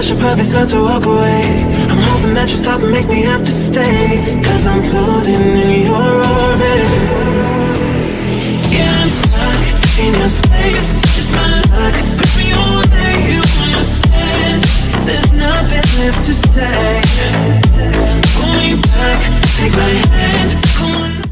should probably start to walk away. I'm hoping that you stop and make me have to stay, cause I'm floating in your orbit. Yeah, I'm stuck in your space. It's my luck, put me on where you understand. There's nothing left to say. Pull me back, take my hand, come on.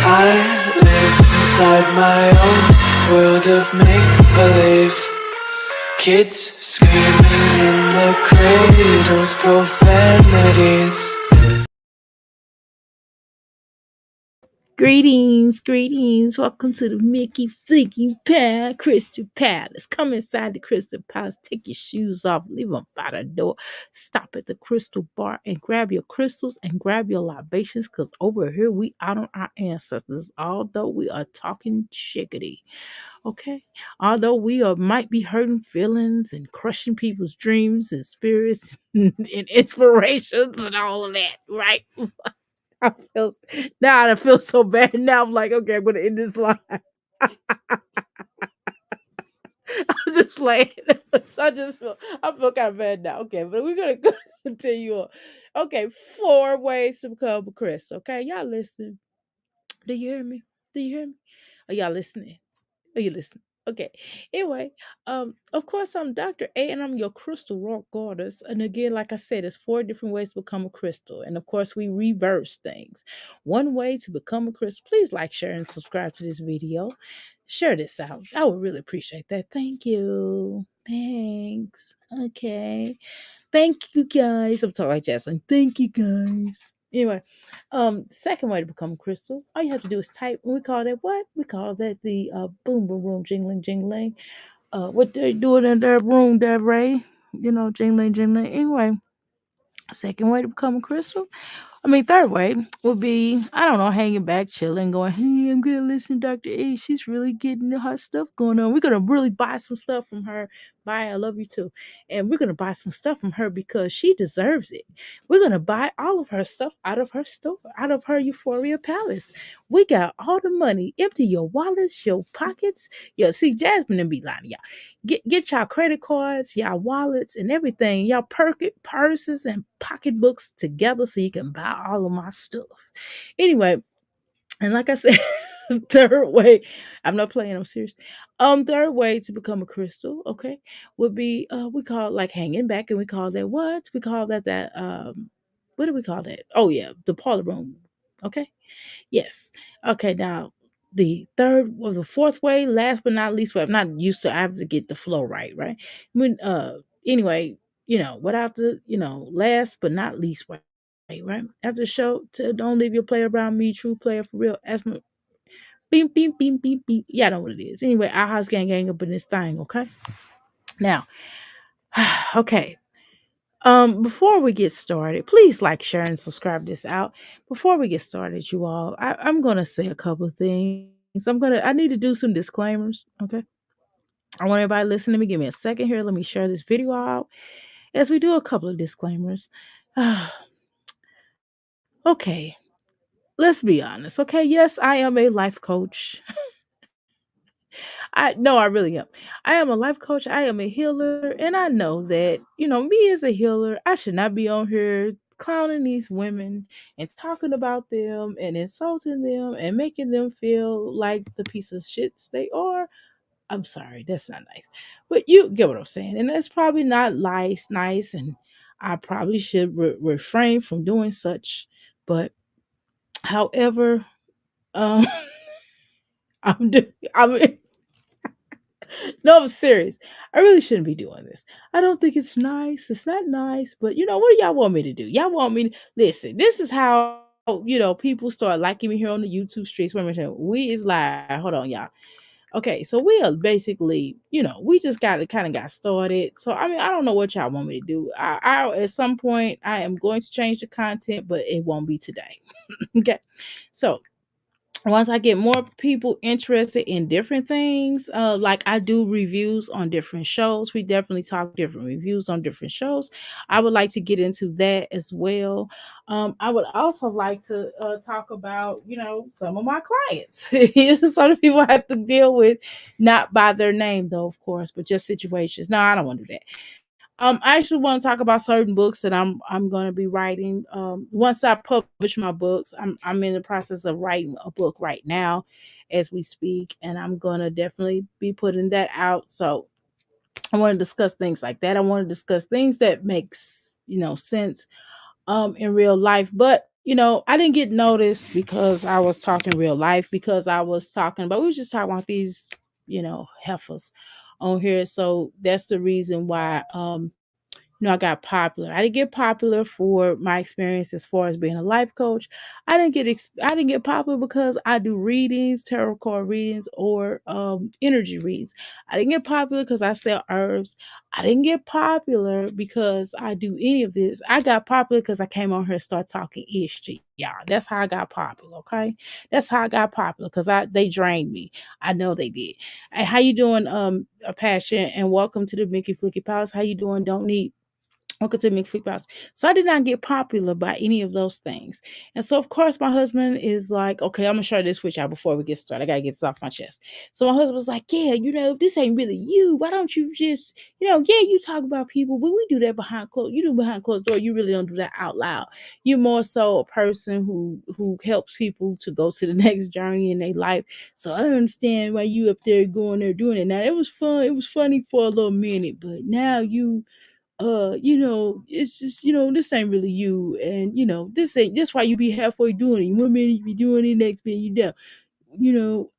I live inside my own world of make-believe. Kids screaming in the cradles, profanities. Greetings. Welcome to the Mickey Flicky Pad Crystal Palace. Come inside the Crystal Palace. Take your shoes off. Leave them by the door. Stop at the Crystal Bar and grab your crystals and grab your libations, because over here we honor our ancestors. Although we are talking chickadee, okay? Although we might be hurting feelings and crushing people's dreams and spirits and inspirations and all of that, right? I feel now I feel so bad. Now I'm like, okay, I'm gonna end this live. I'm just playing. I feel kind of bad now. Okay, but we're gonna continue on. Okay, 4 ways to become a Chris. Okay, y'all listen. Do you hear me? Do you hear me? Are y'all listening? Are you listening? Okay. Anyway, of course I'm Dr. A and I'm your crystal rock goddess. And again, like I said, there's 4 different ways to become a crystal. And of course, we reverse things. One way to become a crystal, please like, share, and subscribe to this video. Share this out. I would really appreciate that. Thank you. Thanks. Okay. Thank you guys. I'm talking like Jaslyn. Thank you guys. Anyway, second way to become a crystal, all you have to do is type. We call that what? We call that the boom boom room jingling jingling. What they doing in their room, that Ray? You know, jingling jingling. Anyway, second way to become a crystal. Third way would be, I don't know, hanging back, chilling, going, hey, I'm going to listen to Dr. A. She's really getting her stuff going on. We're going to really buy some stuff from her. Bye, I love you too. And we're going to buy some stuff from her because she deserves it. We're going to buy all of her stuff out of her store, out of her Euphoria Palace. We got all the money. Empty your wallets, your pockets. See, Jasmine and be lying to y'all. Get y'all credit cards, y'all wallets, and everything, y'all purses and pocketbooks together so you can buy all of my stuff. Anyway, and like I said, third way, I'm not playing, I'm serious. Third way to become a crystal, okay, would be we call it like hanging back, and we call that what? We call that what do we call that? Oh yeah, the parlor room. Okay. Yes. Okay, now the third or the fourth way, last but not least, way, I'm not used to, I have to get the flow right, right? Anyway, without the, last but not least way, right? After the show, don't leave your player around me, true player for real. Ask me, beep, beep, beep, beep, beep. Yeah, I know what it is. Anyway, our house gang up in this thing, okay? Now, okay. Before we get started, please like, share, and subscribe this out. Before we get started, you all, I'm gonna say a couple of things. I need to do some disclaimers. Okay. I want everybody listening to me. Give me a second here. Let me share this video out as we do a couple of disclaimers. Okay. Let's be honest. Okay. Yes, I am a life coach. I really am. I am a life coach. I am a healer, and I know that me as a healer, I should not be on here clowning these women and talking about them and insulting them and making them feel like the piece of shits they are. I'm sorry, that's not nice, but you get what I'm saying, and that's probably not nice, and I probably should refrain from doing such. But however, um, I'm doing. No, I'm serious. I really shouldn't be doing this. I don't think it's nice. It's not nice. But what do y'all want me to do? Y'all want me to listen. This is how people start liking me here on the YouTube streets. Wait a minute. We is live. Hold on, y'all. Okay, so we are basically, we just got started. So I mean, I don't know what y'all want me to do. I at some point I am going to change the content, but it won't be today. Okay, so once I get more people interested in different things, like I do reviews on different shows, we definitely talk different reviews on different shows. I would like to get into that as well. I would also like to talk about, some of my clients. Some of the people I have to deal with, not by their name though, of course, but just situations. No, I don't want to do that. I actually want to talk about certain books that I'm going to be writing. Once I publish my books, I'm in the process of writing a book right now, as we speak, and I'm going to definitely be putting that out. So I want to discuss things like that. I want to discuss things that makes sense in real life. But I didn't get noticed because I was talking real life, because I was talking about we was just talking about these heifers on here. So that's the reason why I got popular. I didn't get popular for my experience as far as being a life coach. I didn't get popular because I do readings, tarot card readings, or energy reads. I didn't get popular because I sell herbs. I didn't get popular because I do any of this. I got popular because I came on here and started talking ish to y'all. That's how I got popular. Okay, that's how I got popular, because they drained me. I know they did. Hey, how you doing, a passion, and welcome to the Mickey Flicky Palace. How you doing? Don't need. Welcome to Mickey Flicky Palace. So I did not get popular by any of those things. And so, of course, my husband is like, okay, I'm going to share this with y'all before we get started. I got to get this off my chest. So my husband was like, yeah, this ain't really you. Why don't you just, yeah, you talk about people, but we do that behind closed. You do behind closed door. You really don't do that out loud. You're more so a person who helps people to go to the next journey in their life. So I understand why you up there going there doing it. Now, it was fun. It was funny for a little minute, but now it's just, this ain't really you. And, this why you be halfway doing it. One minute you be doing it, next minute you down. You know,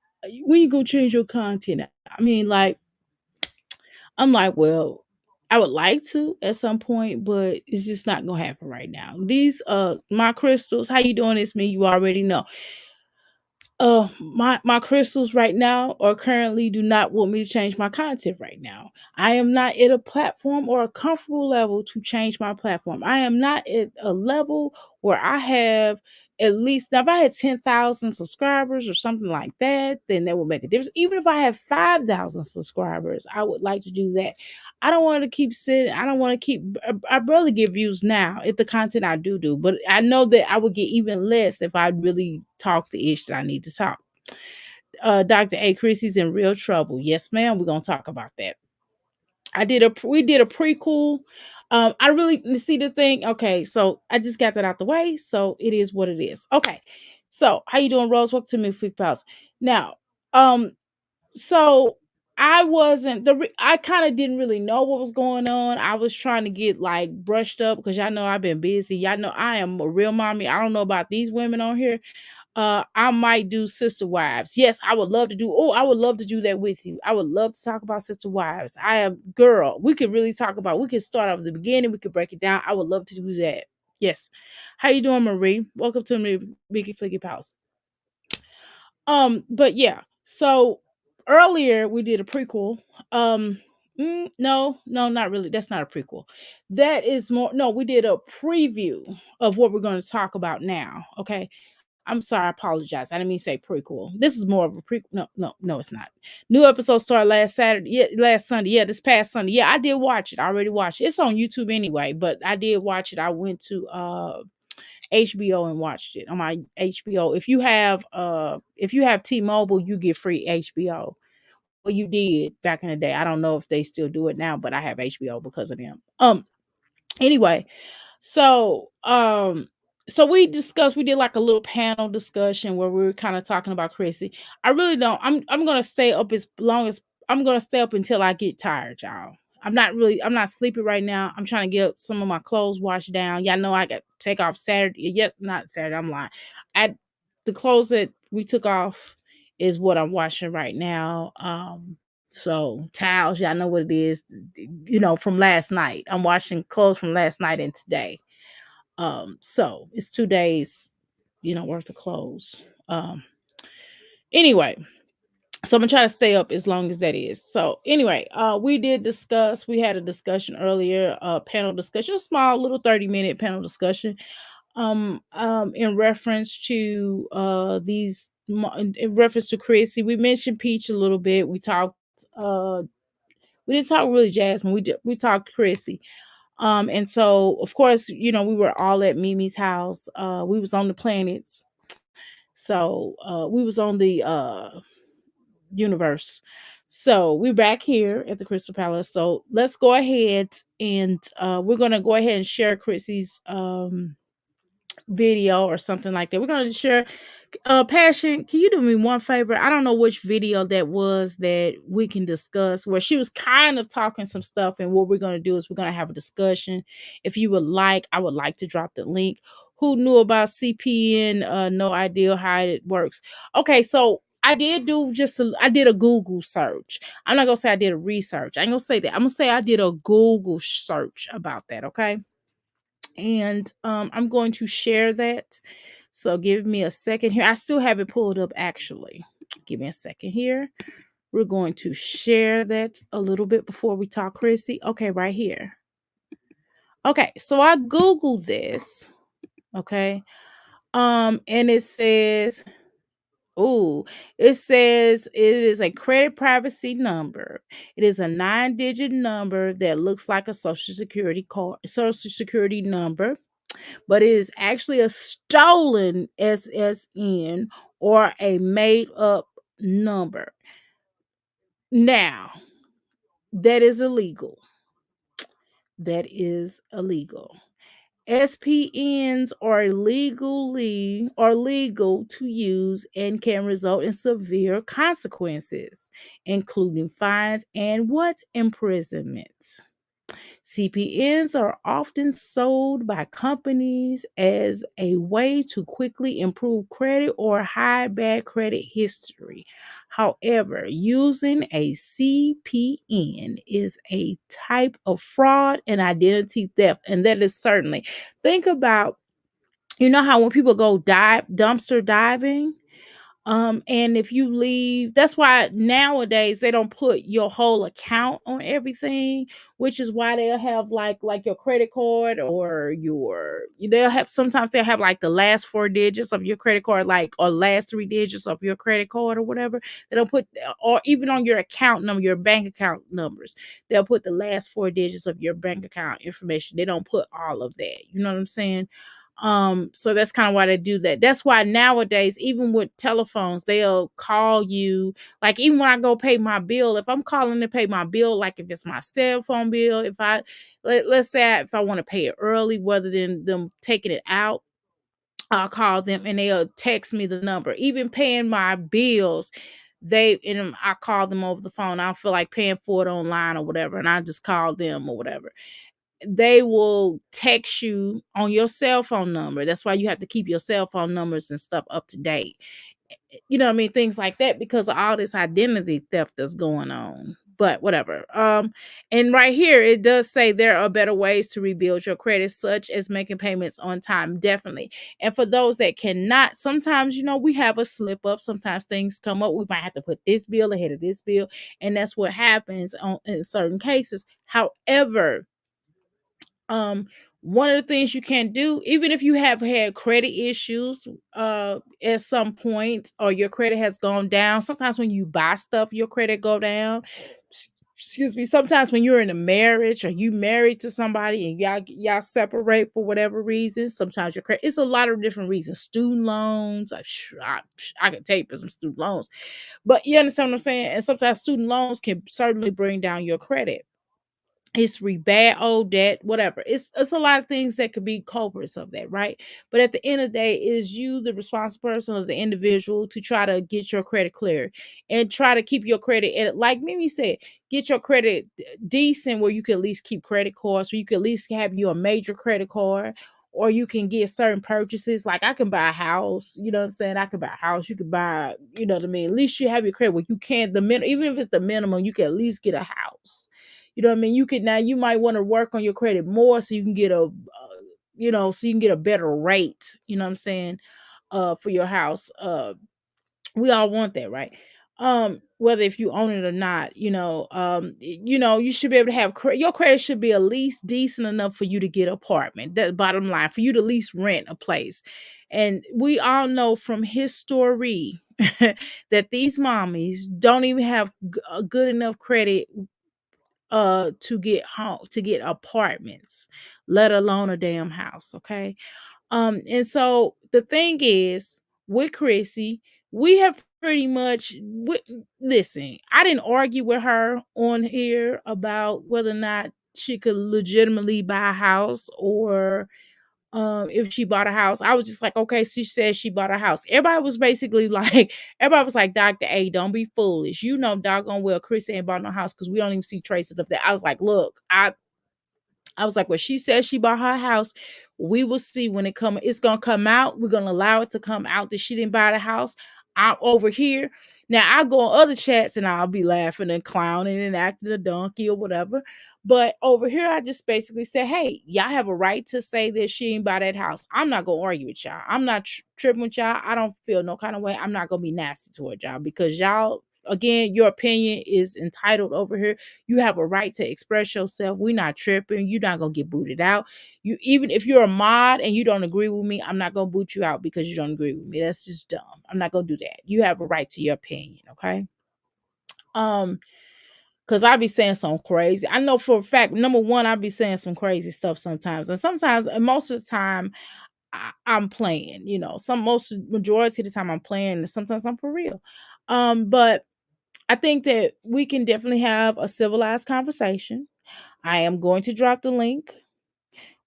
when you go change your content. I mean, like, I'm like, well, I would like to at some point, but it's just not gonna happen right now. These my crystals, how you doing this, me? You already know. My crystals right now or currently do not want me to change my content right now. I am not at a platform or a comfortable level to change my platform. I am not at a level where I have at least, now if I had 10,000 subscribers or something like that, then that would make a difference. Even if I have 5,000 subscribers, I would like to do that. I don't want to keep sitting. I don't want to keep. I barely get views now at the content I do, but I know that I would get even less if I really talk the ish that I need to talk. Dr. A. Chrissy's in real trouble. Yes, ma'am. We're gonna talk about that. We did a prequel. I really see the thing. Okay, so I just got that out the way. So it is what it is. Okay, so how you doing, Rose? Welcome to me, Flick Pals. Now, um, so I kind of didn't really know what was going on. I was trying to get like brushed up because y'all know I've been busy. Y'all know I am a real mommy. I don't know about these women on here. I might do sister wives. Yes, I would love to do. Oh, I would love to do that with you. I would love to talk about sister wives. I am girl. We could really talk about. We could start off at the beginning. We could break it down. I would love to do that. Yes. How you doing, Marie? Welcome to me, Mickey Flicky House. But yeah. So earlier we did a prequel. No, not really. That's not a prequel. That is more. No, we did a preview of what we're going to talk about now. Okay. I'm sorry, I apologize. I didn't mean to say prequel. This is more of a prequel. No, it's not. New episode started last Saturday. Yeah, last Sunday. Yeah, this past Sunday. Yeah, I did watch it. I already watched it. It's on YouTube anyway, but I did watch it. I went to HBO and watched it on my HBO. If you have T-Mobile, you get free HBO. Well, you did back in the day. I don't know if they still do it now, but I have HBO because of them. Anyway, so, we did like a little panel discussion where we were kind of talking about Chrissy. I really don't. I'm gonna stay up as long as I'm gonna stay up until I get tired, y'all. I'm not sleepy right now. I'm trying to get some of my clothes washed down. Y'all know I got to take off Saturday. Yes, not Saturday. I'm lying. The clothes that we took off is what I'm washing right now. So towels, y'all know what it is, from last night. I'm washing clothes from last night and today. So it's 2 days, worth of clothes. Um, anyway, so I'm gonna try to stay up as long as that is. So anyway, we had a discussion earlier, panel discussion, a small little 30-minute panel discussion, in reference to in reference to Chrissy. We mentioned Peach a little bit. We talked, we didn't talk really Jasmine. We talked Chrissy. And so of course, we were all at Mimi's house. We was on the planets. So we was on the universe. So we're back here at the Crystal Palace. So let's go ahead and we're gonna go ahead and share Chrissy's video or something like that. We're gonna share. Passion, can you do me one favor? I don't know which video that was that we can discuss, where she was kind of talking some stuff, and what we're gonna do is we're gonna have a discussion. If you would like, I would like to drop the link. Who knew about CPN? No idea how it works. Okay, so I did a Google search. I'm not gonna say I did a research. I ain't gonna say that. I'm gonna say I did a Google search about that. Okay. And I'm going to share that. So give me a second here. I still have it pulled up actually. Give me a second here. We're going to share that a little bit before we talk, Chrissy. Okay, right here. Okay, so I Googled this. Okay. And it says, it is a credit privacy number. It is a 9-digit number that looks like a social security number, but it is actually a stolen SSN or a made up number. Now, that is illegal. That is illegal. SPNs are legal to use and can result in severe consequences, including fines and imprisonment. CPNs are often sold by companies as a way to quickly improve credit or hide bad credit history. However, using a CPN is a type of fraud and identity theft, and that is certainly. Think about, how when people go dumpster diving, and if you leave, that's why nowadays they don't put your whole account on everything, which is why they'll have like your credit card, or sometimes they'll have like the last 4 digits of your credit card, like, or last 3 digits of your credit card or whatever. They don't put, or even on your account number, your bank account numbers, they'll put the last 4 digits of your bank account information. They don't put all of that. You know what I'm saying? So that's kind of why they do that. That's why nowadays, even with telephones, they'll call you. Like, even when I go pay my bill, if I'm calling to pay my bill, like if it's my cell phone bill, let's say if I want to pay it early rather than them taking it out, I'll call them and they'll text me the number. Even paying my bills, I call them over the phone. I don't feel like paying for it online or whatever, and I just call them or whatever. They will text you on your cell phone number. That's why you have to keep your cell phone numbers and stuff up to date. You know what I mean? Things like that, because of all this identity theft that's going on. But whatever. And right here it does say there are better ways to rebuild your credit, such as making payments on time. Definitely. And for those that cannot, sometimes we have a slip up. Sometimes things come up. We might have to put this bill ahead of this bill, and that's what happens in certain cases. However, one of the things you can do, even if you have had credit issues at some point, or your credit has gone down, sometimes when you buy stuff your credit go down. Excuse me. Sometimes when you're in a marriage, or you married to somebody and y'all separate for whatever reason, sometimes your credit, it's a lot of different reasons. Student loans, I can tell you for some student loans, but you understand what I'm saying. And sometimes student loans can certainly bring down your credit. History, bad old debt, whatever. It's a lot of things that could be culprits of that, right? But at the end of the day, is you the responsible person, or the individual, to try to get your credit clear and try to keep your credit at, like Mimi said, get your credit decent, where you can at least keep credit cards, where you can at least have you a major credit card, or you can get certain purchases. Like I can buy a house, you know what I'm saying? I could buy a house, you could buy, you know what I mean? At least you have your credit where you can even if it's the minimum, you can at least get a house. You know what I mean? You could now you might want to work on your credit more so you can get so you can get a better rate, you know what I'm saying? For your house. We all want that, right? Whether if you own it or not, you should be able to have your credit should be at least decent enough for you to get an apartment. That bottom line, for you to at least rent a place. And we all know from history that these mommies don't even have a good enough credit to get home, to get apartments, let alone a damn house. Okay. And so the thing is, with Chrissy, we have pretty much listen. I didn't argue with her on here about whether or not she could legitimately buy a house, or if she bought a house. I was just like, okay, she said she bought a house. Everybody was basically like, everybody was like, Dr. A, don't be foolish. You know doggone well Chrissy ain't bought no house because we don't even see traces of that. I was like, look, I was like, well, she said she bought her house. We will see when it's gonna come out. We're gonna allow it to come out that she didn't buy the house. I'm over here. Now I go on other chats and I'll be laughing and clowning and acting a donkey or whatever. But over here, I just basically said, hey, y'all have a right to say that she ain't buy that house. I'm not gonna argue with y'all. I'm not tripping with y'all. I don't feel no kind of way. I'm not gonna be nasty toward y'all because y'all, again, your opinion is entitled over here. You have a right to express yourself. We're not tripping. You're not gonna get booted out. You, even if you're a mod and you don't agree with me, I'm not gonna boot you out because you don't agree with me. That's just dumb. I'm not gonna do that. You have a right to your opinion, okay? Um, because I be saying some crazy. I know for a fact, number one, I be saying some crazy stuff sometimes. And most of the time, I'm playing, most majority of the time I'm playing, and sometimes I'm for real. But I think that we can definitely have a civilized conversation. I am going to drop the link.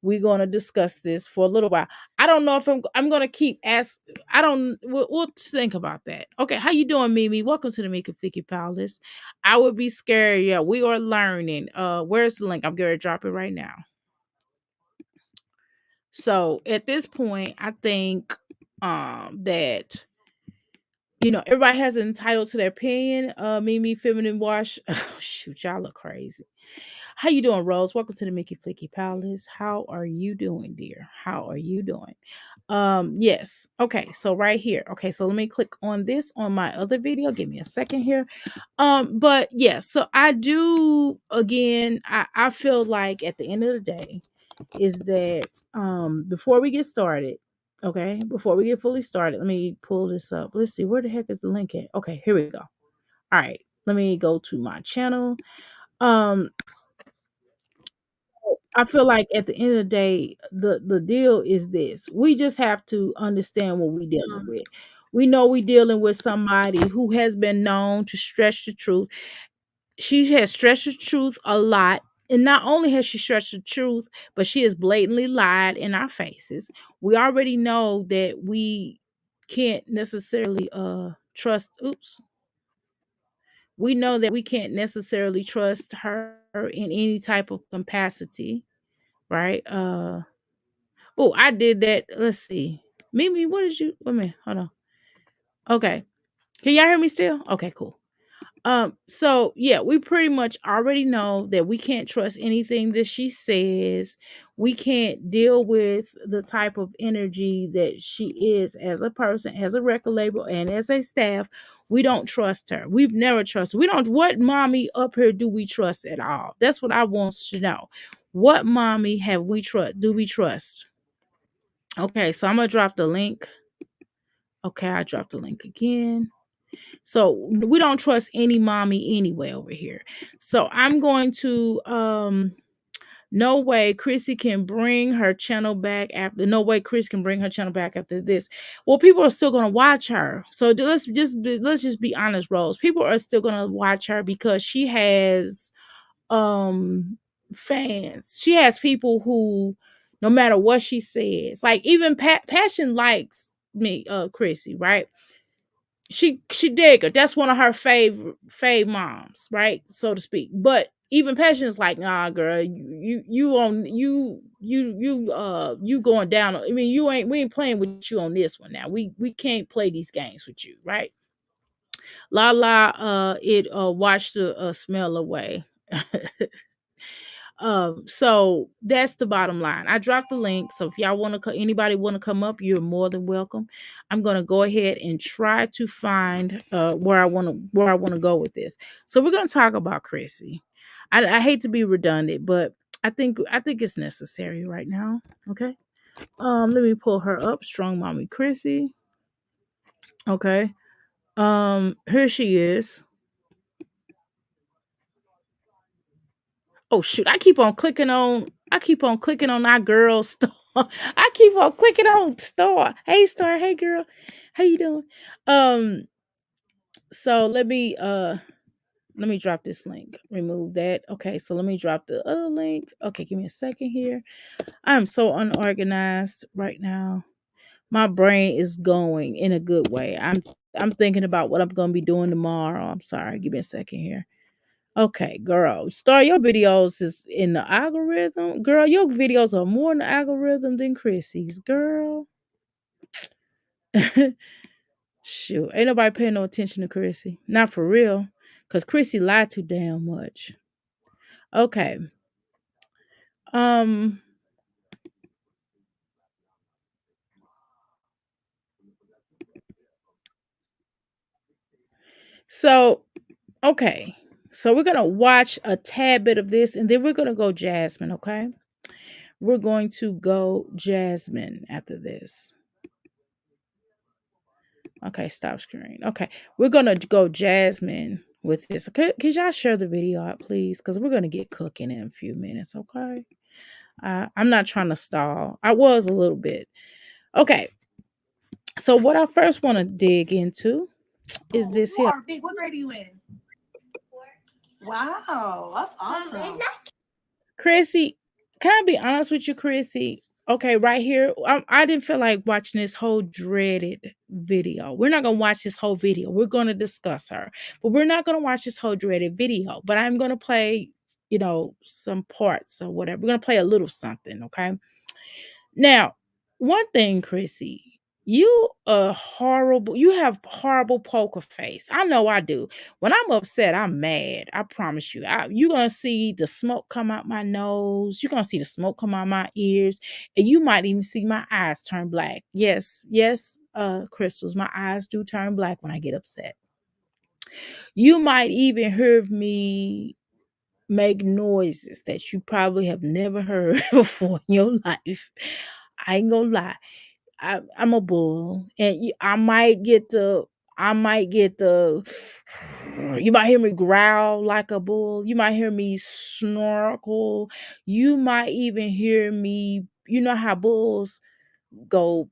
We're going to discuss this for a little while. I don't know if I'm going to keep ask. I don't. We'll think about that. Okay, how you doing, Mimi? Welcome to the Make a Ficky Palace. I would be scared. Yeah, we are learning. Where's the link? I'm going to drop it right now. So at this point, I think that everybody has entitled to their opinion. Mimi, feminine wash. Oh, shoot, y'all look crazy. How you doing, Rose? Welcome to the Mickey Flicky Palace. How are you doing, dear? How are you doing? Yes. Okay, so right here. Okay, so let me click on this on my other video. Give me a second here. But yes, so I do again, I feel like at the end of the day is that before we get started, okay, before we get fully started, let me pull this up. Let's see, where the heck is the link at? Okay, here we go. All right, let me go to my channel. Um, I feel like at the end of the day, the deal is this. We just have to understand what we're dealing with. We know we're dealing with somebody who has been known to stretch the truth. She has stretched the truth a lot. And not only has she stretched the truth, but she has blatantly lied in our faces. We already know that we can't necessarily trust. Oops. We know that we can't necessarily trust her in any type of capacity, right? Oh, I did that. Let's see. Mimi, what did you wait a minute, hold on. Okay. Can y'all hear me still? Okay, cool. So yeah, we pretty much already know that we can't trust anything that she says. We can't deal with the type of energy that she is as a person, as a record label, and as a staff. We don't trust her. We've never trusted. We don't. What mommy up here do we trust at all? That's what I want to know. What mommy have we trust? Do we trust? Okay, so I'm gonna drop the link. Okay, I dropped the link again. So we don't trust any mommy anyway over here. So I'm going to no way Chrissy can bring her channel back after no way Chris can bring her channel back after this. Well, people are still gonna watch her. So let's just be honest, Rose. People are still gonna watch her because she has fans. She has people who no matter what she says, like even Passion likes me, Chrissy, right? She dig her. That's one of her fave moms, right? So to speak. But even Passion is like, nah, girl, you on you you going down. I mean, we ain't playing with you on this one now. We can't play these games with you, right? La la, it washed the smell away. So that's the bottom line. I dropped the link, so if y'all want to, anybody want to come up, you're more than welcome. I'm gonna go ahead and try to find where I want to go with this. So we're gonna talk about Chrissy. I hate to be redundant, but I think it's necessary right now. Okay. Let me pull her up. Strong mommy Chrissy. Okay. Here she is. Oh shoot, I keep on clicking on our girl star. I keep on clicking on star. Hey star, hey girl. How you doing? Um so let me drop this link. Remove that. Okay, so let me drop the other link. Okay, give me a second here. I'm so unorganized right now. My brain is going in a good way. I'm thinking about what I'm gonna be doing tomorrow. I'm sorry. Give me a second here. Okay, girl. Star, your videos is in the algorithm. Girl, your videos are more in the algorithm than Chrissy's. Girl. Shoot. Ain't nobody paying no attention to Chrissy. Not for real. Because Chrissy lied too damn much. Okay. Um, so okay. So we're gonna watch a tad bit of this and then we're gonna go Jasmine, okay? We're going to go Jasmine after this. Okay, stop screen. Okay, we're gonna go Jasmine with this. Okay, could y'all share the video out, please? Because we're gonna get cooking in a few minutes. Okay, I'm not trying to stall. I was a little bit. Okay, so what I first want to dig into is this here. Big. What grade are you in? Wow, that's awesome. Chrissy, can I be honest with you, Chrissy? Okay, right here, I didn't feel like watching this whole dreaded video. We're not going to watch this whole video. We're going to discuss her, but we're not going to watch this whole dreaded video. But I'm going to play, some parts or whatever. We're going to play a little something, okay? Now, one thing, Chrissy, you have horrible poker face. I know I do. When I'm upset, I'm mad. I promise you. You're going to see the smoke come out my nose. You're going to see the smoke come out my ears. And you might even see my eyes turn black. Yes, Crystals, my eyes do turn black when I get upset. You might even hear me make noises that you probably have never heard before in your life. I ain't gonna lie. I'm a bull, and I might get the. You might hear me growl like a bull. You might hear me snorkel. You might even hear me. You know how bulls go?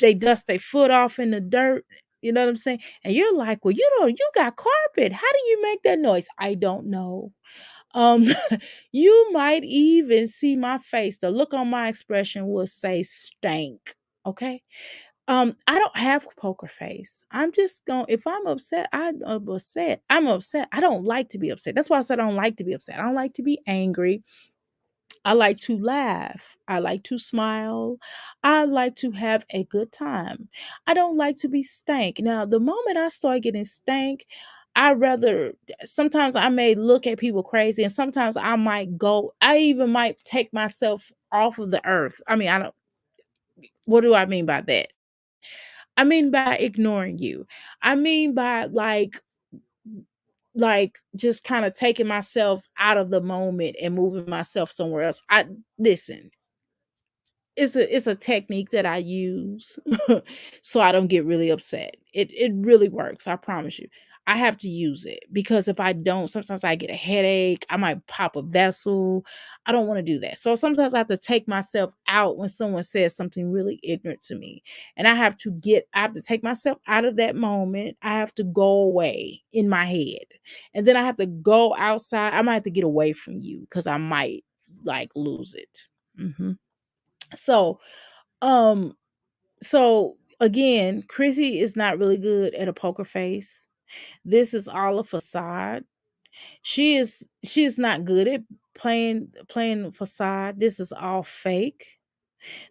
They dust their foot off in the dirt. You know what I'm saying? And you're like, well, you got carpet. How do you make that noise? I don't know. Um, you might even see my face. The look on my expression will say stank. Okay. I don't have poker face. I'm just going if I'm upset, I'm upset. I'm upset. I don't like to be upset. That's why I said I don't like to be upset. I don't like to be angry. I like to laugh. I like to smile. I like to have a good time. I don't like to be stank. Now, the moment I start getting stank, I rather sometimes I may look at people crazy and sometimes I even might take myself off of the earth. I mean, I don't what do I mean by that? I mean by ignoring you. I mean by just kind of taking myself out of the moment and moving myself somewhere else. I listen, it's a technique that I use so I don't get really upset. It really works, I promise you. I have to use it because if I don't, sometimes I get a headache. I might pop a vessel. I don't want to do that. So sometimes I have to take myself out when someone says something really ignorant to me. And I have to take myself out of that moment. I have to go away in my head. And then I have to go outside. I might have to get away from you because I might lose it. So, um, so again, Chrissy is not really good at a poker face. This is all a facade. She is not good at playing facade. This is all fake.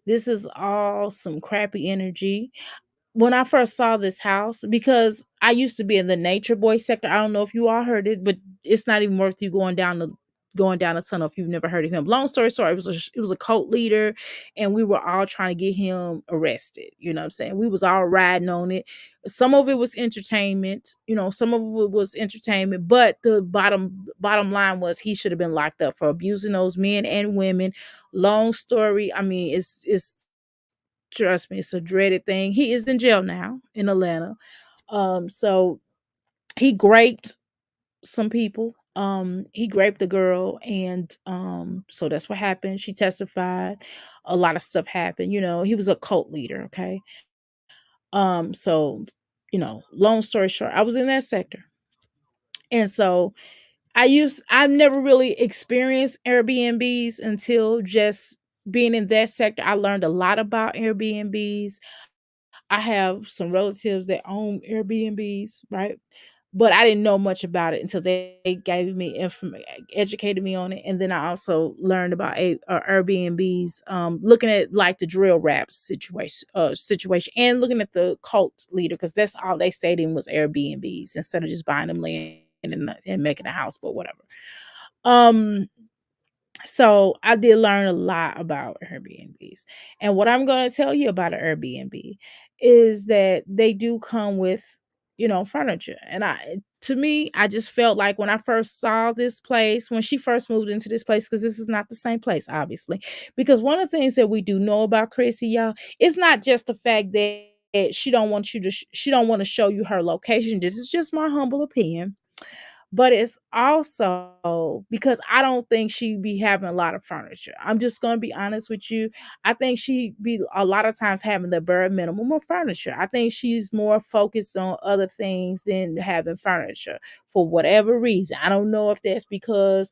This is all some crappy energy. When I first saw this house, because I used to be in the nature boy sector. I don't know if you all heard it, but it's not even worth you going down the tunnel if you've never heard of him. Long story short, it was a cult leader, and we were all trying to get him arrested. You know what I'm saying? We was all riding on it. Some of it was entertainment, some of it was entertainment, but the bottom line was he should have been locked up for abusing those men and women. Long story. I mean, it's trust me, it's a dreaded thing. He is in jail now in Atlanta. So he raped some people. He raped the girl, and so that's what happened. She testified. A lot of stuff happened. He was a cult leader. Okay. So long story short, I was in that sector, and so I've never really experienced Airbnbs until just being in that sector. I learned a lot about Airbnbs. I have some relatives that own Airbnbs, right? But I didn't know much about it until they gave me educated me on it, and then I also learned about Airbnbs, looking at like the drill rap situation, and looking at the cult leader, because that's all they stayed in was Airbnbs instead of just buying them land and making a house, but whatever. Um, so I did learn a lot about Airbnbs. And what I'm going to tell you about an Airbnb is that they do come with, furniture. And to me, I just felt like when I first saw this place, when she first moved into this place, because this is not the same place, obviously. Because one of the things that we do know about Chrissy, y'all, it's not just the fact that she don't want to show you her location. This is just my humble opinion, but it's also because I don't think she'd be having a lot of furniture. I'm just going to be honest with you. I think she'd be a lot of times having the bare minimum of furniture. I think she's more focused on other things than having furniture for whatever reason. I don't know if that's because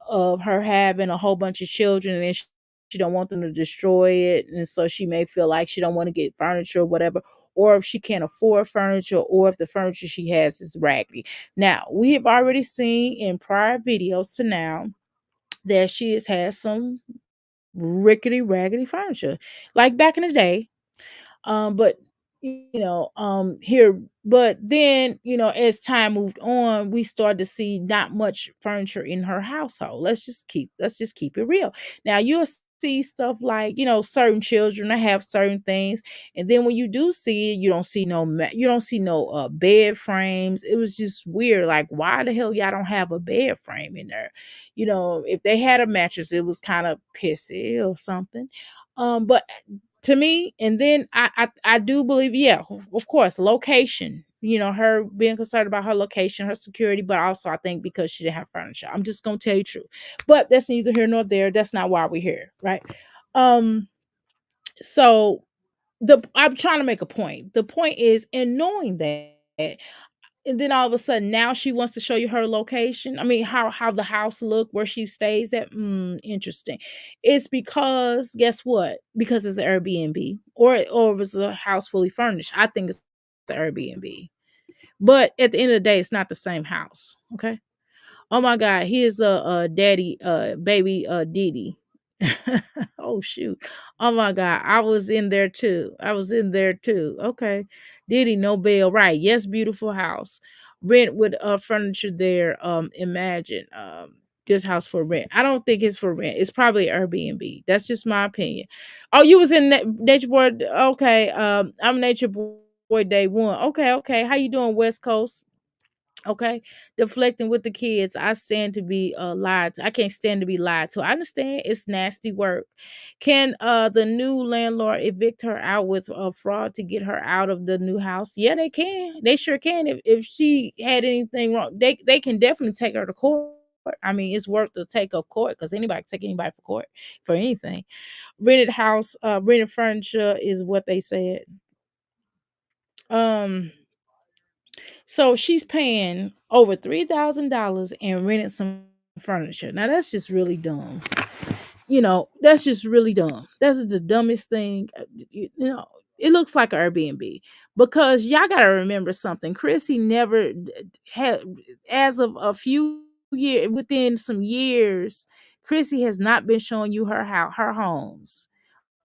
of her having a whole bunch of children, and then she don't want them to destroy it, and so she may feel like she don't want to get furniture or whatever, or if she can't afford furniture, or if the furniture she has is raggedy. Now, we have already seen in prior videos to now that she has had some rickety, raggedy furniture, like back in the day. But here, but then, as time moved on, we started to see not much furniture in her household. Let's just keep it real. Now you'll see stuff like, certain children that have certain things, and then when you do see it, you don't see no bed frames. It was just weird. Like, why the hell y'all don't have a bed frame in there? If they had a mattress, it was kind of pissy or something. But to me, and then I do believe, yeah, of course, location, her being concerned about her location, her security, but also I think because she didn't have furniture. I'm just gonna tell you the truth, but that's neither here nor there. That's not why we're here, right? Um so the I'm trying to make a point. The point is, in knowing that, and then all of a sudden now she wants to show you her location. I mean, how the house look, where she stays at. Interesting. It's because, guess what? Because it's an Airbnb, or if it's a house fully furnished, I think it's the Airbnb. But at the end of the day, it's not the same house. Okay. Oh my God, here's a daddy, baby, Didi. Oh shoot. Oh my God, I was in there too. Okay. Didi, no bail. Right. Yes, beautiful house. Rent with furniture there. Imagine this house for rent. I don't think it's for rent. It's probably Airbnb. That's just my opinion. Oh, you was in Nature Boy. Okay. I'm Nature Boy day one. Okay, okay. How you doing, West Coast? Okay, deflecting with the kids. I stand to be lied to. I can't stand to be lied to. I understand it's nasty work. Can the new landlord evict her out with fraud to get her out of the new house? Yeah, they can. They sure can. If she had anything wrong, they can definitely take her to court. I mean, it's worth the take of court, because anybody can take anybody for court for anything. Rented furniture is what they said. Um So she's paying over $3,000 and rented some furniture. Now that's just really dumb. That's just really dumb. That's the dumbest thing. It looks like an Airbnb, because y'all got to remember something. Chrissy never had, as of a few years, within some years, Chrissy has not been showing you her homes.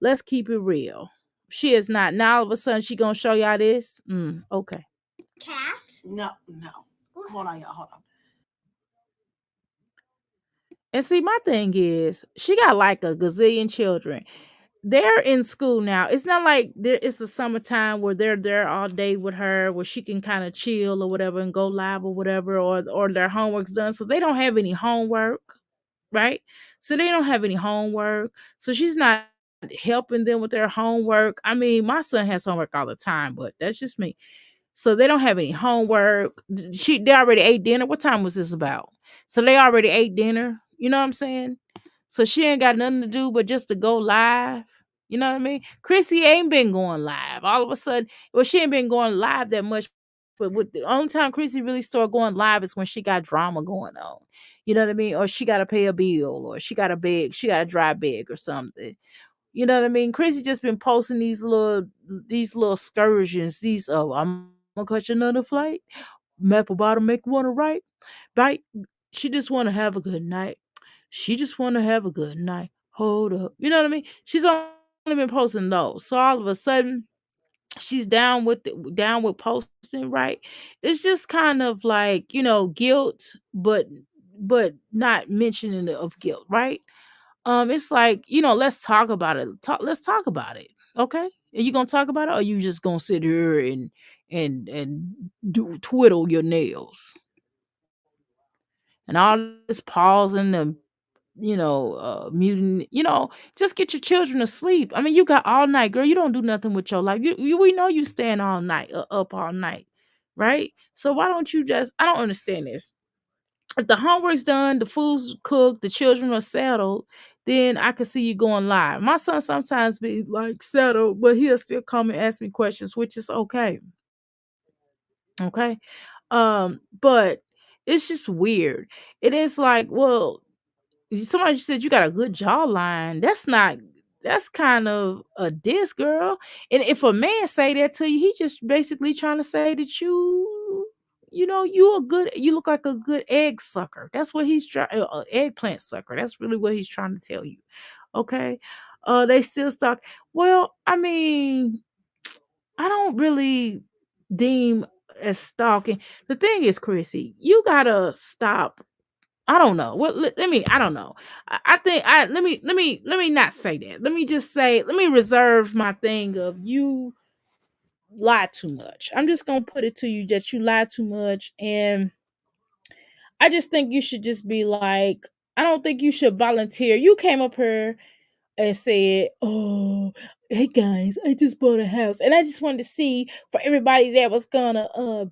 Let's keep it real. She is not. Now all of a sudden she gonna show y'all this. Okay. No, no. Hold on, y'all. Hold on. And see, my thing is, she got like a gazillion children. They're in school now. It's not like it's the summertime where they're there all day with her, where she can kind of chill or whatever and go live or whatever, or their homework's done. So they don't have any homework, right? So they don't have any homework. So she's not helping them with their homework. I mean, my son has homework all the time, but that's just me. So they don't have any homework. They already ate dinner. What time was this about? So they already ate dinner. You know what I'm saying? So she ain't got nothing to do but just to go live. You know what I mean? Chrissy ain't been going live. All of a sudden, well, she ain't been going live that much. But with the only time Chrissy really started going live is when she got drama going on. You know what I mean? Or she got to pay a bill, or she got to beg, she got to drive big or something. You know what I mean? Chrissy just been posting these little excursions. I'm gonna catch another flight. Map about to make one right. Right? She just want to have a good night. She just want to have a good night. Hold up. You know what I mean? She's only been posting those. So all of a sudden, she's down with posting, right? It's just kind of like, guilt, but not mentioning of guilt, right? It's like, let's talk about it. Let's talk about it. Okay? Are you gonna talk about it, or are you just gonna sit here and do twiddle your nails? And all this pausing and muting, just get your children to sleep. I mean, you got all night, girl. You don't do nothing with your life. We know you staying all night, up all night, right? So why don't you just? I don't understand this. If the homework's done, the food's cooked, the children are settled, then I can see you going live. My son sometimes be like settled, but he'll still come and ask me questions, which is okay. Okay. But it's just weird. It is like, well, somebody said you got a good jawline. That's kind of a diss, girl. And if a man say that to you, he just basically trying to say that you look like a good egg sucker. That's what he's trying, eggplant sucker. That's really what he's trying to tell you. Okay. They still stuck. Well, I mean, I don't really deem as stalking. The thing is, Chrissy, you gotta stop. I don't know. What let me I don't know. I think I let me not say that. Let me just say, let me reserve my thing of you lie too much. I'm just gonna put it to you that you lie too much, and I just think you should just be like, I don't think you should volunteer. You came up here and said, "Oh, hey guys, I just bought a house," and I just wanted to see, for everybody that was gonna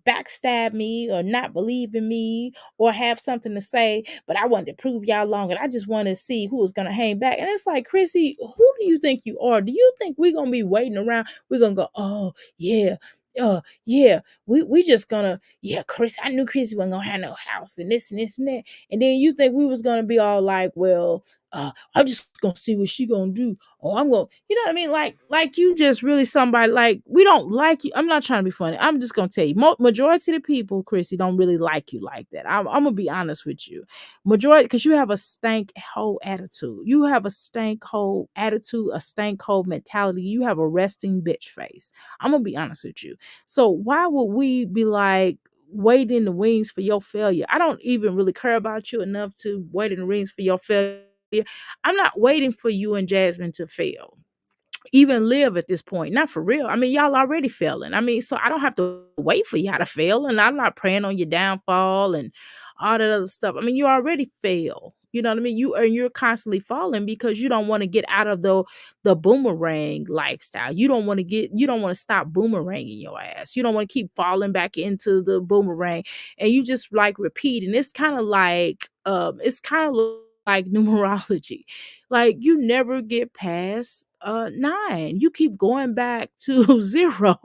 backstab me or not believe in me or have something to say, but I wanted to prove y'all long, and I just wanted to see who was gonna hang back. And it's like, Chrissy, who do you think you are? Do you think we're gonna be waiting around? We're gonna go, oh yeah. Yeah, we just gonna, yeah, Chris, I knew Chrissy wasn't gonna have no house and this and this and that. And then you think we was gonna be all like, well, I'm just gonna see what she gonna do. Oh, I'm gonna, you know what I mean? Like you just really somebody, like, we don't like you. I'm not trying to be funny. I'm just gonna tell you, majority of the people, Chrissy, don't really like you like that. I'm gonna be honest with you, majority, because you have a stank hole attitude. You have a stank hole attitude, a stank hole mentality. You have a resting bitch face. I'm gonna be honest with you. So why would we be like, wait in the wings for your failure? I don't even really care about you enough to wait in the wings for your failure. I'm not waiting for you and Jasmine to fail, even live at this point. Not for real. I mean, y'all already failing. I mean, so I don't have to wait for y'all to fail. And I'm not praying on your downfall and all that other stuff. I mean, you already fail. You know what I mean? You're constantly falling because you don't want to get out of the boomerang lifestyle. You don't want to stop boomeranging your ass. You don't want to keep falling back into the boomerang, and you just like repeat. And it's kind of like numerology. Like, you never get past 9. You keep going back to 0.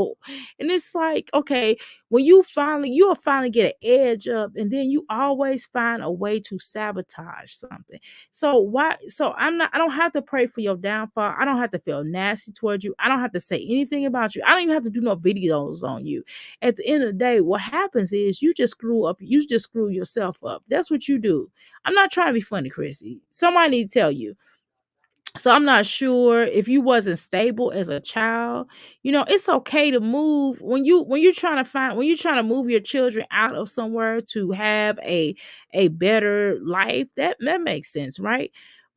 And it's like, okay, when you'll finally get an edge up, and then you always find a way to sabotage something. So why? So I don't have to pray for your downfall. I don't have to feel nasty towards you. I don't have to say anything about you. I don't even have to do no videos on you. At the end of the day, what happens is you just screw up. You just screw yourself up. That's what you do. I'm not trying to be funny, Chrissy. Somebody need to tell you. So I'm not sure if you wasn't stable as a child. It's okay to move when you're trying to move your children out of somewhere to have a better life. That makes sense, right?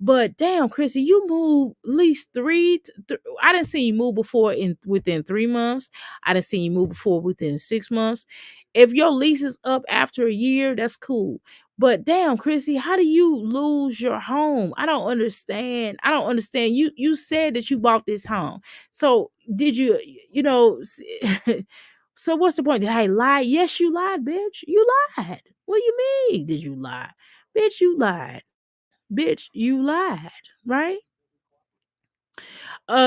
But damn, Chrissy, you move at least I didn't see you move before in within 3 months. I didn't see you move before within 6 months. If your lease is up after a year, that's cool. But damn, Chrissy, how do you lose your home? I don't understand. I don't understand. You said that you bought this home. So did you, so what's the point? Did I lie? Yes, you lied, bitch. You lied. What do you mean? Did you lie? Bitch, you lied. Bitch, you lied, right?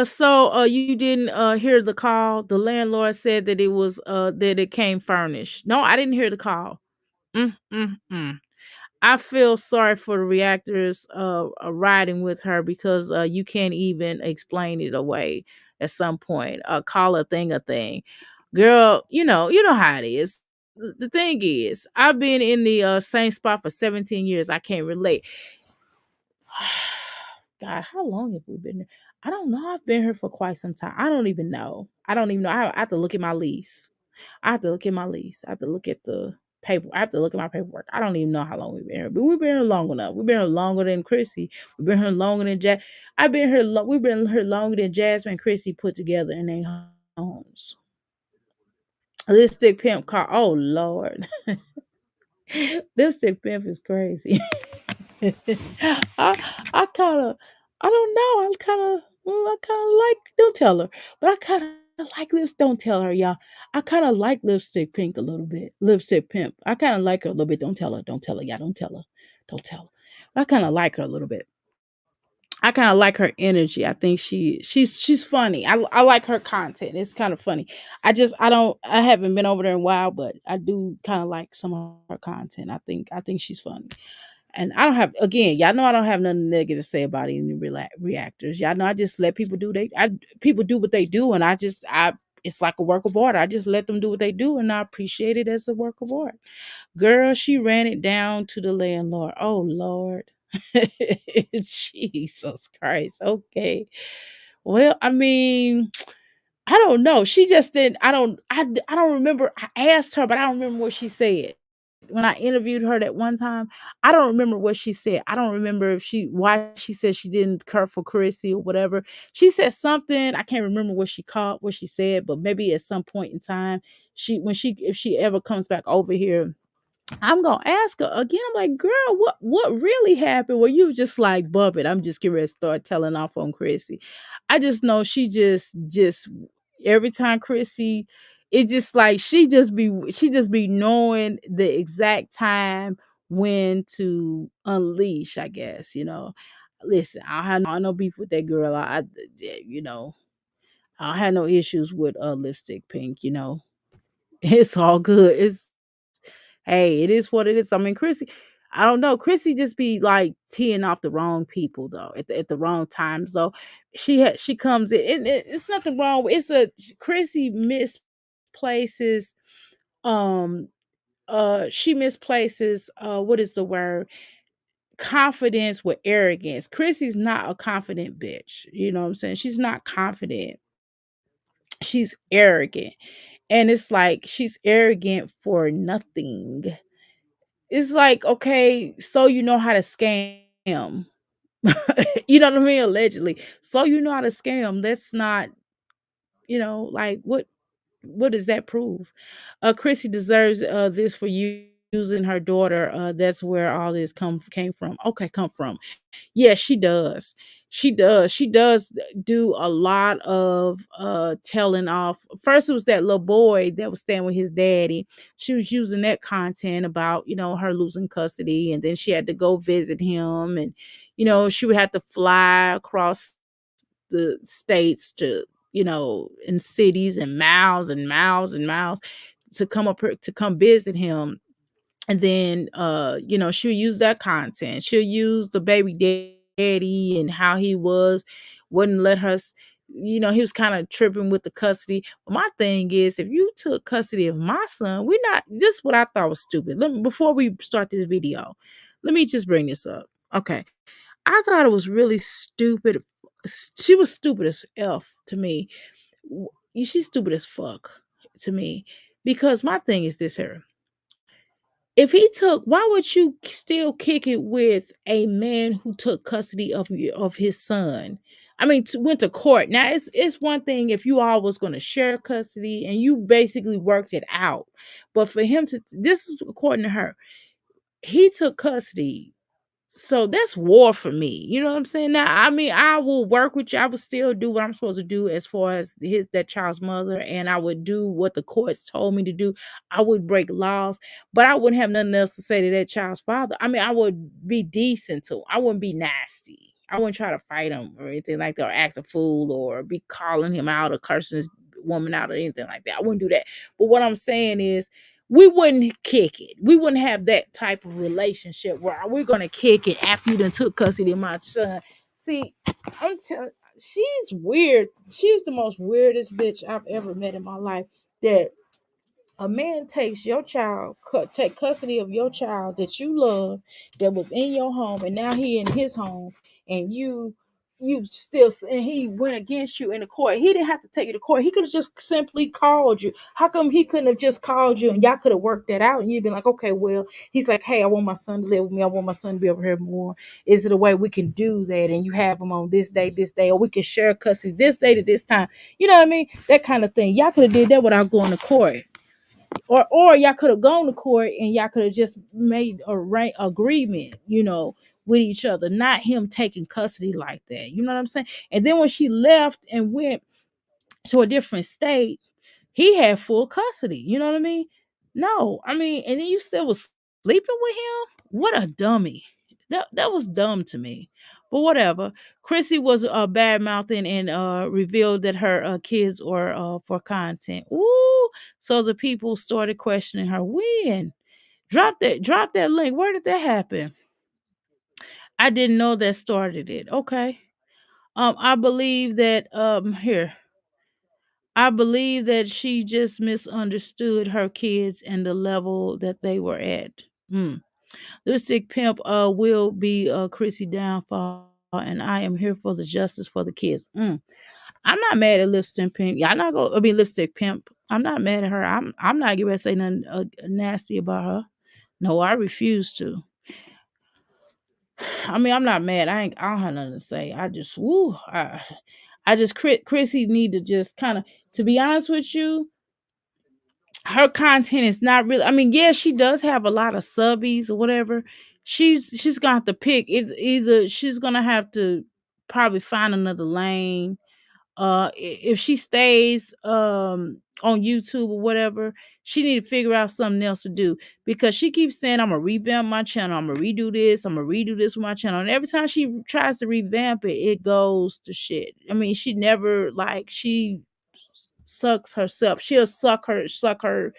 So you didn't hear the call. The landlord said that it came furnished. No, I didn't hear the call. Mm, mm, mm. I feel sorry for the reactors riding with her because you can't even explain it away at some point. Call a thing. Girl, you know how it is. The thing is, I've been in the same spot for 17 years. I can't relate. God, how long have we been there? I don't know. I've been here for quite some time. I don't even know. I don't even know. I have to look at my lease. I have to look at my lease. I have to look at the paper. I have to look at my paperwork. I don't even know how long we've been here, but we've been here long enough. We've been here longer than Chrissy. We've been here longer than Jazz. I've been here. We've been here longer than Jasmine and Chrissy put together in their homes. Lipstick pimp car. Oh Lord, lipstick pimp is crazy. I kind of, I don't know. I kind of like. Don't tell her, but I kind of like lips. Don't tell her, y'all. I kind of like lipstick pink a little bit. Lipstick pimp. I kind of like her a little bit. Don't tell her. Don't tell her. Yeah, don't tell her. Don't tell her. I kind of like her a little bit. I kind of like her energy. I think she's funny. I like her content. It's kind of funny. I haven't been over there in a while, but I do kind of like some of her content. I think she's funny. And I don't have, again, y'all know I don't have nothing negative to say about any reactors. Y'all know I just let people people do what they do, and it's like a work of art. I just let them do what they do, and I appreciate it as a work of art. Girl, she ran it down to the landlord. Oh Lord. Jesus Christ. Okay. Well, I mean, I don't know. She just didn't. I don't remember. I asked her, but I don't remember what she said. When I interviewed her that one time, I don't remember what she said. I don't remember why she said she didn't care for Chrissy or whatever. She said something. I can't remember what she said, but maybe at some point in time, if she ever comes back over here, I'm gonna ask her again. I'm like, girl, what really happened? Were you just like, bub it? I'm just getting ready to start telling off on Chrissy. I just know she just every time Chrissy, it just like she just be knowing the exact time when to unleash, I guess, Listen, I don't have no beef with that girl. You know, I don't have no issues with lipstick pink. It's all good. Hey, it is what it is. I mean, Chrissy, I don't know. Chrissy just be like teeing off the wrong people though at the wrong time. So she comes in. It's nothing wrong. Chrissy misplaces. Um. She misplaces. What is the word? Confidence with arrogance. Chrissy's not a confident bitch. You know what I'm saying? She's not confident. She's arrogant, and it's like she's arrogant for nothing. It's like, okay, so you know how to scam. You know what I mean? Allegedly. So you know how to scam. That's not, like what does that prove? Chrissy deserves this for using her daughter. That's where all this came from. Okay, come from. Yeah, she does. She does do a lot of telling off. First it was that little boy that was staying with his daddy. She was using that content about, her losing custody, and then she had to go visit him, and she would have to fly across the states to, in cities and miles and miles and miles to come up here to come visit him. And then she'll use that content, she'll use the baby daddy and how he wouldn't let her he was kind of tripping with the custody. But my thing is, if you took custody of my son, we're not this is what I thought was stupid. Before we start this video, let me just bring this up. Okay, I thought it was really stupid. She was stupid as f to me. She's stupid as fuck to me, because my thing is this here: if he took, why would you still kick it with a man who took custody of his son? I mean, went to court. Now it's one thing if you all was going to share custody and you basically worked it out, but for him to, this is according to her, he took custody, so that's war for me. You know what I'm saying? Now, I mean, I will work with you. I will still do what I'm supposed to do as far as that child's mother, and I would do what the courts told me to do. I would break laws, but I wouldn't have nothing else to say to that child's father. I mean, I would be decent to him. I wouldn't be nasty. I wouldn't try to fight him or anything like that, or act a fool, or be calling him out or cursing his woman out or anything like that. I wouldn't do that. But what I'm saying is, we wouldn't kick it. We wouldn't have that type of relationship where we're gonna kick it after you done took custody of my son. See, I'm telling, she's weird. She's the most weirdest bitch I've ever met in my life. That a man takes your child, take custody of your child that you love, that was in your home, and now he in his home, and you still, and he went against you in the court. He didn't have to take you to court. He could have just simply called you. How come he couldn't have just called you and y'all could have worked that out? And you'd be like, okay, well, he's like, hey, I want my son to live with me. I want my son to be over here more. Is it a way we can do that? And you have him on this day, or we can share custody this day to this time. You know what I mean? That kind of thing. Y'all could have did that without going to court. Or y'all could have gone to court and y'all could have just made a agreement, with each other, not him taking custody like that. You know what I'm saying? And then when she left and went to a different state, he had full custody. You know what I mean? No, I mean, and then you still was sleeping with him? What a dummy. That was dumb to me. But whatever. Chrissy was bad mouthing and revealed that her kids were for content. Ooh, so the people started questioning her. When? Drop that link. Where did that happen? I didn't know that started it. Okay. I believe that here. I believe that she just misunderstood her kids and the level that they were at. Hmm. Lipstick Pimp will be Chrissy downfall, and I am here for the justice for the kids. I'm not mad at Lipstick Pimp. Y'all not go. I mean, Lipstick Pimp. I'm not mad at her. I'm not gonna say nothing nasty about her. No, I refuse to. I mean, I'm not mad. I don't have nothing to say. I just woo. I just Chrissy need to just kind of, to be honest with you, her content is not really, I mean, yeah, she does have a lot of subbies or whatever. She's gonna have to pick either she's gonna have to probably find another lane. If she stays on YouTube or whatever, she need to figure out something else to do, because she keeps saying, I'm gonna revamp my channel, I'm gonna redo this, I'm gonna redo this with my channel. And every time she tries to revamp it, it goes to shit. I mean, she never, like, she sucks herself. She'll suck her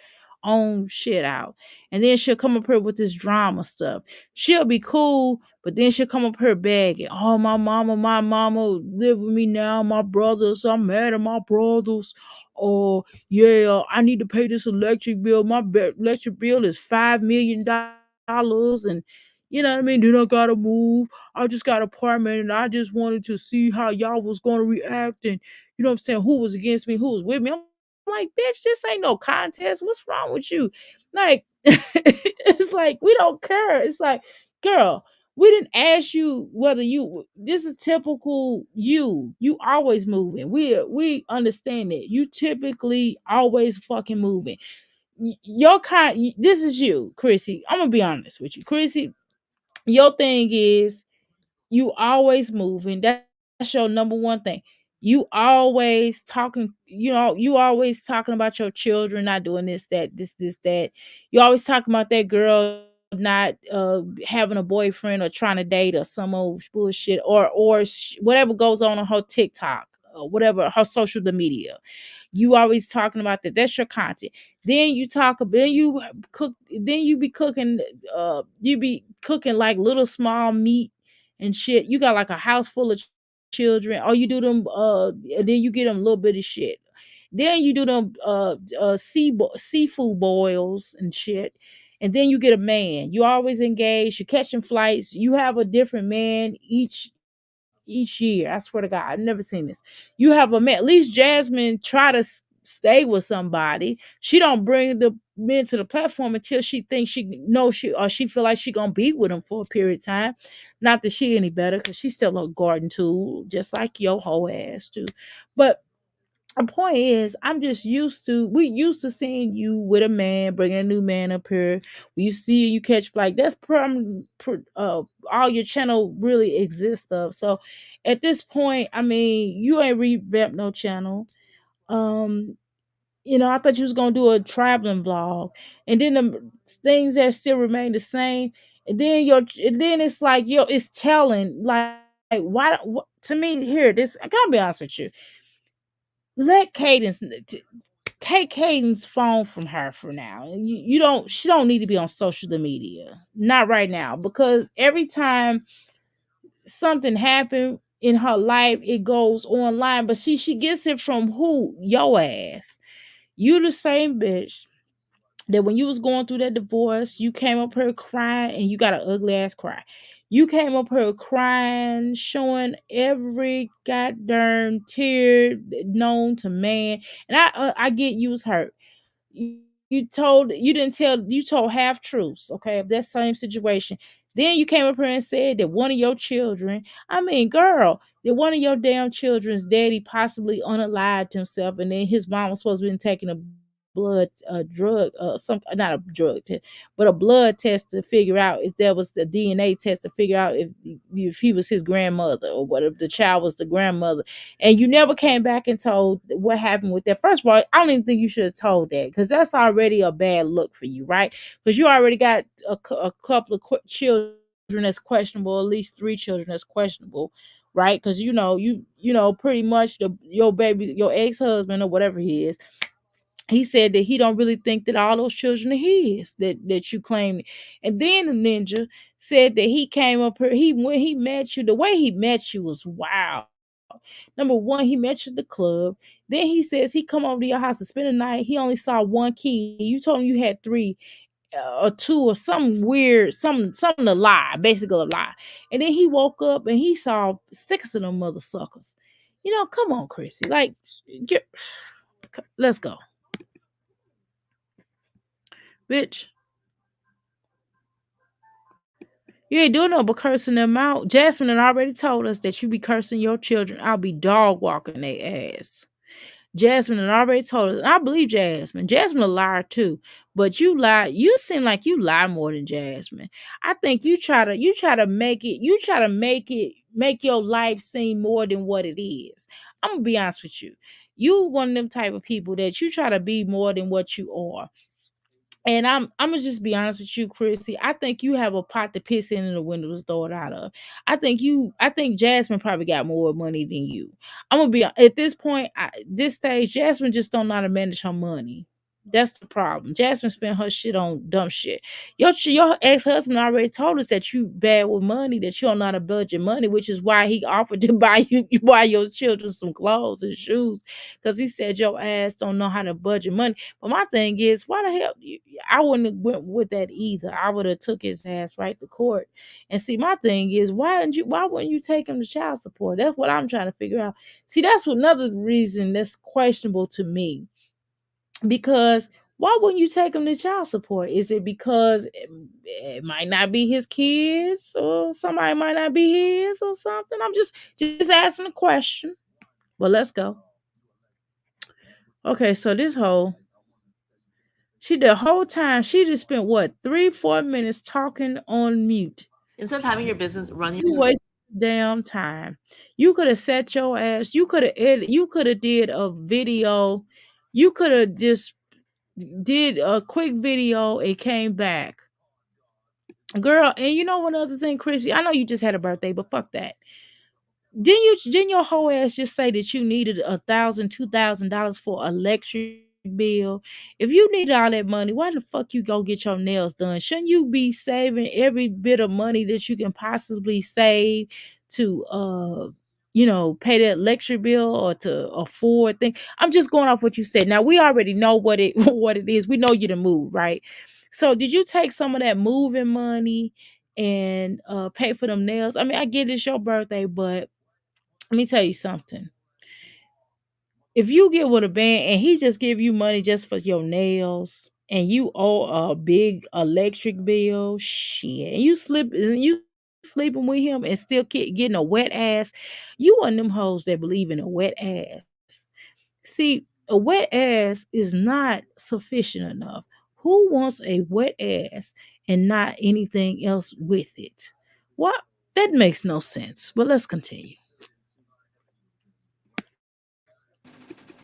own shit out. And then she'll come up here with this drama stuff. She'll be cool, but then she'll come up here begging. Oh, my mama live with me now. My brothers, I'm mad at my brothers. Oh, yeah, I need to pay this electric bill. My electric bill is $5 million. And you know what I mean? Then I gotta move. I just got an apartment and I just wanted to see how y'all was gonna react. And you know what I'm saying? Who was against me? Who was with me? I'm like, bitch, this ain't no contest. What's wrong with you? Like, it's like, we don't care. It's like, girl, we didn't ask you whether you, this is typical you. You always moving. We understand that. You typically always fucking moving. Your kind, this is you, Chrissy. I'm gonna be honest with you. Chrissy, your thing is you always moving. That's your number one thing. You always talking, you always talking about your children not doing this, that. You always talking about that girl not having a boyfriend or trying to date or some old bullshit or whatever goes on her TikTok or whatever her social media. You always talking about that. That's your content. Then you talk. Then you cook. Then you be cooking. You be cooking like little small meat and shit. You got like a house full of children. Or you do them. And then you get them a little bit of shit. Then you do them seafood boils and shit. And then you get a man. You always engaged. You're catching flights. You have a different man each year. I swear to God, I've never seen this. You have a man. At least Jasmine try to stay with somebody. She don't bring the men to the platform until she thinks she knows she or she feel like she gonna be with him for a period of time. Not that she any better, because she's still a garden tool, just like your whole ass too. But the point is, we used to seeing you with a man, bringing a new man up here. We used to see you catch like that's all your channel really exists of. So at this point, I mean, you ain't revamped no channel. Um, I thought you was gonna do a traveling vlog, and then the things that still remain the same. And then it's like it's telling like to me here. This I gotta be honest with you. Let Cadence take Caden's phone from her for now. You don't she don't need to be on social media. Not right now. Because every time something happened in her life, it goes online. But see, she gets it from who? Your ass. You the same bitch that when you was going through that divorce, you came up here crying and you got an ugly ass cry. You came up here crying, showing every goddamn tear known to man. And I get you was hurt. You told half truths, okay, of that same situation. Then you came up here and said that one of your children, I mean, girl, that one of your damn children's daddy possibly unalived himself, and then his mom was supposed to be taking a blood drug, some not a drug test, but a blood test to figure out if there was the DNA test to figure out if he was his grandmother or what if the child was the grandmother. And you never came back and told what happened with that. First of all, I don't even think you should have told that, because that's already a bad look for you, right? Because you already got a couple of children that's questionable, at least 3 children that's questionable, right? Because you know pretty much your baby, your ex-husband or whatever he said that he don't really think that all those children are his that you claim. And then the ninja said that he came up here, when he met you, the way he met you was wild. Number one, he met you at the club. Then he says he come over to your house to spend the night. He only saw one key. You told him you had three, or two, or some weird, something to lie, basically a lie. And then he woke up and he saw 6 of them mother suckers. Come on, Chrissy, like, let's go, bitch. You ain't doing no but cursing them out. Jasmine had already told us that you be cursing your children. I'll be dog walking their ass. Jasmine had already told us. And I believe Jasmine. Jasmine a liar too. But you lie. You seem like you lie more than Jasmine. I think you try to make your life seem more than what it is. I'm gonna be honest with you. You one of them type of people that you try to be more than what you are. And I'm gonna just be honest with you, Chrissy. I think you have a pot to piss in and a window to throw it out of. I think Jasmine probably got more money than you. I'm gonna be at this point, this stage, Jasmine just don't know how to manage her money. That's the problem. Jasmine spent her shit on dumb shit. Your ex husband already told us that you bad with money, that you don't know how to budget money, which is why he offered to buy your children some clothes and shoes, because he said your ass don't know how to budget money. But my thing is, why the hell I wouldn't have went with that either. I would have took his ass right to court. And see, my thing is, why wouldn't you take him to child support? That's what I'm trying to figure out. See, that's another reason that's questionable to me. Because why wouldn't you take him to child support? Is it because it might not be his kids, or somebody might not be his, or something? I'm just asking a question. But let's go. Okay, so this whole the whole time she just spent what 3-4 minutes talking on mute. Instead of having your business run You wasted damn time. You could have set your ass. You could have You could have did a video. You could have just did a quick video and came back. Girl, and you know one other thing, Chrissy? I know you just had a birthday, but fuck that. Didn't your whole ass just say that you needed $1,000, $2,000 for electric bill? If you needed all that money, why the fuck you go get your nails done? Shouldn't you be saving every bit of money that you can possibly save to pay that electric bill or to afford things? I'm just going off what you said. Now we already know what it what it is. We know you to move, right? So did you take some of that moving money and pay for them nails? I mean, I get it's your birthday, but let me tell you something. If you get with a band and he just give you money just for your nails and you owe a big electric bill, shit, and you sleeping with him and still getting a wet ass, you one of them hoes that believe in a wet ass. See, a wet ass is not sufficient enough. Who wants a wet ass and not anything else with it? What? That makes no sense. But let's continue.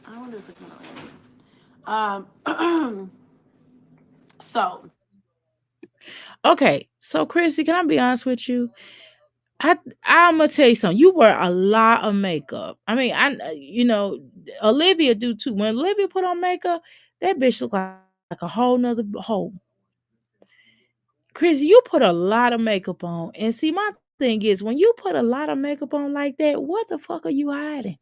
I wonder if it's gonna so Okay, so Chrissy, can I be honest with you? I'm gonna tell you something. You wear a lot of makeup. I mean, Olivia do too. When Olivia put on makeup, that bitch look like a whole nother hole. Chris, you put a lot of makeup on, and see, my thing is, when you put a lot of makeup on like that, what the fuck are you hiding?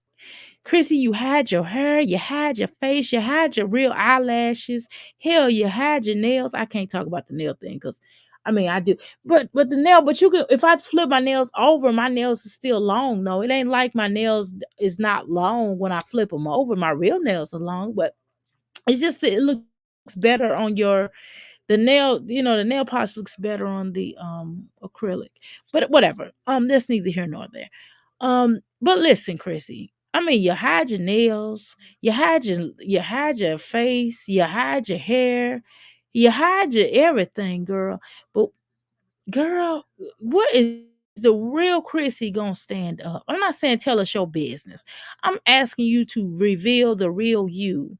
Chrissy, you hide your hair, you hide your face, you hide your real eyelashes. Hell, you hide your nails. I can't talk about the nail thing because, I mean, I do. But the nail, but you could, if I flip my nails over, my nails is still long. No, it ain't like my nails is not long when I flip them over. My real nails are long, but it's just that it looks better on the nail polish looks better on the acrylic. But whatever. That's neither here nor there. But listen, Chrissy. I mean, you hide your nails, you hide your face, you hide your hair, you hide your everything, girl. But girl, what is the real Chrissy gonna stand up? I'm not saying tell us your business. I'm asking you to reveal the real you,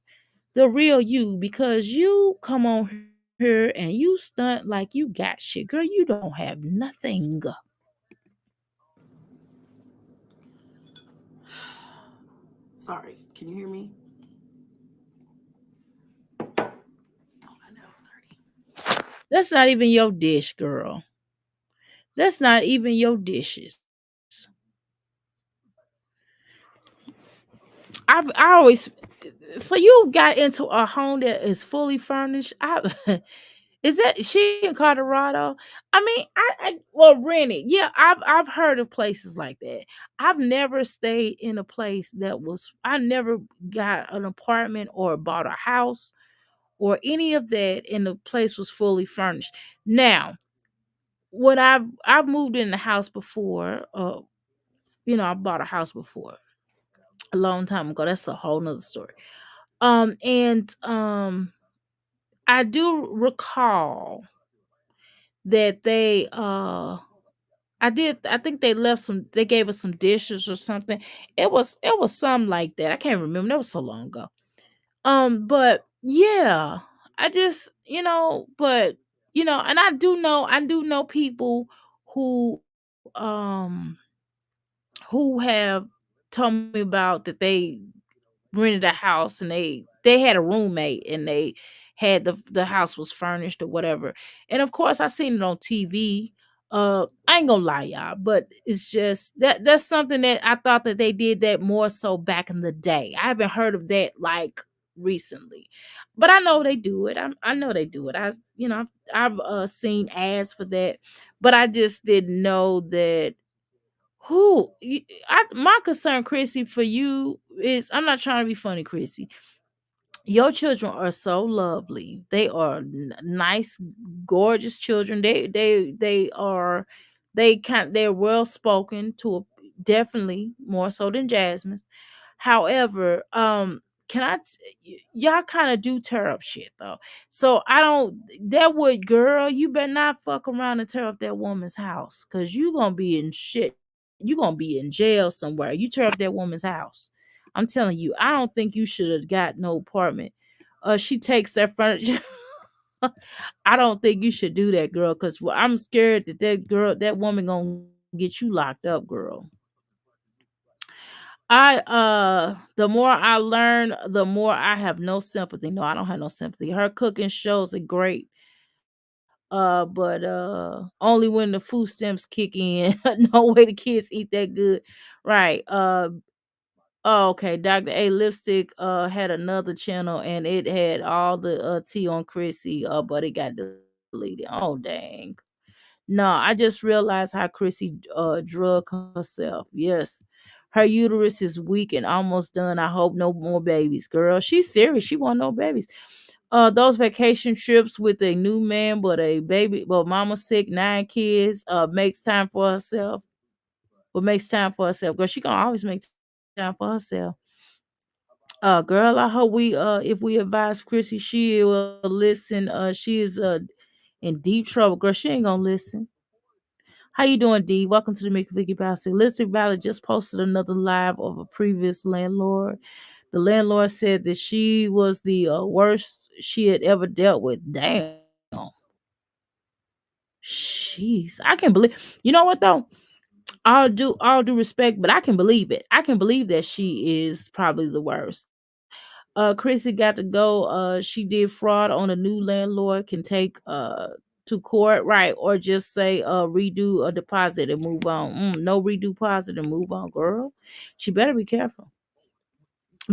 because you come on here and you stunt like you got shit. Girl, you don't have nothing. sorry. Can you hear me? Oh, I know it's 30. That's not even your dish, girl. That's not even your dishes. I always so you got into a home that is fully furnished. Is that she in Colorado? I mean, well, rented. Yeah, I've heard of places like that. I've never stayed in a place that was. I never got an apartment or bought a house or any of that, and the place was fully furnished. Now, what I've moved in the house before. I bought a house before a long time ago. That's a whole nother story. And I do recall that I think they gave us some dishes or something. It was something like that. I can't remember. That was so long ago. But yeah, I just, and I do know people who who have told me about that they rented a house and they had a roommate and they had the house was furnished or whatever. And of course I seen it on TV. I ain't gonna lie, y'all, but it's just that's something that I thought that they did that more so back in the day. I haven't heard of that like recently, but I know they do it. I know they do it. I've seen ads for that, but I just didn't know that my concern, Chrissy, for you is, I'm not trying to be funny, Chrissy. Your children are so lovely. They are nice, gorgeous children. They're well spoken to definitely more so than Jasmine's. However, can y'all kind of do tear up shit though. So I don't that would girl, you better not fuck around and tear up that woman's house, because you gonna be in shit. You gonna be in jail somewhere. You tear up that woman's house. I'm telling you, I don't think you should have got no apartment. She takes that furniture. I don't think you should do that, girl, because I'm scared that that woman gonna get you locked up, girl. The more I learn, the more I have no sympathy. No, I don't have no sympathy. Her cooking shows are great. But only when the food stamps kick in. No way the kids eat that good. Right. Oh, okay. Dr. A Lipstick had another channel and it had all the tea on Chrissy, but it got deleted. Oh dang. No, I just realized how Chrissy drug herself. Yes. Her uterus is weak and almost done. I hope no more babies. Girl, she's serious. She want no babies. Those vacation trips with a new man, but a baby, but mama sick, 9 kids, makes time for herself. But makes time for herself. Girl, she gonna always make time for herself. Girl, I hope if we advise Chrissy, she will listen. She is in deep trouble. Girl, she ain't gonna listen. How you doing, D? Welcome to the Mickey Vicky Bouncy. Listen, Valley just posted another live of a previous landlord. The landlord said that she was the worst she had ever dealt with. Damn. Jeez. I can believe. You know what though? All due respect, but I can believe it. I can believe that she is probably the worst. Chrissy got to go. She did fraud on a new landlord. Can take to court, right? Or just say redo a deposit and move on. No redo deposit and move on, girl. She better be careful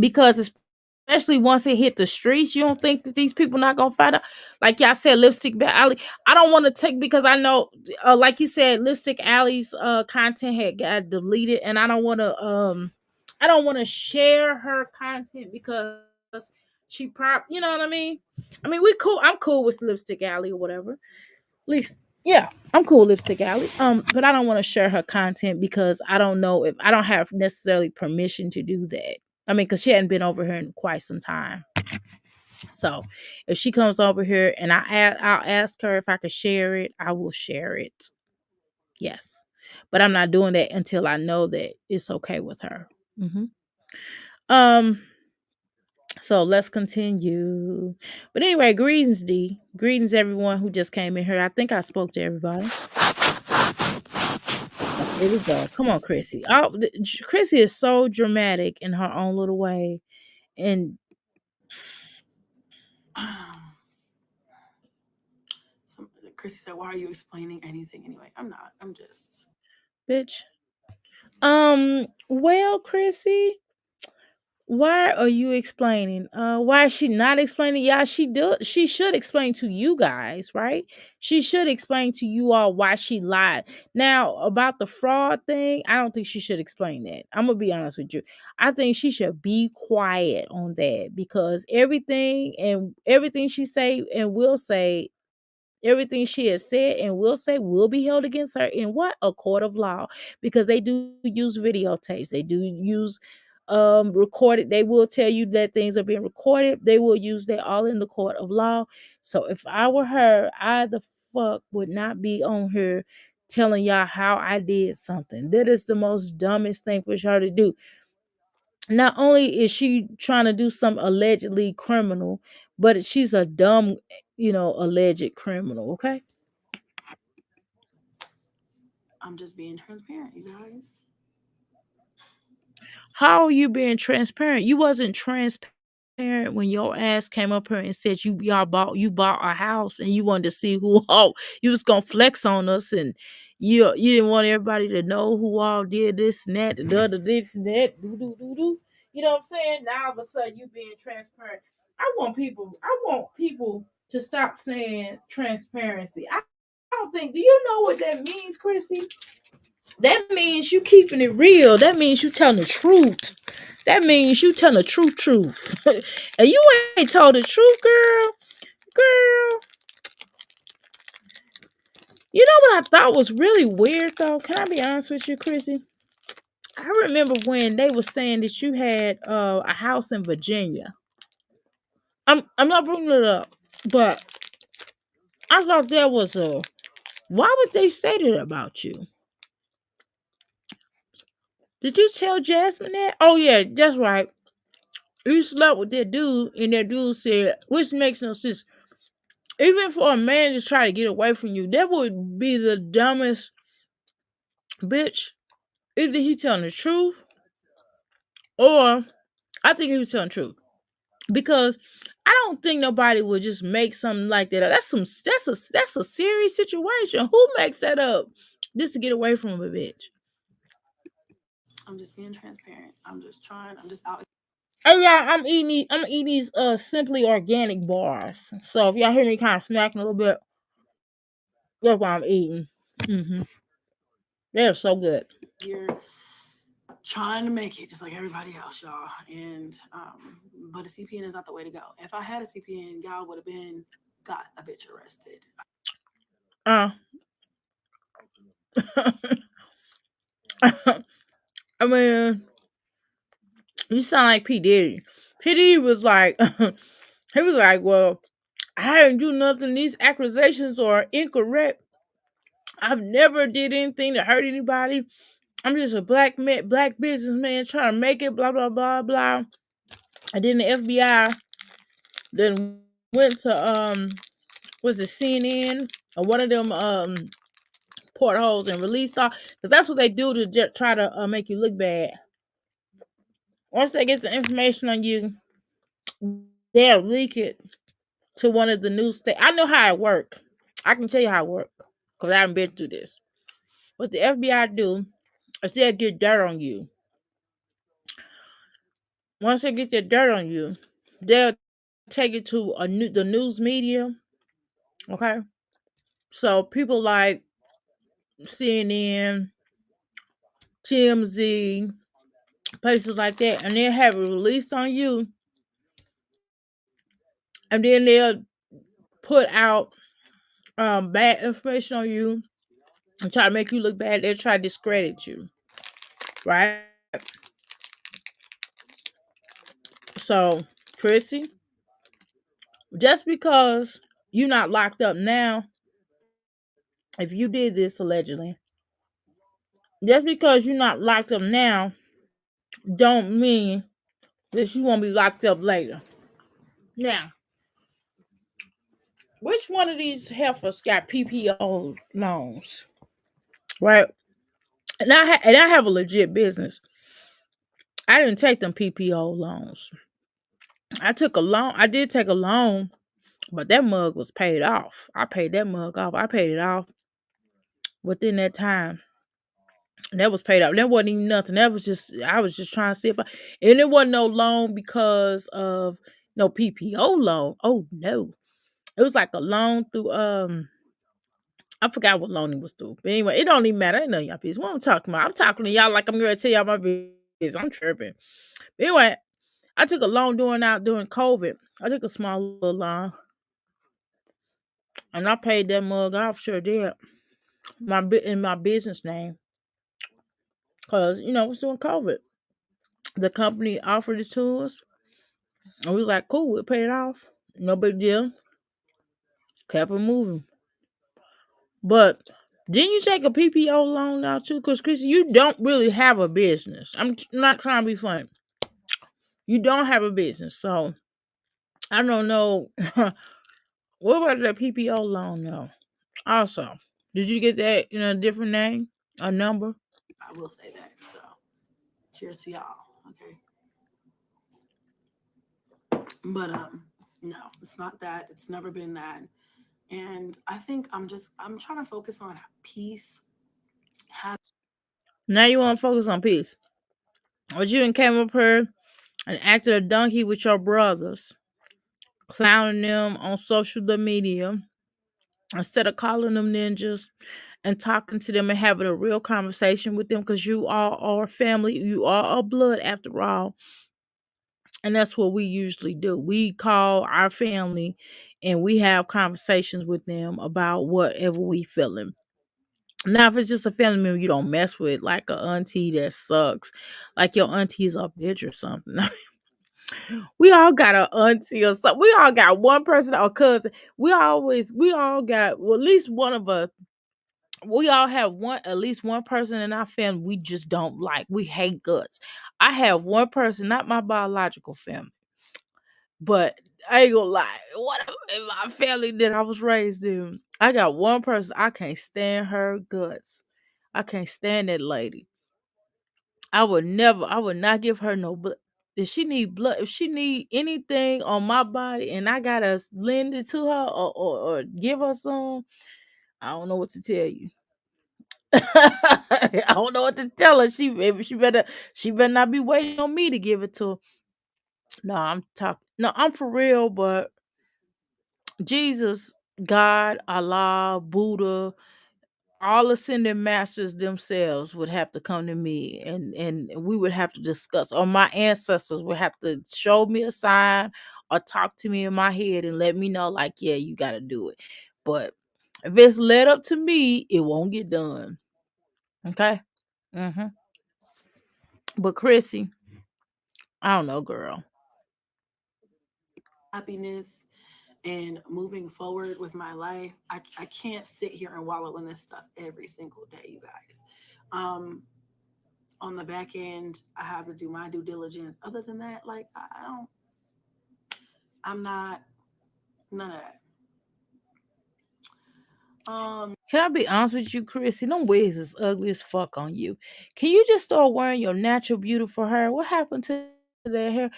because especially once it hit the streets, you don't think that these people not gonna find out? Like y'all said, Lipstick Alley. I don't want to take because I know, like you said, Lipstick Alley's content had got deleted, and I don't want to share her content because you know what I mean. I mean, we cool. I'm cool with Lipstick Alley or whatever. At least, yeah, I'm cool with Lipstick Alley. But I don't want to share her content because I don't know if I don't have necessarily permission to do that. I mean, because she hadn't been over here in quite some time. So if she comes over here and I'll ask her if I could share it, I will share it. Yes. But I'm not doing that until I know that it's okay with her. hmm Um, so let's continue. But anyway, greetings, D. Greetings, everyone who just came in here. I think I spoke to everybody. There we go. Come on, Chrissy. Chrissy is so dramatic in her own little way. And Chrissy said, "Why are you explaining anything anyway?" I'm not. I'm just. bitch. Well, Chrissy, why are you explaining? Why is she not explaining? Yeah, she should explain to you guys, right? She should explain to you all why she lied. Now, about the fraud thing, I don't think she should explain that. I'm gonna be honest with you. I think she should be quiet on that because everything she say and will say, everything she has said and will say will be held against her in what? A court of law. Because they do use videotapes. They do use recorded. They will tell you that things are being recorded. They will use that all in the court of law. So if I were her, I the fuck would not be on here telling y'all how I did something. That is the most dumbest thing for her to do. Not only is she trying to do some allegedly criminal, but she's a dumb, alleged criminal. Okay. I'm just being transparent, you guys. How are you being transparent? You wasn't transparent when your ass came up here and said you bought a house and you wanted to see who all you was gonna flex on us and you didn't want everybody to know who all did this and that, the other this and that, do do do do. You know what I'm saying? Now all of a sudden you being transparent. I want people to stop saying transparency. I don't think. Do you know what that means, Chrissy? That means you keeping it real. That means you telling the truth. That means you telling the truth. And you ain't told the truth, girl. Girl. You know what I thought was really weird though? Can I be honest with you, Chrissy? I remember when they were saying that you had a house in Virginia. I'm not bringing it up, but I thought there was a. Why would they say that about you? Did you tell Jasmine that? Oh yeah, that's right. You slept with that dude, and that dude said, which makes no sense. Even for a man to try to get away from you, that would be the dumbest bitch. Either he telling the truth or I think he was telling the truth. Because I don't think nobody would just make something like that up. That's a serious situation. Who makes that up just to get away from a bitch? I'm just being transparent. I'm just trying. I'm just out. Oh yeah, I'm eating these simply organic bars. So if y'all hear me kind of smacking a little bit, that's what I'm eating. Hmm. They're so good. Here trying to make it just like everybody else, y'all. And but a CPN is not the way to go. If I had a CPN, y'all would have been got a bitch arrested. Uh, I mean, you sound like P Diddy. P Diddy was like, he was like, well, I didn't do nothing. These accusations are incorrect. I've never did anything to hurt anybody. I'm just a black man, black businessman trying to make it. Blah blah blah blah. And then the FBI then went to was it CNN or one of them portholes and released all because that's what they do to try to make you look bad. Once they get the information on you, they'll leak it to one of the news stations. I know how it work. I can tell you how it work because I haven't been through this. What the FBI do is they'll get dirt on you. Once they get that dirt on you, they'll take it to the news media. Okay, so people like CNN, TMZ, places like that, and they'll have it released on you, and then they'll put out bad information on you and try to make you look bad. They'll try to discredit you, right? So, Chrissy, just because you're not locked up now, if you did this allegedly, just because you're not locked up now, don't mean that you won't be locked up later. Now, which one of these heifers got PPO loans, right? And I have a legit business. I didn't take them PPO loans. I took a loan. I did take a loan, but that mug was paid off. I paid that mug off. I paid it off within that time. And that was paid off. That wasn't even nothing. That was just I was just trying to see if and it wasn't no loan because of no PPO loan. Oh no. It was like a loan through I forgot what loan it was through. But anyway, it don't even matter. I know y'all business. What I'm talking about. I'm talking to y'all like I'm gonna tell y'all my business. I'm tripping. But anyway, I took a loan during COVID. I took a small little loan. And I paid that mug off, sure did. In my business name. Cause, it was during COVID. The company offered it to us. And we was like, cool, we'll pay it off. No big deal. Kept it moving. But didn't you take a PPO loan now too? Because Chrissy, you don't really have a business. I'm not trying to be funny. You don't have a business. So I don't know. What about that PPO loan though? Also, did you get that in a different name? A number? I will say that. So, cheers to y'all. Okay, but no, it's not that. It's never been that. And I think I'm trying to focus on peace. Now you want to focus on peace. But you done came up here and acted a donkey with your brothers, clowning them on social media instead of calling them ninjas and talking to them and having a real conversation with them because you all are family. You all are blood after all. And that's what we usually do. We call our family and we have conversations with them about whatever we feeling. Now, if it's just a family member you don't mess with, like a auntie that sucks, like your auntie's a bitch or something. We all got a auntie or something. We all got one person or cousin. We all got, well, at least one of us. We all have at least one person in our family we just don't like. We hate guts. I have one person, not my biological family, but I ain't gonna lie. What in my family that I was raised in? I got one person I can't stand her guts. I can't stand that lady. I would not give her no blood. If she need blood, if she need anything on my body, and I gotta lend it to her or give her some, I don't know what to tell you. I don't know what to tell her. She better not be waiting on me to give it to her. No, I'm talking. No, I'm for real. But Jesus, God, Allah, Buddha, all ascended masters themselves would have to come to me, and we would have to discuss, or my ancestors would have to show me a sign or talk to me in my head and let me know, like, yeah, you got to do it. But if it's led up to me, it won't get done. Okay. Hmm. But Chrissy, I don't know, girl. Happiness and moving forward with my life, I can't sit here and wallow in this stuff every single day, you guys. Um, on the back end, I have to do my due diligence. Other than that, like I don't, I'm not none of that. Can I be honest with you, Chrissy? Them wigs is ugly as fuck on you. Can you just start wearing your natural beautiful hair? What happened to that hair?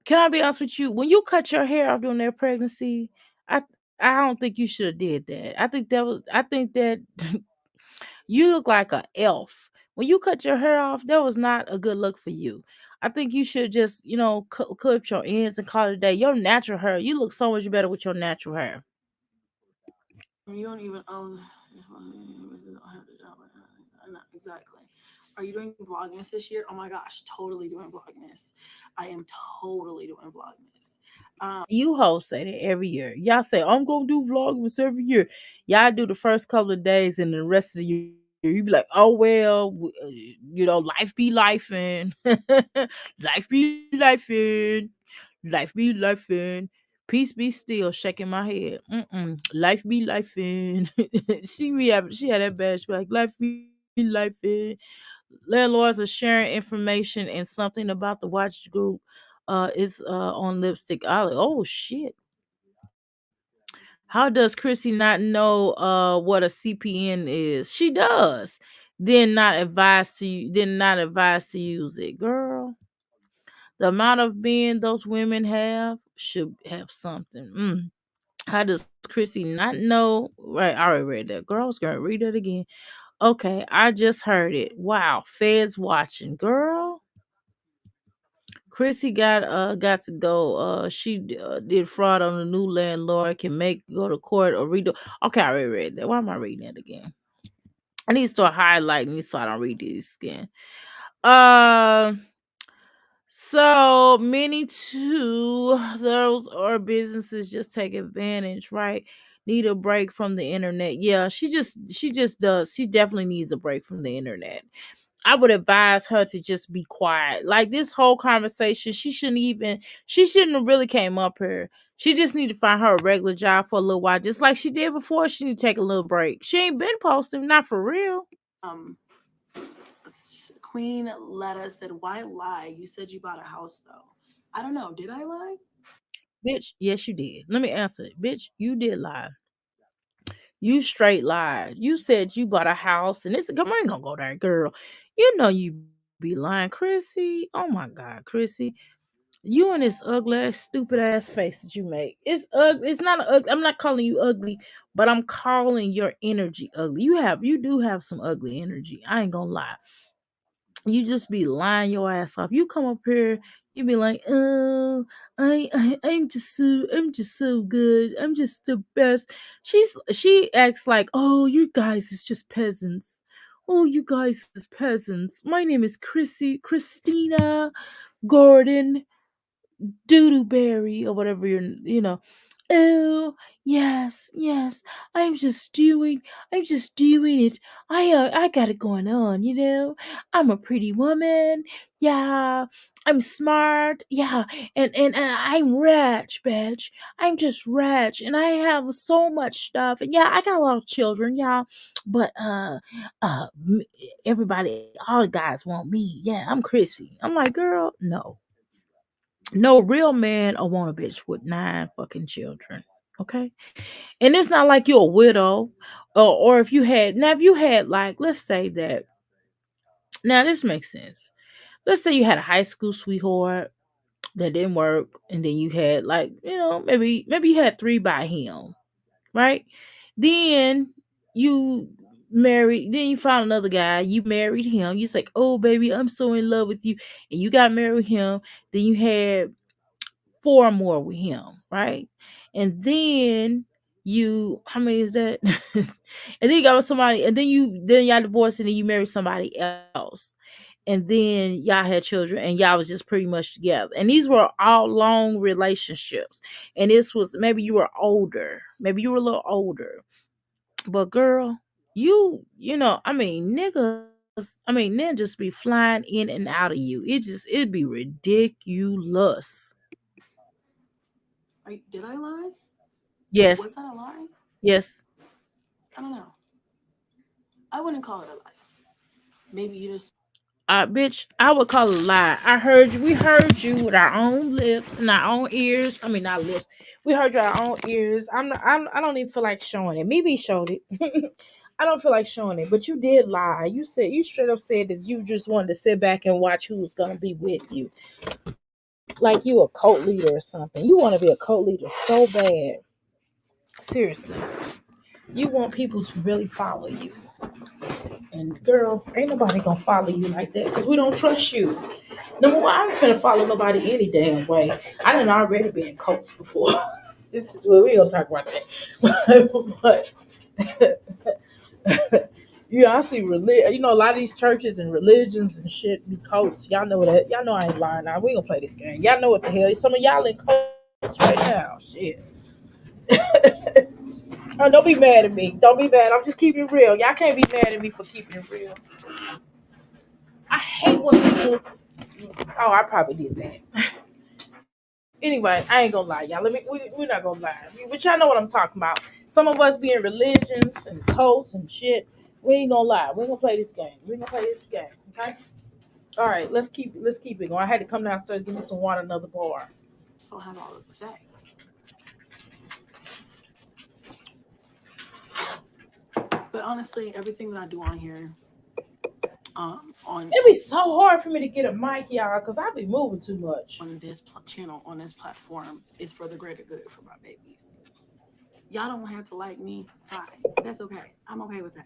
Can I be honest with you? When you cut your hair off during that pregnancy, I I don't think you should have did that. I think that you look like a elf. When you cut your hair off, that was not a good look for you. I think you should just, clip your ends and call it a day. Your natural hair, you look so much better with your natural hair. You don't even own. Exactly. Are you doing Vlogmas this year? Oh my gosh, totally doing Vlogmas. I am totally doing Vlogmas. You hoes say that every year. Y'all say, I'm gonna do vlogmas every year. Y'all do the first couple of days, and the rest of the year you be like, oh well, life be lifing. Life be lifing. Life be lifing. Peace be still, shaking my head. Life be lifing. She had that bad. She be like, life be lifing. Landlords are sharing information and something about the watch group is on Lipstick Alley. Oh shit. How does Chrissy not know what a CPN is? She does. Then not advise to use it. Girl, the amount of men those women have should have something. How does Chrissy not know? Right, I already read that. Girl, I was gonna read it again. Okay, I just heard it. Wow, feds watching. Girl, Chrissy got to go. She did fraud on the new landlord. Can make go to court or redo. Okay, I already read that. Why am I reading it again? I need to start highlighting these so I don't read these again. Uh, so many too. Those are businesses just take advantage, right? Need a break from the internet. Yeah, she just does. She definitely needs a break from the internet. I would advise her to just be quiet. Like this whole conversation, she shouldn't have really came up here. She just need to find her a regular job for a little while, just like she did before. She need to take a little break. She ain't been posting, not for real. Um, Queen Letta said, "Why lie? You said you bought a house though." I don't know. Did I lie? Bitch, yes you did. Let me answer it. Bitch, you did lie. You straight lied. You said you bought a house and it's come on, ain't gonna go there, girl. You know you be lying, Chrissy. Oh my God, Chrissy. You and this ugly ass, stupid ass face that you make. It's ugly. It's not ugly. I'm not calling you ugly, but I'm calling your energy ugly. You do have some ugly energy. I ain't gonna lie. You just be lying your ass off. You come up here, you be like, oh, I'm just so good. I'm just the best. She acts like, oh, you guys is just peasants. Oh, you guys is peasants. My name is Christina Gordon Doodooberry or whatever oh yes, yes, I'm just doing it. I got it going on. I'm a pretty woman. Yeah, I'm smart. Yeah, and I'm rich, bitch. I'm just rich and I have so much stuff. And yeah, I got a lot of children, yeah. But everybody, all the guys want me. Yeah, I'm Chrissy. I'm like, girl, no. No real man will want a bitch with 9 fucking children. Okay. And it's not like you're a widow, or if you had, now, if you had, like, let's say that, now this makes sense. Let's say you had a high school sweetheart that didn't work, and then you had, like, maybe you had three by him, right? Then you married, then you found another guy, you married him, you say, oh baby, I'm so in love with you, and you got married with him. Then you had four more with him, right? And then you, how many is that? And then you got with somebody, and then y'all divorced, and then you married somebody else. And then y'all had children, and y'all was just pretty much together. And these were all long relationships. And this was, maybe you were older, maybe you were a little older. But girl, I mean, niggas just be flying in and out of you. It'd be ridiculous. Did I lie? Was Yes. that a lie? Yes. I don't know. I wouldn't call it a lie. Maybe you just Bitch, I would call it a lie. I heard you. We heard you with our own lips and our own ears. I mean, not lips. We heard you with our own ears. I don't even feel like showing it. Maybe showed it. I don't feel like showing it. But you did lie. You straight up said that you just wanted to sit back and watch who was gonna be with you, like you a cult leader or something. You want to be a cult leader so bad. Seriously, you want people to really follow you. And girl, ain't nobody gonna follow you like that because we don't trust you. Number one, I ain't finna follow nobody any damn way. I done already been coached before. Well, we gonna talk about that. But yeah, I see religion. A lot of these churches and religions and shit be coats. Y'all know that. Y'all know I ain't lying now. We gonna play this game. Y'all know what the hell. Some of y'all in coats right now. Shit. Oh, don't be mad at me. Don't be mad. I'm just keeping it real. Y'all can't be mad at me for keeping it real. I hate when people. Oh, I probably did that. Anyway, I ain't gonna lie, y'all. We're not gonna lie. But y'all know what I'm talking about. Some of us be in religions and cults and shit. We ain't gonna lie. We ain't gonna play this game. We ain't gonna play this game. Okay. All right. Let's keep it going. I had to come downstairs, give me some water, another bar. don't have all of the facts. But honestly, everything that I do on here, on It'd be so hard for me to get a mic, y'all, because I be moving too much. on this channel, on this platform, is for the greater good for my babies. Y'all don't have to like me, fine. That's okay. I'm okay with that.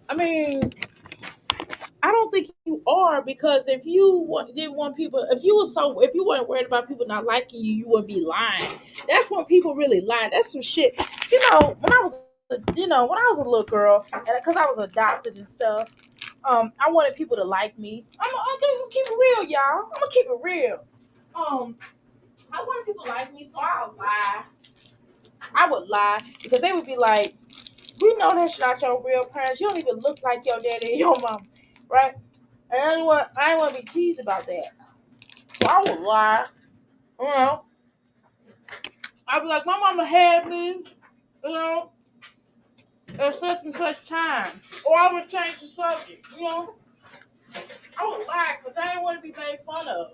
I mean, I don't think you are, because if you didn't want people, if you weren't worried about people not liking you, you wouldn't be lying. That's when people really lie. That's some shit. When I was a little girl, and because I was adopted and stuff, I wanted people to like me. I'm gonna keep it real, y'all. I'm gonna keep it real. Um, I wanted people to like me, so I would lie. I would lie because they would be like, "We know that's not your real parents. You don't even look like your daddy and your mom, right?" And I didn't want to be teased about that. So I would lie. You know, I'd be like, "My mama had me, you know, at such and such time," or I would change the subject. I would lie because I didn't want to be made fun of.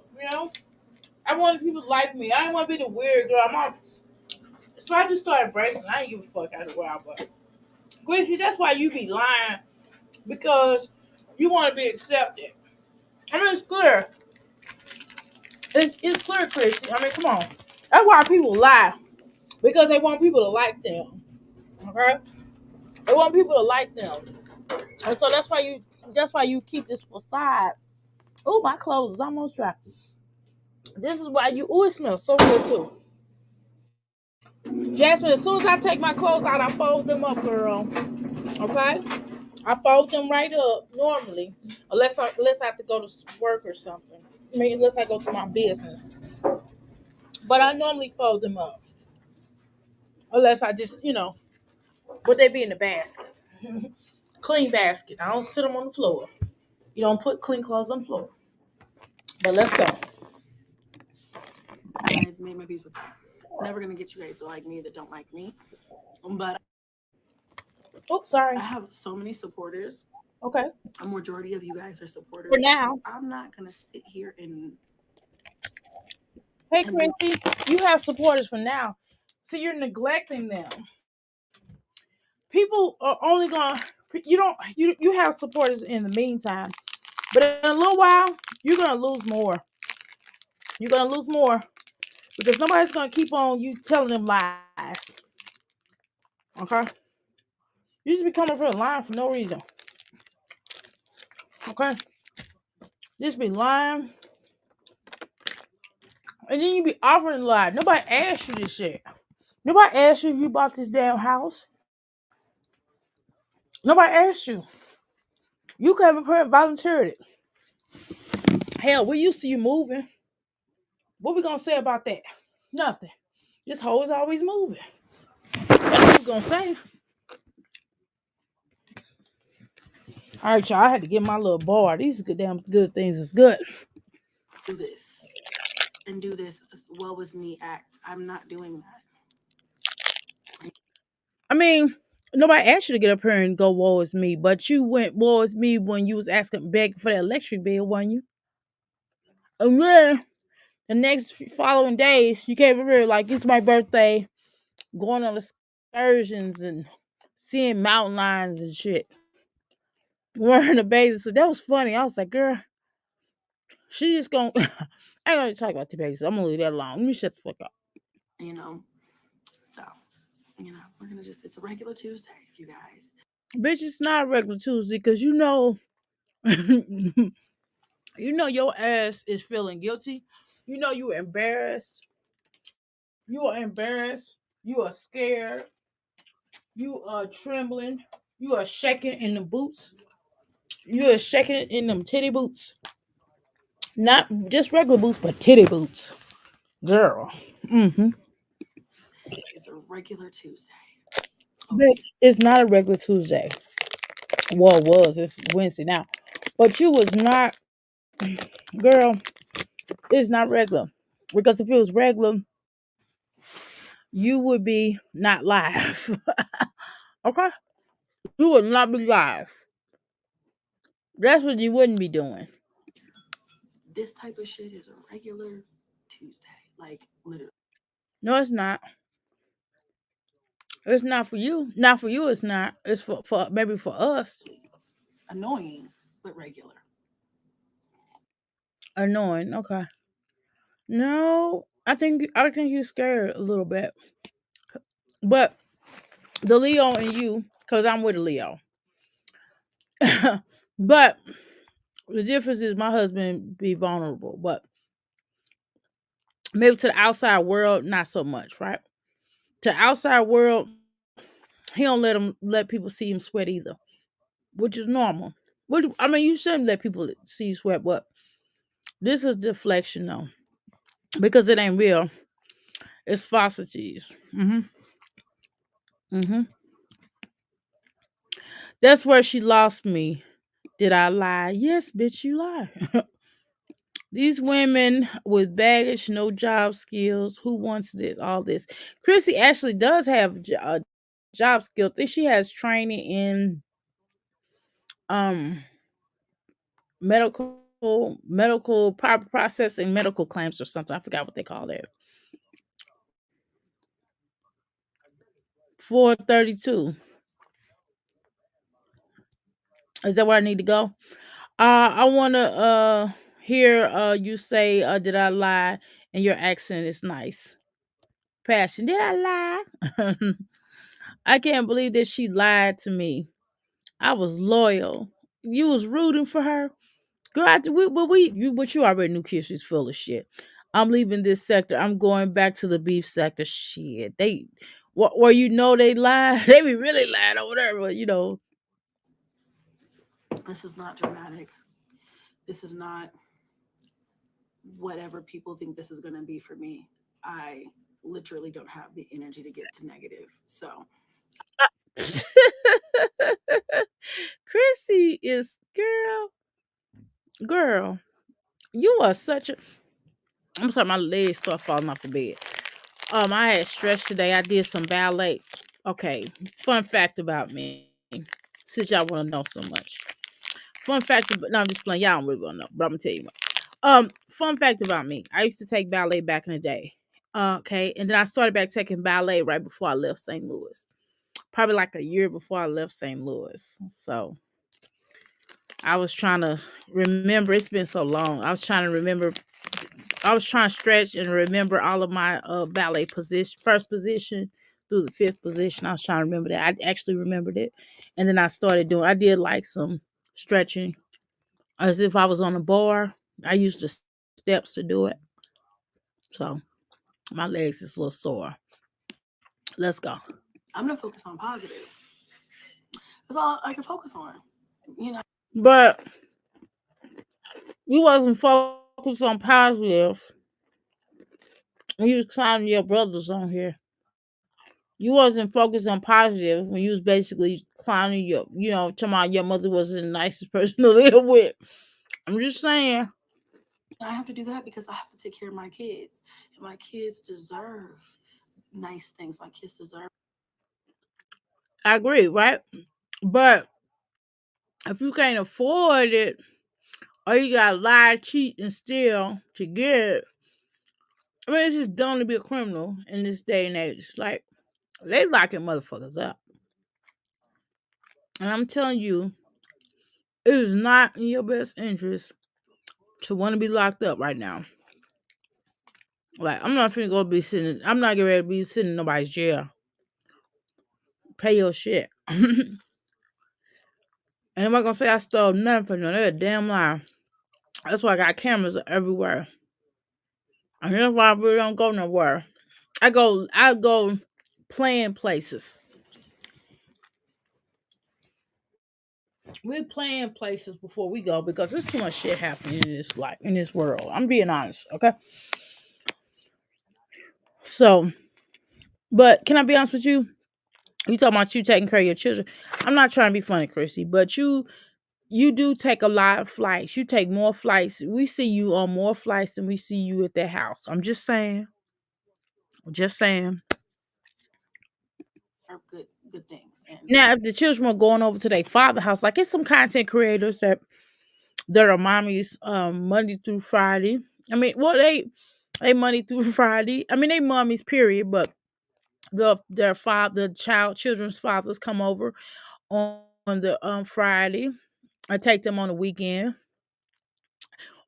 I wanted people to like me. I didn't want to be the weird girl. So I just started bracing. I didn't give a fuck after a while, but Chrissy, that's why you be lying, because you want to be accepted. I mean, it's clear. It's clear, Chrissy. I mean, come on. That's why people lie, because they want people to like them. Okay, they want people to like them, and so that's why you keep this facade. Oh, my clothes is almost dry. This is why you. Oh, it smells so good too. Jasmine, as soon as I take my clothes out, I fold them up, girl. Okay? I fold them right up normally, unless I have to go to work or something. I mean, unless I go to my business. But I normally fold them up, unless I just, but they be in the basket, clean basket. I don't sit them on the floor. You don't put clean clothes on the floor. But let's go. I've made my peace with that. Never gonna get you guys to like me that don't like me. But Oops, sorry. I have so many supporters. Okay. A majority of you guys are supporters. For now. So I'm not gonna sit here and Hey, and do Chrissy, you have supporters for now. See, you're neglecting them. People are only going. You don't. You have supporters in the meantime, but in a little while, you're gonna lose more. You're gonna lose more because nobody's gonna keep on you telling them lies. Okay, you just be coming for a line for no reason. Okay, just be lying, and then you be offering a lie. Nobody asked you this shit. Nobody asked you if you bought this damn house. Nobody asked you. You came up here and volunteered it. Hell, we used to you moving. What we gonna say about that? Nothing. This hoe is always moving. That's what we gonna say. All right, y'all. I had to get my little bar. These good damn good things is good. do this and do this woe is me act. I'm not doing that. I mean, nobody asked you to get up here and go woe is me, but you went woe is me when you was asking begging for that electric bill, weren't you? And then the next following days, you came over here like it's my birthday, going on excursions and seeing mountain lions and shit. Wearing a bathing suit. That was funny. I was like, girl, she just gonna. I ain't gonna talk about the bathing suit. I'm gonna leave that alone. Let me shut the fuck up. You know, so we're gonna just it's a regular Tuesday, you guys. Bitch, it's not a regular Tuesday because you know, you know your ass is feeling guilty. You know you embarrassed. You are embarrassed. You are scared. You are trembling. You are shaking in the boots. You are shaking in them titty boots. Not just regular boots, but titty boots. Girl. Mm-hmm. It's a regular Tuesday. Okay. Bitch, it's not a regular Tuesday. Well, it was. It's Wednesday now. But you was not, girl, it's not regular. Because if it was regular, you would be not live. Okay? You would not be live. That's what you wouldn't be doing. This type of shit is a regular Tuesday. Like literally No, it's not. It's not for you. Not for you, it's not. It's for maybe for us. annoying, but regular. Annoying. Okay. No, I think you're scared a little bit. But the Leo and you, because I'm with a Leo. But the difference is my husband be vulnerable, but maybe to the outside world, not so much, right? To the outside world, he don't let people see him sweat either, which is normal. I mean, you shouldn't let people see you sweat, but this is deflection though, because it ain't real. It's falsities. Hmm. That's where she lost me. Did I lie? Yes, bitch, you lie. These women with baggage, no job skills, who wants all this? Chrissy actually does have job skills. I think she has training in um medical processing medical claims or something. I forgot what they call it. 432. Is that where I need to go? I want to hear you say did I lie, and your accent is nice. Passion. Did I lie? I can't believe that she lied to me. I was loyal. You was rooting for her. Girl, but you already knew Kissy's full of shit. I'm leaving this sector. I'm going back to the beef sector. Shit. Where you know they lie. They be really lying over there, but you know. This is not dramatic. This is not whatever people think this is gonna be for me. I literally don't have the energy to get to negative. So Chrissy is girl. You are such a. I'm sorry, my legs start falling off the bed. I had stretch today. I did some ballet. Okay, fun fact about me, since y'all want to know so much. Fun fact, no, I'm just playing. Y'all don't really want to know, but I'm gonna tell you what. Fun fact about me: I used to take ballet back in the day. Okay, and then I started back taking ballet right before I left St. Louis. Probably like a year before I left St. Louis. So I was trying to remember. It's been so long. I was trying to remember. I was trying to stretch and remember all of my ballet position, first position through the fifth position. I was trying to remember that. I actually remembered it, and then I started doing. I did like some stretching, as if I was on a bar. I used the steps to do it. So my legs is a little sore. Let's go. I'm gonna focus on positive. That's all I can focus on. You know, But you wasn't focused on positive when you was clowning your brothers on here. You wasn't focused on positive when you was basically clowning talking about your mother wasn't the nicest person to live with. I'm just saying. I have to do that because I have to take care of my kids, and my kids deserve nice things. My kids deserve. I agree, right? But if you can't afford it, or you gotta lie, cheat, and steal to get it, I mean, it's just dumb to be a criminal in this day and age. Like, they locking motherfuckers up. And I'm telling you, it is not in your best interest to want to be locked up right now. Like, I'm not finna go be sitting, I'm not getting ready to be sitting in nobody's jail. Pay your shit. And I'm not gonna say I stole nothing from them. They're a damn lie. That's why I got cameras everywhere. And that's why I really don't go nowhere. I go playing places. We're playing places before we go because there's too much shit happening in this life, in this world. I'm being honest, okay? So, but can I be honest with you? You talking about you taking care of your children. I'm not trying to be funny, Chrissy, but you do take a lot of flights. You take more flights. We see you on more flights than we see you at that house. I'm just saying. Just saying. Good things. And Now, if the children were going over to their father house, like it's some content creators that are mommies Monday through Friday. I mean, well, they Monday through Friday. I mean, they mommies, period. But their father, children's fathers come over on the Friday. I take them on the weekend,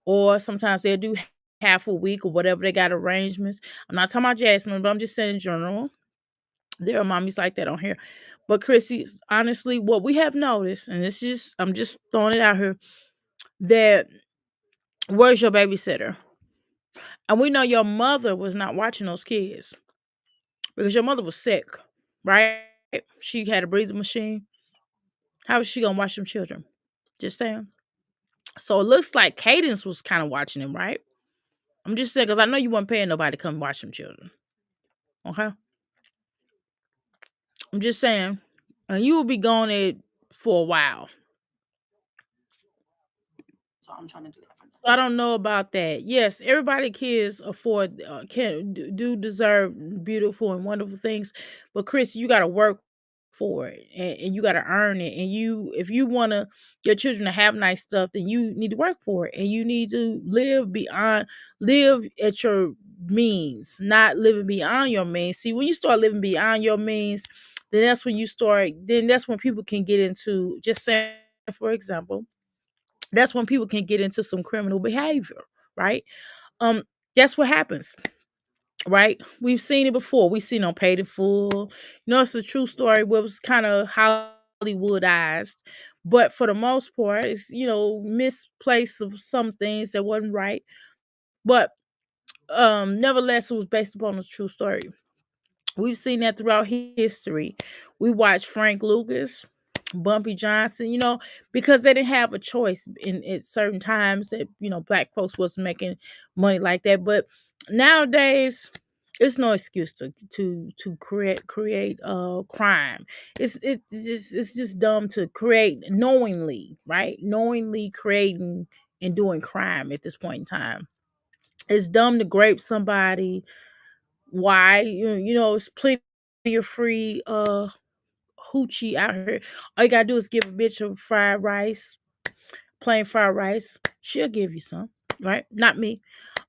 or sometimes they'll do half a week or whatever. They got arrangements. I'm not talking about Jasmine, but I'm just saying in general. There are mommies like that on here. But Chrissy, honestly, what we have noticed, and this is I'm just throwing it out here, that where's your babysitter? And we know your mother was not watching those kids because your mother was sick, right? She had a breathing machine. How was she gonna watch them children? Just saying. So it looks like Cadence was kind of watching them, right? I'm just saying because I know you weren't paying nobody to come watch them children. Okay, I'm just saying, and you will be gone there for a while. so I'm trying to do that for them. So I don't know about that. Yes, everybody kids afford do deserve beautiful and wonderful things, but Chris, you got to work for it and you got to earn it. And you, if you want to your children to have nice stuff, then you need to work for it and you need to live at your means, not living beyond your means. See, when you start living beyond your means, then that's when you start. Then that's when people can get into. Just saying, for example, that's when people can get into some criminal behavior, right? Um, that's what happens, right? We've seen it before. We've seen on Paid in Full. It's a true story where it was kind of Hollywoodized, but for the most part, it's misplaced of some things that wasn't right. But nevertheless, it was based upon a true story. We've seen that throughout history. We watched Frank Lucas, Bumpy Johnson, because they didn't have a choice in at certain times that black folks wasn't making money like that. But nowadays, it's no excuse to create crime. It's just dumb to create knowingly, right? Knowingly creating and doing crime at this point in time. It's dumb to grape somebody. Why? It's plenty of free hoochie out here. All you gotta do is give a bitch a fried rice, plain fried rice. She'll give you some. right? Not me.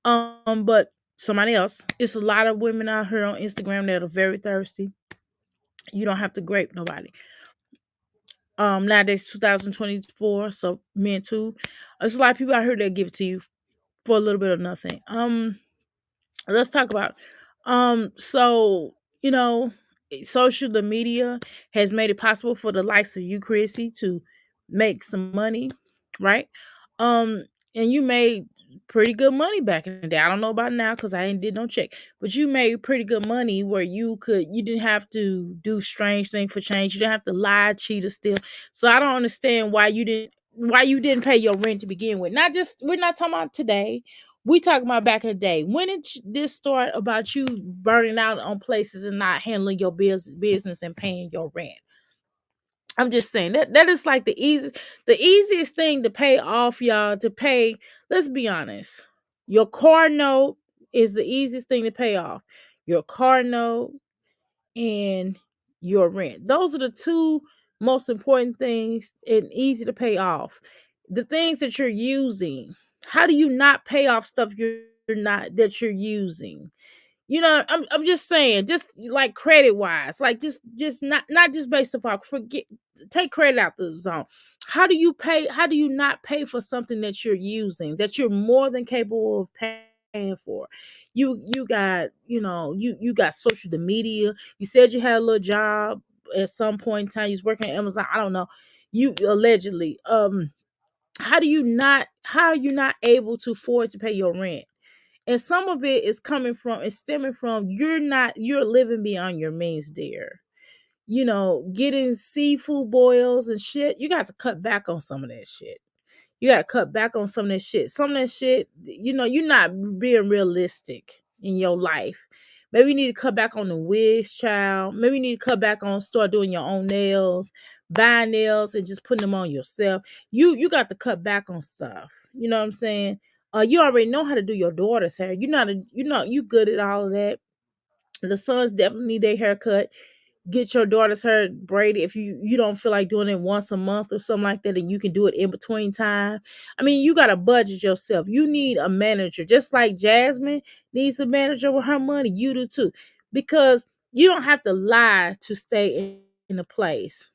But somebody else. It's a lot of women out here on Instagram that are very thirsty. You don't have to grape nobody. Nowadays 2024, so men too. There's a lot of people out here that give it to you for a little bit of nothing. Let's talk about so you know social the media has made it possible for the likes of you, Chrissy, to make some money, right? um and you made pretty good money back in the day. I don't know about now because I ain't did no check, but you made pretty good money where you didn't have to do strange things for change. You didn't have to lie, cheat, or steal. So I don't understand why you didn't pay your rent to begin with. Not just, we're not talking about today, we talking about back in the day. When did this start about you burning out on places and not handling your business and paying your rent? I'm just saying that is like the easiest thing to pay off, y'all. To pay, let's be honest. Your car note is the easiest thing to pay off. Your car note and your rent. Those are the two most important things and easy to pay off. The things that you're using. How do you not pay off stuff that you're using? I'm just saying, just like credit wise, like just not just based upon, forget, take credit out the zone. How do you not pay for something that you're using, that you're more than capable of paying for? You got social the media. You said you had a little job at some point in time. You was working at Amazon. I don't know. You allegedly. How are you not able to afford to pay your rent? And some of it is stemming from you're living beyond your means, dear. Getting seafood boils and shit, you got to cut back on some of that shit. You got to cut back on some of that shit. Some of that shit, you're not being realistic in your life. Maybe you need to cut back on the wigs, child. Maybe you need to cut back on start doing your own nails, buy nails and just putting them on yourself. You got to cut back on stuff. You know what I'm saying? You already know how to do your daughter's hair. You good at all of that. The sons definitely need their haircut. Get your daughter's hair braided if you don't feel like doing it once a month or something like that, and you can do it in between time. I mean, you got to budget yourself. You need a manager, just like Jasmine needs a manager with her money. You do too, because you don't have to lie to stay in a place.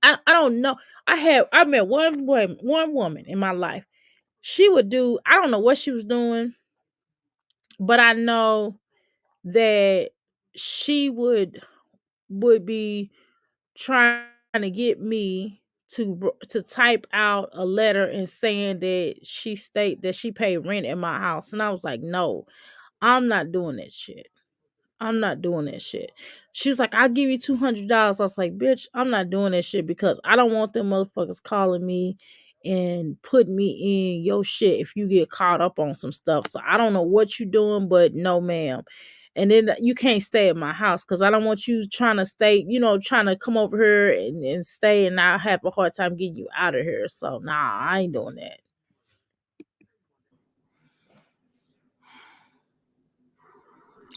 I don't know. I met one woman in my life. She would do, I don't know what she was doing, but I know that she would be trying to get me to type out a letter and saying that she paid rent in my house, and I was like, no, I'm not doing that shit. I'm not doing that shit. She was like, I'll give you $200. I was like, bitch, I'm not doing that shit because I don't want them motherfuckers calling me and putting me in your shit if you get caught up on some stuff. So I don't know what you're doing, but no, ma'am. And then you can't stay at my house because I don't want you trying to stay, trying to come over here and stay, and I'll have a hard time getting you out of here. So nah, I ain't doing that.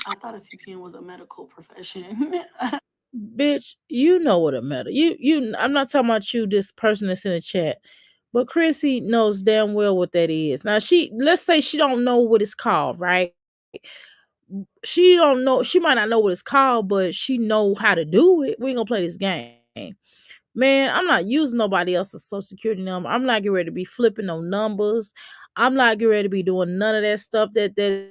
I thought a CPN was a medical profession. Bitch, you know what a meta. I'm not talking about you, this person that's in the chat. But Chrissy knows damn well what that is. Now let's say she don't know what it's called, right? She don't know, she might not know what it's called, but she know how to do it. We ain't gonna play this game. Man, I'm not using nobody else's social security number. I'm not getting ready to be flipping no numbers. I'm not getting ready to be doing none of that stuff that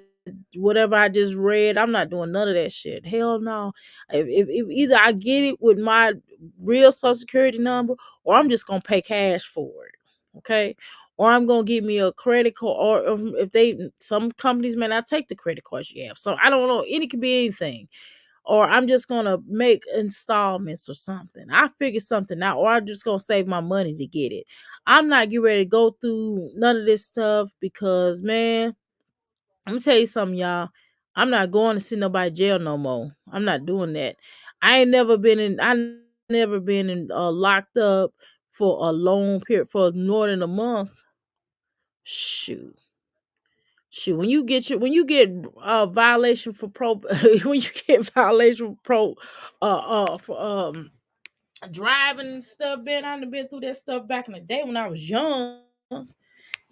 whatever I just read. I'm not doing none of that shit. Hell no. If either I get it with my real social security number, or I'm just gonna pay cash for it. Okay. Or I'm gonna give me a credit card, or if some companies may not take the credit cards you have. So I don't know. It could be anything, or I'm just gonna make installments or something. I figure something out, or I'm just gonna save my money to get it. I'm not getting ready to go through none of this stuff because, man, I'm gonna tell you something, y'all. I'm not going to see nobody jail no more. I'm not doing that. I never been in locked up for a long period for more than a month. Shoot. Shoot, when you get violation for pro when you get violation for pro for driving and stuff, man, I done been through that stuff back in the day when I was young.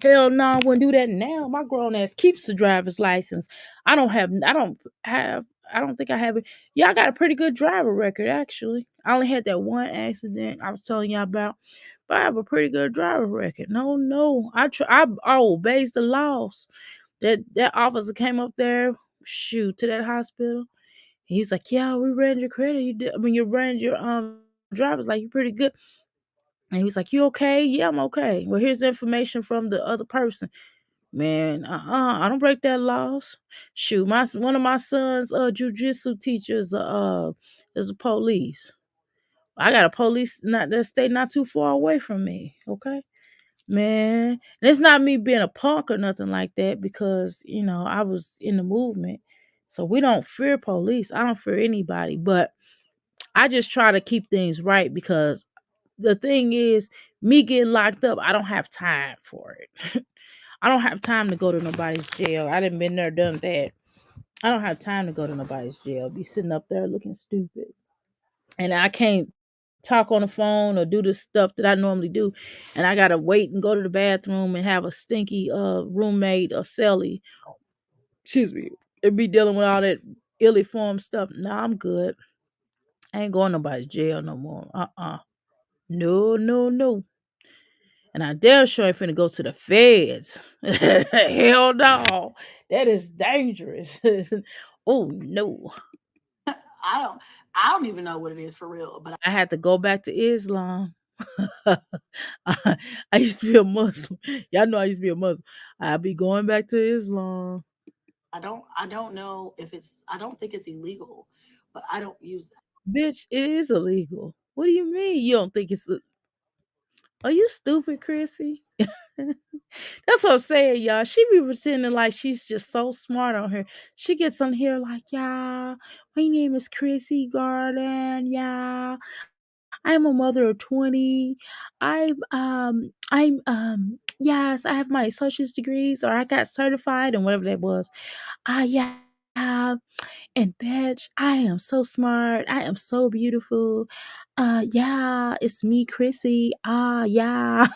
Hell no, I wouldn't do that now. My grown ass keeps the driver's license. I don't have. I don't have. I don't think I have it. Yeah, I got a pretty good driver record actually. I only had that one accident I was telling y'all about, but I have a pretty good driver record. No, no, I obeys the laws. That officer came up there, shoot, to that hospital. He's like, yeah, we ran your credit. You did. I mean, you ran your driver's like you pretty good. And he's like, you okay? Yeah, I'm okay. Well, here's the information from the other person. Man, I don't break that laws. Shoot, my one of my son's jujitsu teachers is a police. I got a police not that stay not too far away from me. Okay, man, and it's not me being a punk or nothing like that because I was in the movement, so we don't fear police. I don't fear anybody, but I just try to keep things right because the thing is, me getting locked up, I don't have time for it. I don't have time to go to nobody's jail. I done been there, done that. I don't have time to go to nobody's jail. Be sitting up there looking stupid. And I can't talk on the phone or do the stuff that I normally do. And I gotta wait and go to the bathroom and have a stinky roommate or celly. Excuse me. And be dealing with all that illy-form stuff. Nah, I'm good. I ain't going to nobody's jail no more. No, no, no. And I damn sure ain't finna go to the feds. Hell no. That is dangerous. Oh no. I don't I don't even know what it is for real, but I had to go back to Islam. I used to be a Muslim. Y'all know I used to be a Muslim. I'll be going back to Islam. I don't know if I don't think it's illegal, but I don't use that. Bitch, it is illegal. What do you mean you don't think Are you stupid, Chrissy? That's what I'm saying, y'all. She be pretending like she's just so smart on her. She gets on here like, yeah, my name is Chrissy Garden. Yeah, I'm a mother of 20. Yes, I have my associate's degrees or I got certified and whatever that was. Yeah. And bitch, I am so smart. I am so beautiful. Yeah, it's me, Chrissy. Yeah.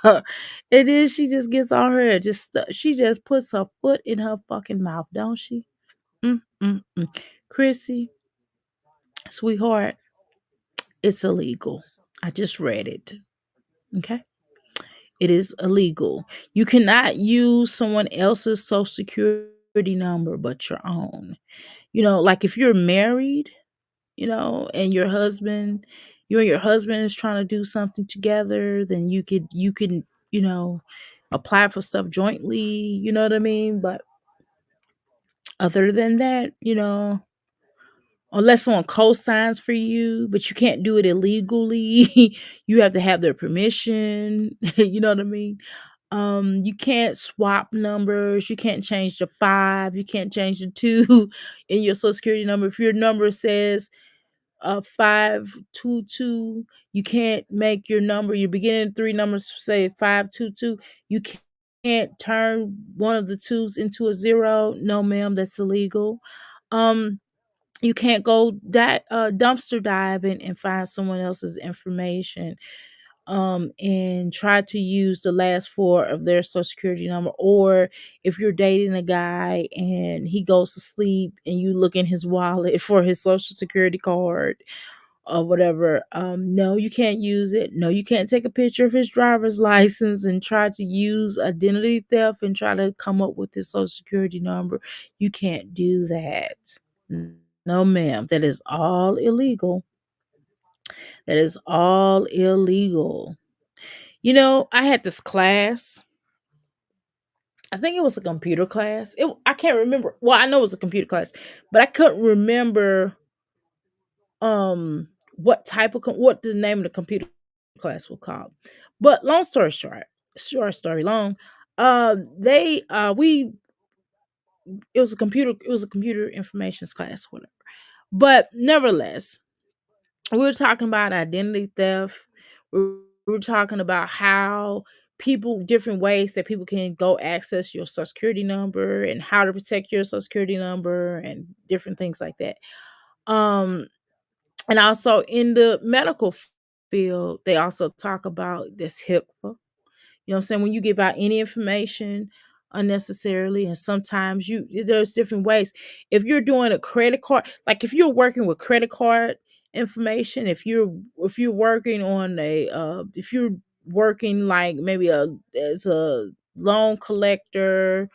It is. She just gets on her and she just puts her foot in her fucking mouth, don't she? Mm. Chrissy, sweetheart, it's illegal. I just read it. Okay. It is illegal. You cannot use someone else's social security number but your own. Like if you're married, and you and your husband is trying to do something together, then you can, you know, apply for stuff jointly, you know what I mean? But other than that, unless someone co-signs for you, but you can't do it illegally. You have to have their permission. You know what I mean? You can't swap numbers. You can't change the 5. You can't change the 2 in your social security number. If your number says 522, you can't make your beginning 3 numbers say 522. You can't turn one of the twos into a 0. No, ma'am, that's illegal. Um, you can't go dumpster diving and find someone else's information and try to use the last 4 of their social security number. Or if you're dating a guy and he goes to sleep and you look in his wallet for his social security card or whatever, no, you can't use it. No, you can't take a picture of his driver's license and try to use identity theft and try to come up with his social security number. You can't do that. No, ma'am. That is all illegal. That is all illegal. I had this class. I think it was a computer class. I can't remember. Well, I know it was a computer class, but I couldn't remember what the name of the computer class was called. But long story short story long, they we it was a computer information class, whatever. But nevertheless, we were talking about identity theft. We were talking about how different ways that people can go access your social security number and how to protect your social security number and different things like that. Um, and also in the medical field, they also talk about this HIPAA. You know what I'm saying? When you give out any information unnecessarily, and sometimes there's different ways. If you're doing a credit card, like if you're working with credit card information, if you're working on if you're working like maybe as a loan collector,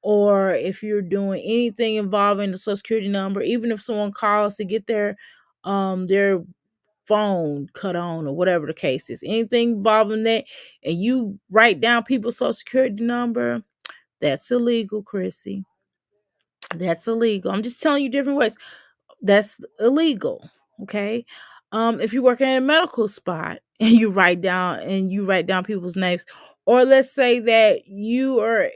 or if you're doing anything involving the social security number, even if someone calls to get their phone cut on or whatever the case is, anything involving that, and you write down people's social security number, that's illegal, Chrissy. That's illegal. I'm just telling you different ways. That's illegal. Okay. If you're working at a medical spot and you write down people's names, or let's say that you are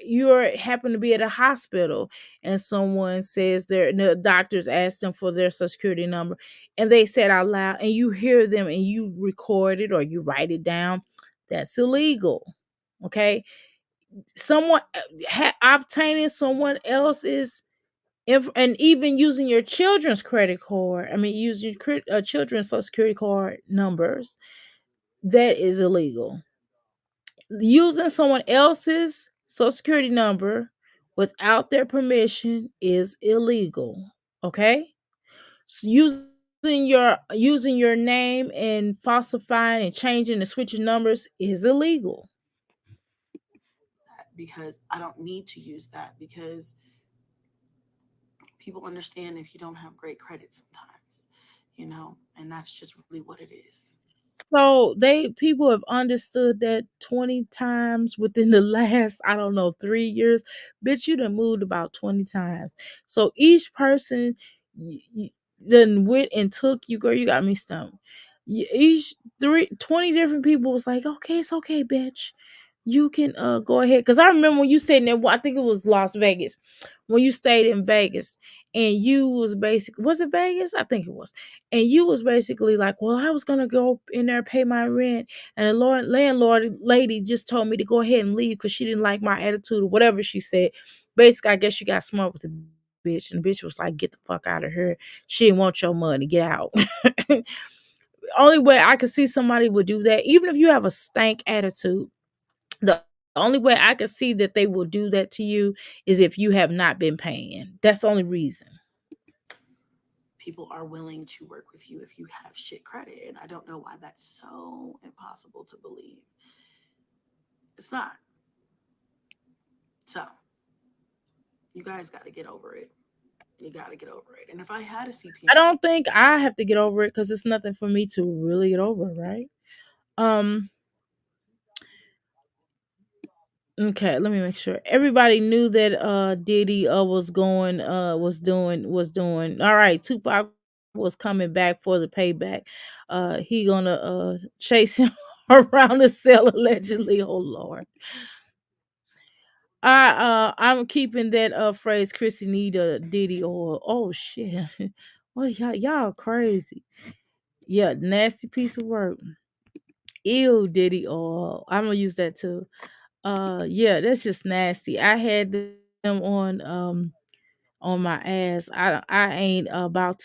happen to be at a hospital and someone says the doctors ask them for their social security number, and they said out loud, and you hear them and you record it or you write it down, that's illegal. Okay. Someone obtaining someone else's and even using your children's credit card, I mean, using children's social security card numbers, that is illegal. Using someone else's social security number without their permission is illegal. Okay? So using your name and falsifying and changing and switching numbers is illegal. because I don't need to use that, because people understand if you don't have great credit sometimes, and that's just really what it is. So people have understood that 20 times within the last, I don't know, 3 years. Bitch, you done moved about 20 times. So each person then went and took you, girl, you got me stumped. Each 20 different people was like, okay, it's okay, bitch. You can go ahead. Cause I remember when you stayed in there, I think it was Las Vegas. When you stayed in Vegas and you was basically, was it Vegas? I think it was, and you was basically like, well, I was gonna go in there and pay my rent, and the landlord lady just told me to go ahead and leave because she didn't like my attitude or whatever she said. Basically, I guess she got smart with the bitch, and the bitch was like, get the fuck out of here. She didn't want your money, get out. Only way I could see somebody would do that, even if you have a stank attitude, the only way I could see that they will do that to you is if you have not been paying. That's the only reason. People are willing to work with you if you have shit credit, and I don't know why that's so impossible to believe. It's not. So you guys got to get over it. You got to get over it. And if I had a I CPN, don't think I have to get over it because it's nothing for me to really get over, right? Um, okay, let me make sure. Everybody knew that Diddy was doing. All right, Tupac was coming back for the payback. He gonna chase him around the cell allegedly. Oh Lord. I'm keeping that phrase, Chrissy need a Diddy oil. Oh shit. What y'all crazy. Yeah, nasty piece of work. Ew, Diddy oil. I'm gonna use that too. Yeah, that's just nasty. I had them on my ass. I ain't about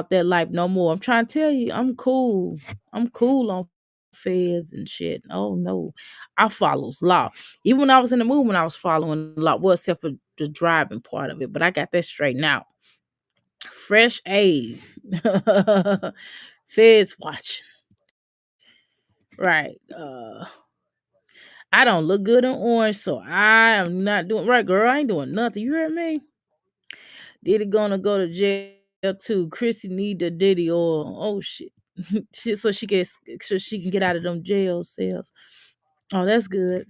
that life no more. I'm trying to tell you, I'm cool. I'm cool on feds and shit. Oh no. I follows law. Even when I was in the movement, I was following law. Well, except for the driving part of it, but I got that straightened out. Fresh A. Feds watching. Right. I don't look good in orange, so I am not doing right, girl. I ain't doing nothing. You heard me? Diddy gonna go to jail too. Chrissy need the Diddy oil. Oh shit. So she can get out of them jail cells. Oh, that's good.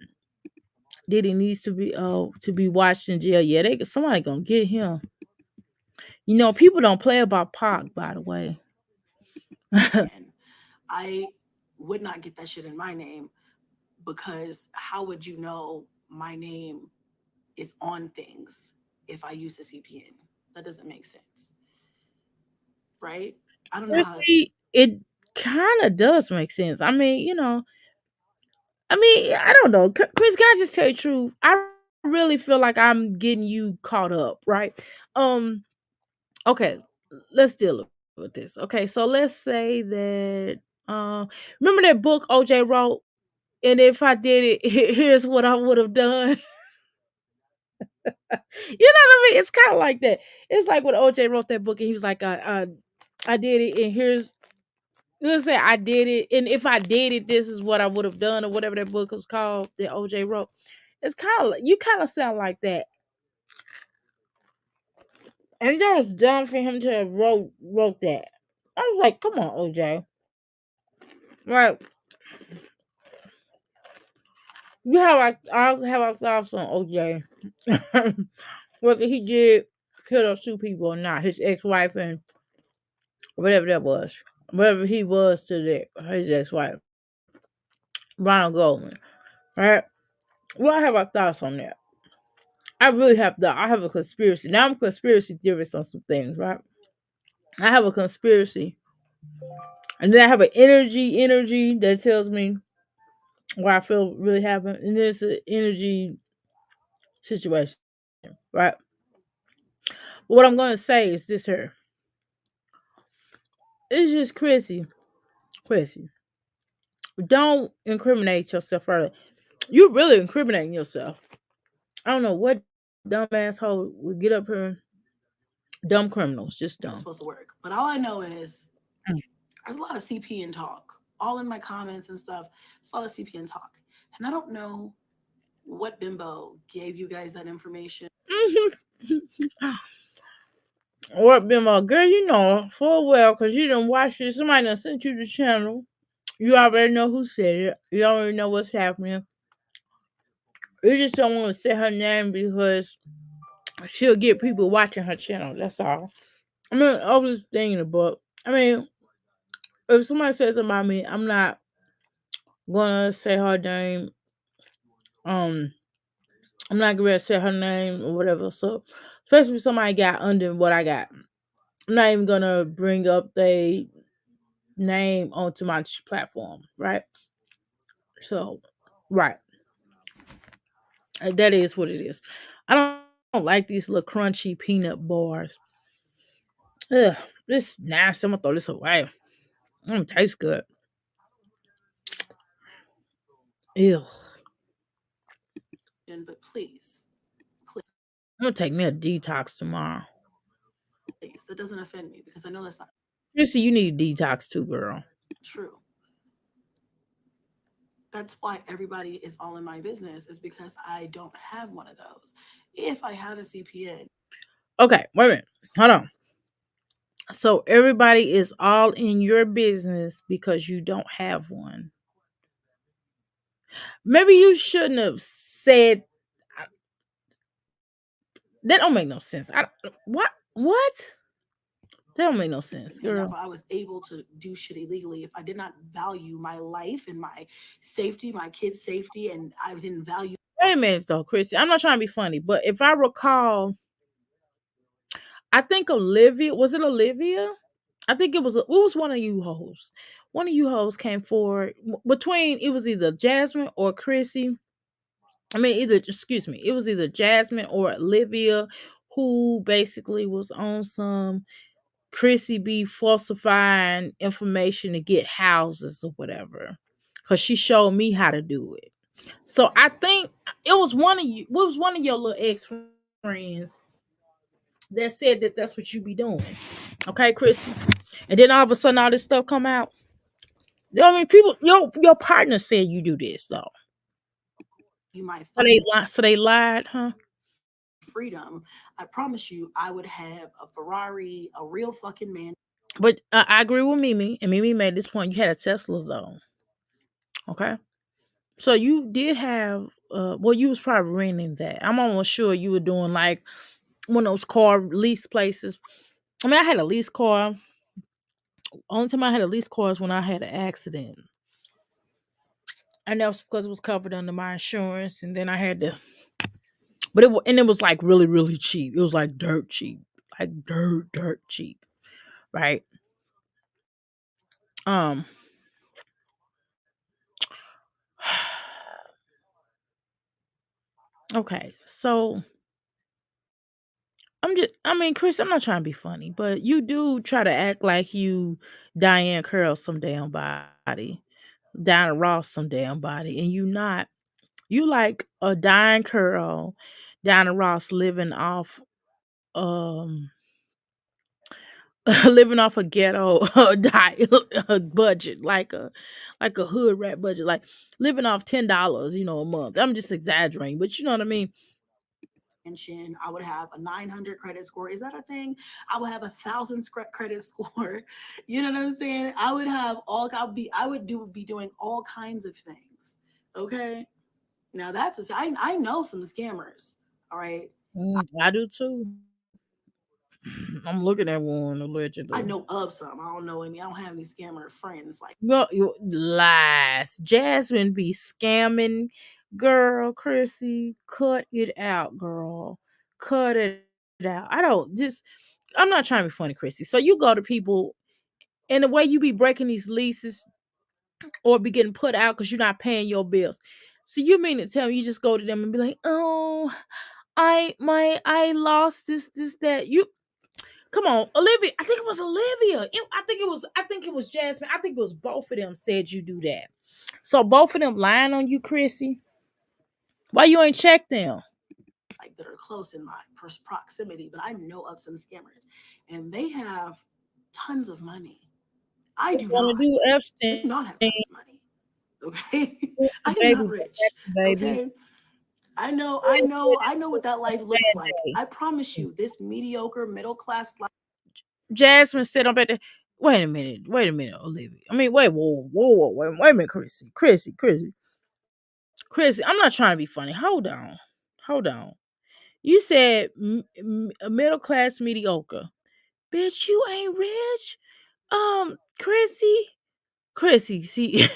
Diddy needs to be watched in jail. Yeah, somebody gonna get him. People don't play about Pac, by the way. and I would not get that shit in my name, because how would you know my name is on things if I use a CPN? That doesn't make sense, right? I don't know how. Honestly, it kind of does make sense. I don't know. Chris, can I just tell you the truth? I really feel like I'm getting you caught up, right? Um, okay, let's deal with this. Okay, so let's say that remember that book OJ wrote? and if I did it, here's what I would have done. You know what I mean? It's kind of like that. It's like when OJ wrote that book and he was like, I did it, and here's let's say I did it, and if I did it, this is what I would have done, or whatever that book was called that OJ wrote. It's kind of you kind of sound like that, and that was dumb for him to have wrote that. I was like, come on, OJ, right? You have I have our thoughts on OJ, whether he did kill those two people or not, his ex-wife and whatever that was, whatever he was to his ex-wife, Ronald Goldman, right? Well, I have our thoughts on that. I really have I have a conspiracy. Now I'm a conspiracy theorist on some things, right? I have a conspiracy. And then I have an energy that tells me what I feel really happened. And then it's an energy situation, right? But what I'm gonna say is this here. It's just Chrissy. Chrissy. Don't incriminate yourself further. You're really incriminating yourself. I don't know what dumb asshole would get up here. Dumb criminals, just It's dumb. supposed to work. But all I know is Mm. there's a lot of CP and talk, all in my comments and stuff. It's a lot of CP and talk. And I don't know what bimbo gave you guys that information. What been my girl? You know full well because you didn't watch it. Somebody done sent you the channel. You already know who said it. You already know what's happening. You just don't want to say her name because she'll get people watching her channel. That's all. I mean, oldest thing in the book. I mean, if somebody says something about me, I'm not gonna say her name. Um, I'm not gonna say her name or whatever. So, especially if somebody got under what I got, I'm not even gonna bring up their name onto my platform, right? So, right, that is what it is. I don't like these little crunchy peanut bars. Ugh, this nasty. I'm gonna throw this away. It don't taste good. Ew. But please, I'm gonna take me a detox tomorrow. please, that doesn't offend me because I know that's not Chrissy, you need a detox too, girl. true. That's why everybody is all in my business is because I don't have one of those. If I had a CPN, Okay, wait a minute. Hold on. So everybody is all in your business because you don't have one. Maybe you shouldn't have said that. Don't make no sense. What? What? That don't make no sense, and if girl. I was able to do shit illegally, if I did not value my life and my safety, my kids' safety, and I didn't value Wait a minute though, Chrissy. I'm not trying to be funny, but if I recall, I think Olivia was it Olivia? I think it was one of you hoes. One of you hoes came forward between it was either Jasmine or Chrissy. I mean, either excuse me, it was either Jasmine or Olivia who basically was on some Chrissy be falsifying information to get houses or whatever. Cause she showed me how to do it. So I think it was one of you. It was one of your little ex friends that said that that's what you be doing. Okay, Chrissy. And then all of a sudden, all this stuff come out. I mean, people, your partner said you do this though. my So fucking they lied, huh? freedom, I promise you, I would have a Ferrari, a real fucking man. But I agree with Mimi, and Mimi made this point. You had a Tesla though, okay? So you did have, well, you was probably renting that. I'm almost sure you were doing like one of those car lease places. I mean, I had a lease car. Only time I had a lease car is when I had an accident, and that was because it was covered under my insurance. And then I had to, but it was like really cheap. It was like dirt cheap, like dirt cheap, right? Um. Okay, so I mean, Chris, I'm not trying to be funny, but you do try to act like you Diane Curl some damn body. Diana Ross some damn body, and you not. You like a dying curl, Diana Ross living off um living off a ghetto diet budget, like a hood rat budget, like living off $10, a month. I'm just exaggerating, but you know what I mean. Mention, I would have a 900 credit score. Is that a thing? I would have 1,000 credit score. You know what I'm saying? I would have all. I would be doing all kinds of things. Okay. Now I know some scammers. All right. I do too. I'm looking at one I allegedly. know of some. I don't know any. I don't have any scammer friends. Like Well, lies. Jasmine be scamming, girl. Chrissy, cut it out, girl. Cut it out. I don't just. I'm not trying to be funny, Chrissy. So you go to people, and the way you be breaking these leases or be getting put out because you're not paying your bills. So you mean to tell me you just go to them and be like, oh, I lost this that you. Come on, Olivia. I think it was Olivia. I think it was Jasmine. I think it was both of them said you do that. So both of them lying on you, Chrissy. Why you ain't checked them? that are close in my proximity, but I know of some scammers, and they have tons of money. I do Want to not. do I do Epstein? not have tons of money. Okay, Some I am baby, not rich. baby. Okay, I know what that life looks like. Band-Aid. I promise you, this mediocre middle class life. Jasmine said, "I'm better." Wait a minute, Olivia. I mean, wait, whoa, wait a minute, Chrissy. I'm not trying to be funny. Hold on. You said middle class mediocre, bitch. You ain't rich, Chrissy. Chrissy, see,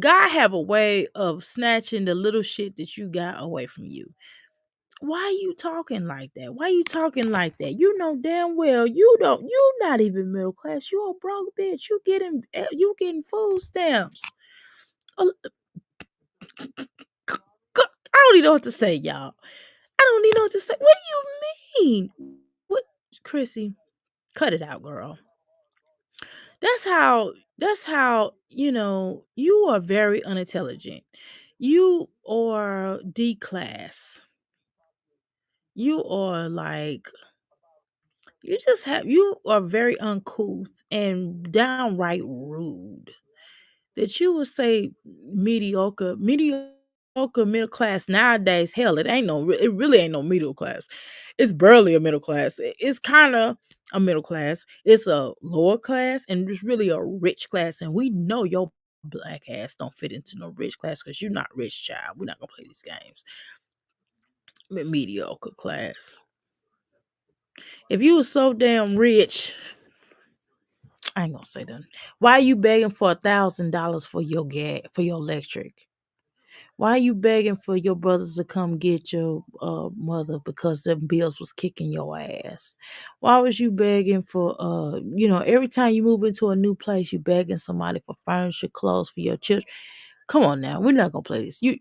God have a way of snatching the little shit that you got away from you. Why you talking like that? Why you talking like that? You know damn well you not even middle class. You a broke bitch. You getting food stamps. Uh, I don't even know what to say, y'all. I don't even know what to say. What do you mean? What, Chrissy? Cut it out, girl. That's how you are very unintelligent. You are D class. You are like you are very uncouth and downright rude. That you would say mediocre middle class nowadays. Hell, it really ain't no middle class. It's barely a middle class. It's kind of a middle class. It's a lower class, and it's really a rich class. And we know your black ass don't fit into no rich class because you're not rich, child. We're not gonna play these games. Mediocre class. If you was so damn rich, I ain't gonna say that. Why are you begging for $1,000 for your gas for your electric? Why are you begging for your brothers to come get your mother because them bills was kicking your ass? Why was you begging for every time you move into a new place you begging somebody for furniture, clothes for your children? Come on now, we're not gonna play this. You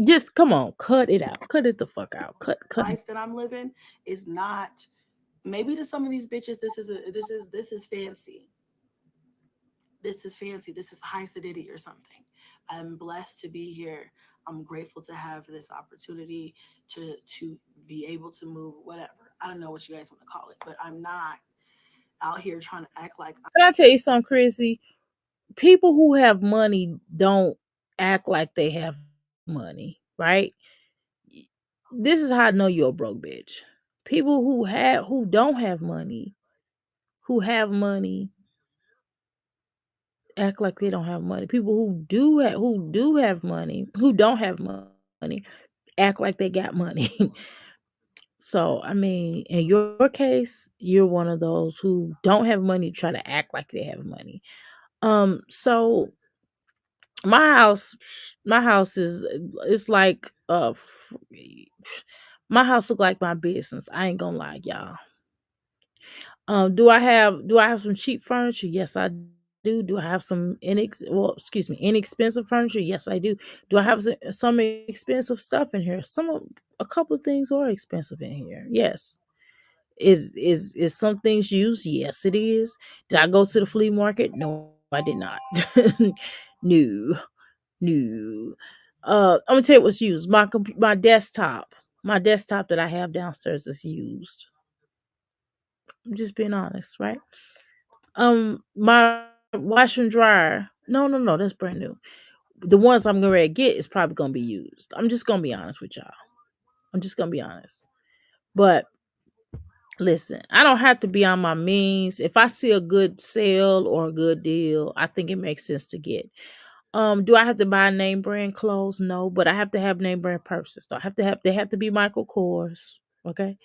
just come on, cut it out. Cut it the fuck out. Cut. Life that I'm living is not. Maybe to some of these bitches, this is fancy. This is fancy. This is high sedity or something. I'm blessed to be here. I'm grateful to have this opportunity to be able to move. Whatever. I don't know what you guys want to call it, but I'm not out here trying to act like Can I tell you something, Chrissy? People who have money don't act like they have money, right? This is how I know you're a broke bitch. People who don't have money, who have money, act like they don't have money. People who don't have money, act like they got money. So I mean, in your case, you're one of those who don't have money, try to act like they have money. So my house is it's like my house look like my business. I ain't gonna lie, y'all. Do I have some cheap furniture? Yes, I do. Do I have some inexpensive furniture? Yes, I do. Do I have some expensive stuff in here? A couple of things are expensive in here. Yes. Is some things used? Yes, it is. Did I go to the flea market? No, I did not. No, no. I'm gonna tell you what's used. My desktop, my desktop that I have downstairs is used. I'm just being honest, right? My washer and dryer. No, no, no. That's brand new. The ones I'm gonna get is probably gonna be used. I'm just gonna be honest with y'all. I'm just gonna be honest. But listen, I don't have to be on my means. If I see a good sale or a good deal, I think it makes sense to get. Do I have to buy name brand clothes? No, but I have to have name brand purses. So I have to have they have to be Michael Kors, okay?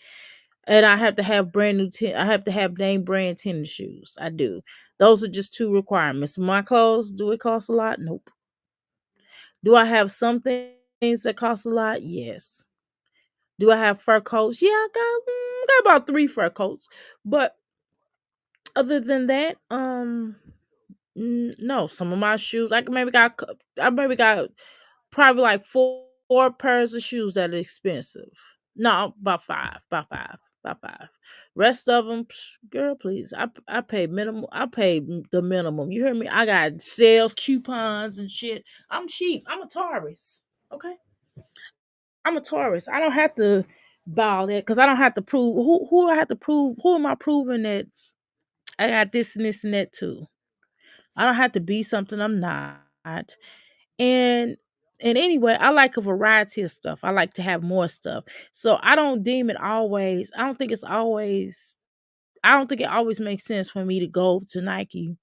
And I have to have I have to have name brand tennis shoes. I do. Those are just two requirements. My clothes, do it cost a lot? Nope. Do I have some things that cost a lot? Yes. Do I have fur coats? Yeah, got about 3 fur coats. But other than that, no. Some of my shoes, I maybe got probably like 4 pairs of shoes that are expensive. No, about five, about five. Rest of them, girl, please. I pay minimum. I pay the minimum. You hear me? I got sales, coupons, and shit. I'm cheap. I'm a Taurus. Okay, I'm a Taurus. I don't have to buy all that because I don't have to prove who I have to prove. Who am I proving that I got this and this and that too? I don't have to be something I'm not. And and anyway, I like a variety of stuff. I like to have more stuff. So I don't deem it always. I don't think it always makes sense for me to go to Nike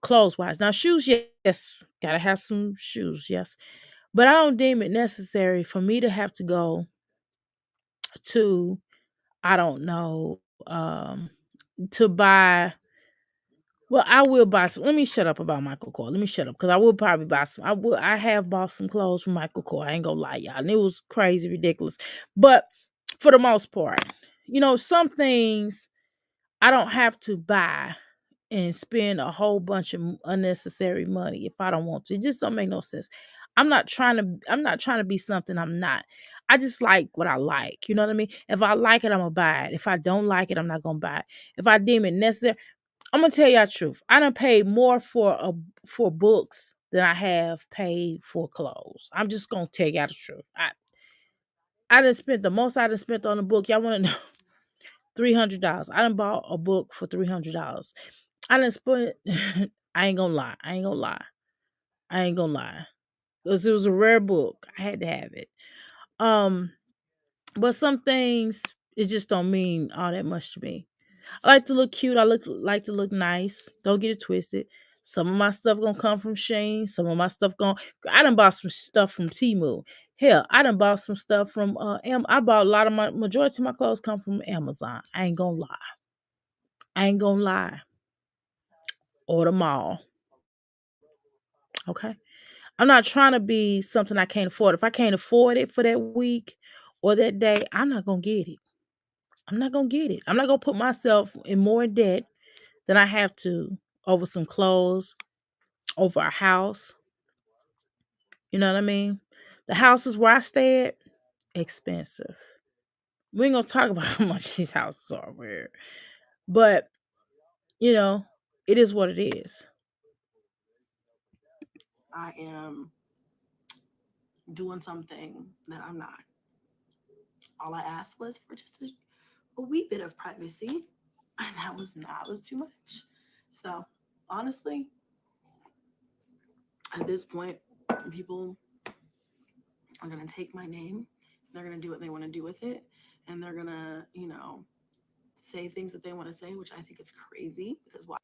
clothes wise. Now shoes, yes, gotta have some shoes, yes. But I don't deem it necessary for me to have to go to, I don't know, to buy. Well, I will buy some. Let me shut up about Michael Kors. Let me shut up because I will probably buy some. I will. I have bought some clothes from Michael Kors. I ain't gonna lie, y'all. And it was crazy, ridiculous. But for the most part, some things I don't have to buy and spend a whole bunch of unnecessary money if I don't want to. It just don't make no sense. I'm not trying to be something I'm not. I just like what I like. You know what I mean? If I like it, I'm gonna buy it. If I don't like it, I'm not gonna buy it. If I deem it necessary, I'm gonna tell y'all the truth. I done paid more for books than I have paid for clothes. I'm just gonna tell y'all the truth. I done spent the most I done spent on a book. Y'all wanna know? $300. I done bought a book for $300. I done spent. I ain't gonna lie. I ain't gonna lie. I ain't gonna lie. Because it was a rare book. I had to have it. Um, but some things it just don't mean all that much to me. I like to look cute. Like to look nice. Don't get it twisted. Some of my stuff gonna come from Shane. Some of my stuff gonna. I done bought some stuff from Temu. Hell, I done bought some stuff from I bought a lot of my majority of my clothes come from Amazon. I ain't gonna lie. I ain't gonna lie. Or the mall. Okay. I'm not trying to be something I can't afford. If I can't afford it for that week or that day, I'm not gonna get it. I'm not gonna get it. I'm not gonna put myself in more debt than I have to over some clothes, over a house. You know what I mean? The houses where I stay at, expensive. We ain't gonna talk about how much these houses are where. But, you know, it is what it is. I am doing something that I'm not. All I asked was for just a wee bit of privacy, and that was too much. So honestly, at this point, people are gonna take my name, they're gonna do what they want to do with it, and they're gonna, say things that they want to say, which I think is crazy because why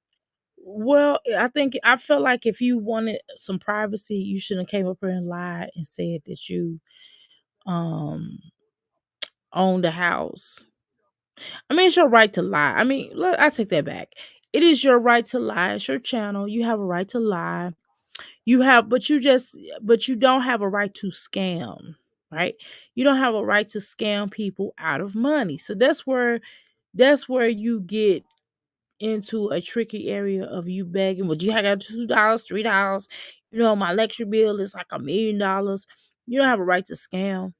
Well, I felt like if you wanted some privacy, you shouldn't have came up here and lied and said that you um owned a house. I mean, it's your right to lie. I mean, look, I take that back. It is your right to lie. It's your channel. You have a right to lie. But you don't have a right to scam, right? You don't have a right to scam people out of money. So that's where you get into a tricky area of you begging. Well, you got $2, $3. My lecture bill is like $1 million. You don't have a right to scam,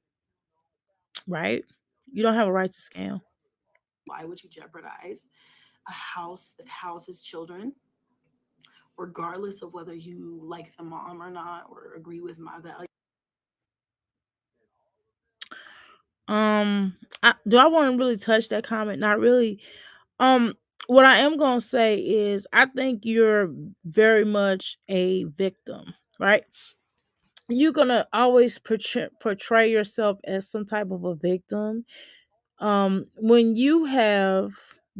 right? You don't have a right to scam. would you jeopardize a house that houses children regardless of whether you like the mom or not or agree with my value. Do I want to really touch that comment? Not really. Um, what I am gonna say is, I think you're very much a victim, right? You're gonna always portray yourself as some type of a victim. When you have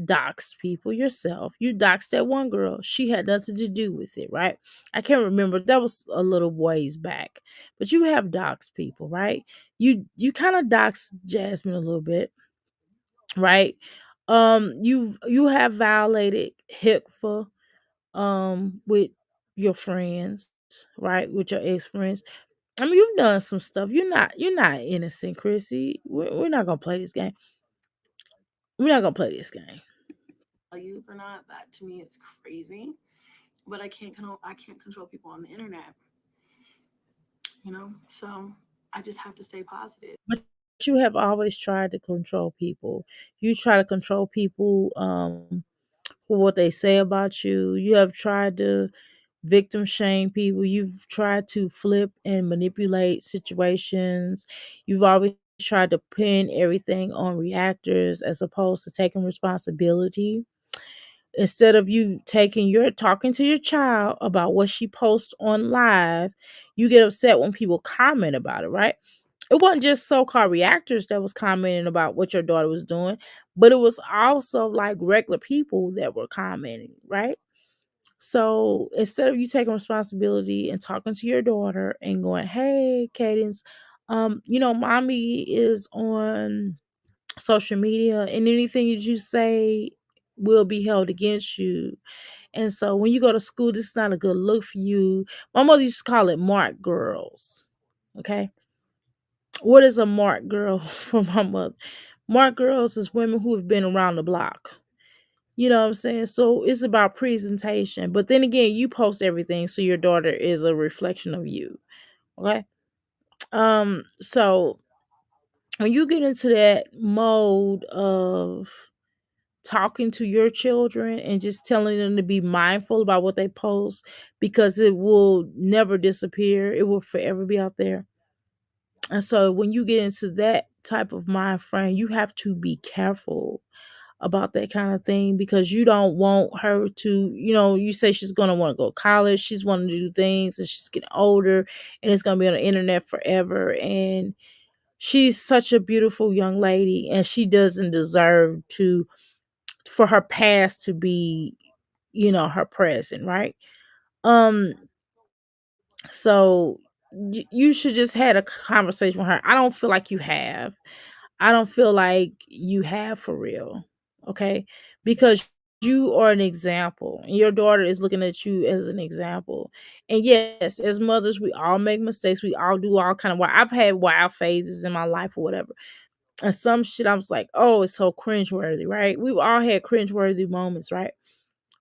doxed people yourself, you doxed that one girl. She had nothing to do with it, right? I can't remember. That was a little ways back. But you have doxed people, right? You kind of doxed Jasmine a little bit, right? You have violated HICFA with your friends, right? With your ex friends. I mean, you've done some stuff. You're not innocent, Chrissy. We're not gonna play this game. We're not gonna play this game. Valued or not, that to me is crazy. But I can't control people on the internet, So I just have to stay positive. But you have always tried to control people. You try to control people for what they say about you. You have tried to victim shame people. You've tried to flip and manipulate situations. You've always tried to pin everything on reactors as opposed to taking responsibility. Instead of you taking your talking to your child about what she posts on live, you get upset when people comment about it, right? It wasn't just so-called reactors that was commenting about what your daughter was doing, but it was also like regular people that were commenting, right? So instead of you taking responsibility and talking to your daughter and going, "Hey, Cadence, mommy is on social media, and anything that you say will be held against you. And so when you go to school, this is not a good look for you." My mother used to call it mark girls. Okay. What is a mark girl for my mother? Mark girls is women who have been around the block. You know what I'm saying? So it's about presentation. But then again, you post everything, so your daughter is a reflection of you. Okay. So when you get into that mode of talking to your children and just telling them to be mindful about what they post, because it will never disappear, it will forever be out there. And so when you get into that type of mind frame, you have to be careful about that kind of thing, because you don't want her to, you say she's going to want to go to college, she's wanting to do things, and she's getting older, and it's going to be on the internet forever. And she's such a beautiful young lady, and she doesn't deserve to for her past to be, her present, right? Um so you should just had a conversation with her. I don't feel like you have. I don't feel like you have for real. Okay? Because you are an example, and your daughter is looking at you as an example. And yes, as mothers, we all make mistakes. We all do all kind of wild. I've had wild phases in my life or whatever. And some shit I was like, oh, it's so cringeworthy, right? We've all had cringeworthy moments, right?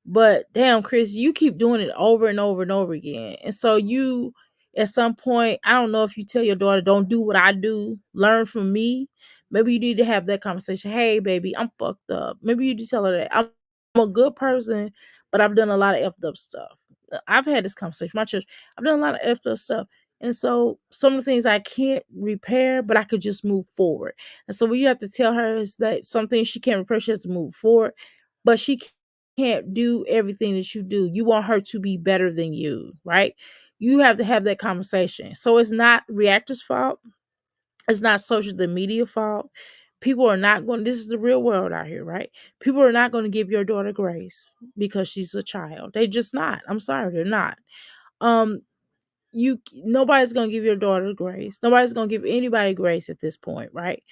But damn, Chris, you keep doing it over and over and over again. And so you, at some point, I don't know if you tell your daughter, don't do what I do, learn from me. Maybe you need to have that conversation. Hey, baby, I'm fucked up. Maybe you just tell her that I'm a good person, but I've done a lot of effed up stuff. I've had this conversation. My church, I've done a lot of effed up stuff. And so some of the things I can't repair, but I could just move forward. And so what you have to tell her is that some things she can't repair, she has to move forward. But she can't do everything that you do. You want her to be better than you, right? You have to have that conversation. So it's not reactors' fault. It's not social the media fault. People are not going, this is the real world out here, right? People are not going to give your daughter grace because she's a child. They just not. I'm sorry, they're not. Um, nobody's gonna give your daughter grace. Nobody's gonna give anybody grace at this point, right?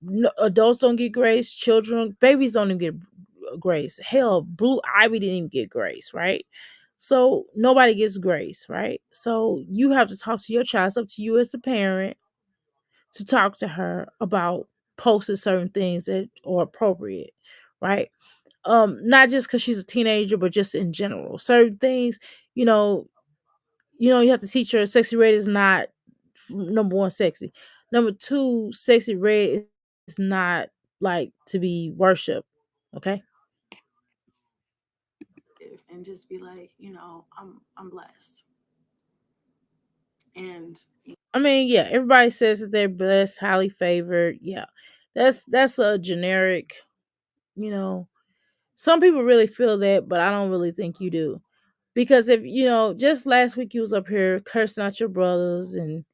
No, adults don't get grace. Children, babies don't even get grace. Hell, Blue Ivy didn't even get grace, right? So nobody gets grace, right? So you have to talk to your child. It's up to you as the parent to talk to her about posting certain things that are appropriate, right? Not just because she's a teenager, but just in general. Certain things, you know, you have to teach her sexy red is not number one sexy. Number two, sexy red is not like to be worshipped. Okay. life and just be like, I'm blessed. And I mean, yeah, everybody says that they're blessed, highly favored. Yeah. That's a generic, you know. Some people really feel that, but I don't really think you do. Because if just last week you was up here cursing out your brothers and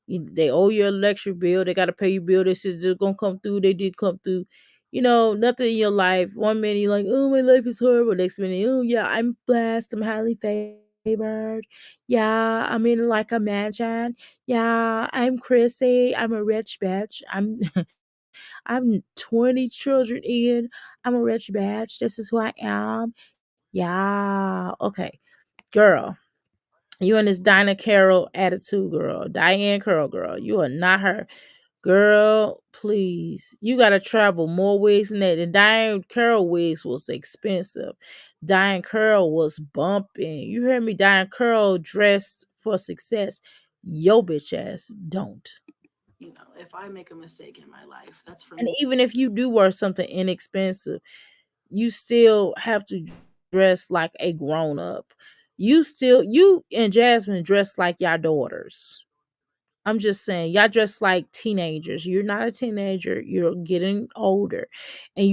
they owe you an electric bill, they gotta pay you bill, they said they're gonna come through, they did come through. Nothing in your life. One minute you're like, oh, my life is horrible. Next minute, oh yeah, I'm blessed, I'm highly favored. Yeah, I'm in like a mansion. Yeah, I'm Chrissy. I'm a rich bitch. I'm 20 children in. I'm a rich bitch. This is who I am. Yeah. Okay. Girl, you and this Dinah Carroll attitude, girl. Diane Carroll, girl. You are not her. Girl, please. You gotta travel more wigs than that. The Diane Carroll wigs was expensive. Diane Carroll was bumping. You hear me? Diane Carroll dressed for success. Yo bitch ass don't. if I make a mistake in my life, that's for And me. even if you do wear something inexpensive, you still have to dress like a grown up. You and Jasmine dress like y'all daughters. I'm just saying, y'all dress like teenagers. You're not a teenager. You're getting older, and